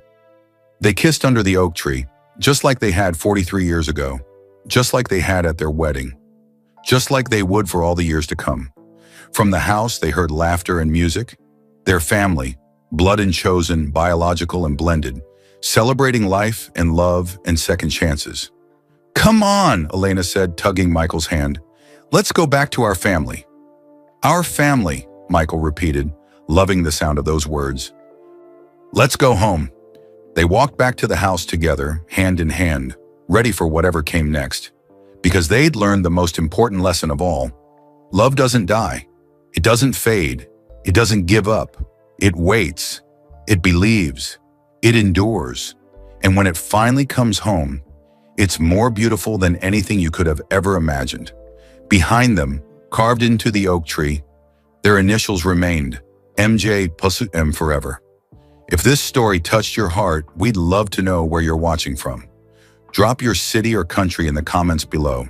They kissed under the oak tree, just like they had 43 years ago, just like they had at their wedding, just like they would for all the years to come. From the house, they heard laughter and music. Their family, blood and chosen, biological and blended, celebrating life and love and second chances. "Come on," Elena said, tugging Michael's hand. "Let's go back to our family." "Our family," Michael repeated, loving the sound of those words. "Let's go home." They walked back to the house together, hand in hand, ready for whatever came next. Because they'd learned the most important lesson of all. Love doesn't die. It doesn't fade. It doesn't give up. It waits. It believes. It endures. And when it finally comes home, it's more beautiful than anything you could have ever imagined. Behind them, carved into the oak tree, their initials remained, MJ plus M forever. If this story touched your heart, we'd love to know where you're watching from. Drop your city or country in the comments below.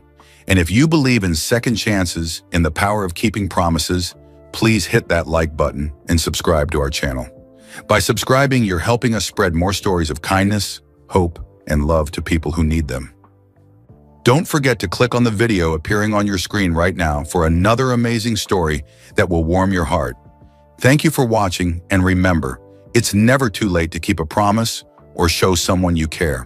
And if you believe in second chances, in the power of keeping promises, please hit that like button and subscribe to our channel. By subscribing, you're helping us spread more stories of kindness, hope, and love to people who need them. Don't forget to click on the video appearing on your screen right now for another amazing story that will warm your heart. Thank you for watching, and remember, it's never too late to keep a promise or show someone you care.